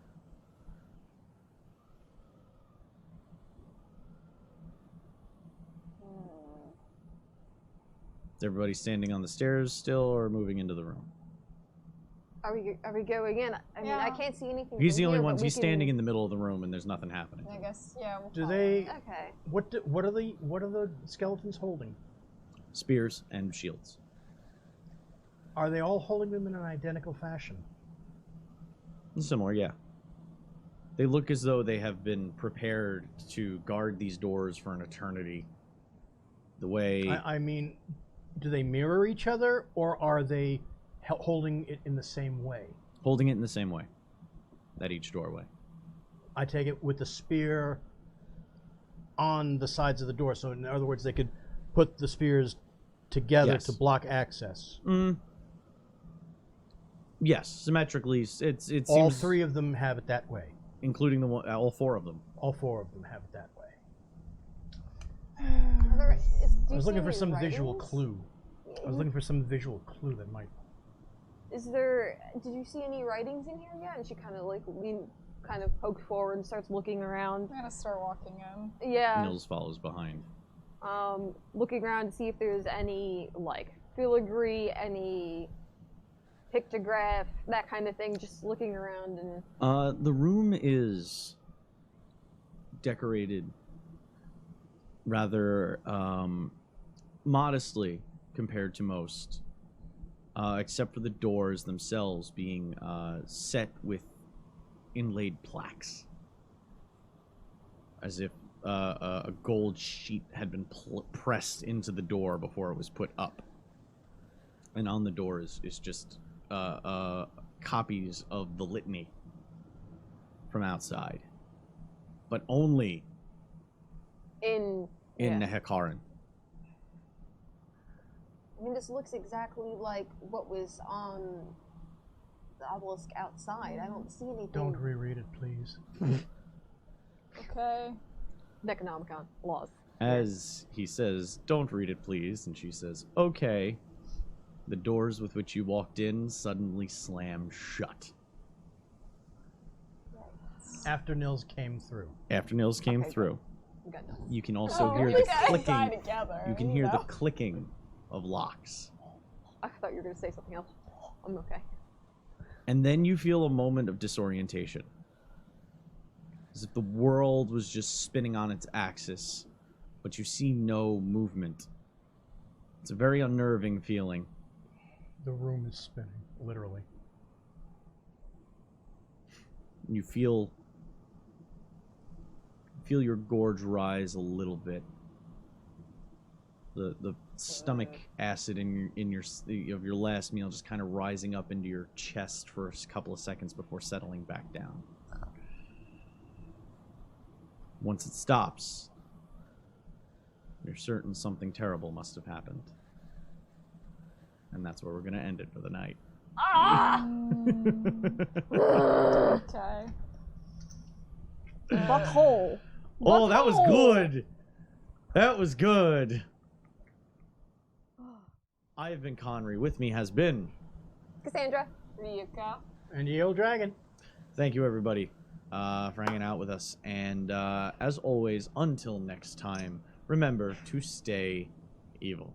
A: Is everybody standing on the stairs still or moving into the room?
C: Are we going in? I mean, I
D: Yeah.
C: can't see anything.
A: He's
C: from
A: the only
C: here,
A: one.
C: but we
A: He's
C: can-
A: standing in the middle of the room and there's nothing happening.
D: I guess, yeah. We'll
B: Do
D: follow
B: they?
D: it.
C: Okay.
B: What are the skeletons holding?
A: Spears and shields.
B: Are they all holding them in an identical fashion?
A: Similar, yeah. They look as though they have been prepared to guard these doors for an eternity. The way...
B: I mean, do they mirror each other, or are they holding it in the same way?
A: Holding it in the same way. At each doorway.
B: I take it with the spear on the sides of the door. So in other words, they could put the spears together
A: Yes.
B: to block access.
A: Yes, symmetrically, it
B: All
A: seems...
B: 3 of them have it that way.
A: Including the one, all 4 of them.
B: All 4 of them have it that way.
C: Do
B: I
C: you
B: was
C: see
B: looking for
C: any
B: some visual
C: writings?
B: clue. I was looking for some visual clue that might.
C: Did you see any writings in here yet? And she kind of pokes forward and starts looking around.
D: I'm gonna start walking in.
C: Yeah.
A: Nils follows behind.
C: Looking around to see if there's any filigree, any pictograph, that kind of thing. Just looking around and.
A: The room is decorated rather modestly compared to most, except for the doors themselves being set with inlaid plaques, as if a gold sheet had been pressed into the door before it was put up. And on the door is just copies of the litany from outside, but only
C: In
A: in
C: yeah.
A: Nehekaran.
C: I mean, this looks exactly like what was on the obelisk outside. I don't see anything.
B: Don't reread it, please.
D: Okay.
C: Necronomicon laws.
A: As he says, "Don't read it, please," and she says, "Okay." The doors with which you walked in suddenly slam shut.
B: After Nils came through.
A: After Nils came
C: Okay,
A: through,
C: Good enough.
A: you can also
D: Oh,
A: hear
D: we
A: the
D: gotta die
A: clicking.
D: together,
A: You can hear the
D: know?
A: clicking of locks.
C: I thought you were going to say something else. I'm okay.
A: And then you feel a moment of disorientation. as if the world was just spinning on its axis, but you see no movement. It's a very unnerving feeling.
B: The room is spinning, literally.
A: You feel your gorge rise a little bit. The stomach acid in your last meal just kind of rising up into your chest for a couple of seconds before settling back down. Once it stops, you're certain something terrible must have happened. And that's where we're going to end it for the night.
D: Okay.
C: Butthole.
A: Oh, that was good. That was good. I have been Conry. With me has been
C: Cassandra.
D: Ryuka.
B: And the old dragon.
A: Thank you, everybody, for hanging out with us. And as always, until next time, remember to stay evil.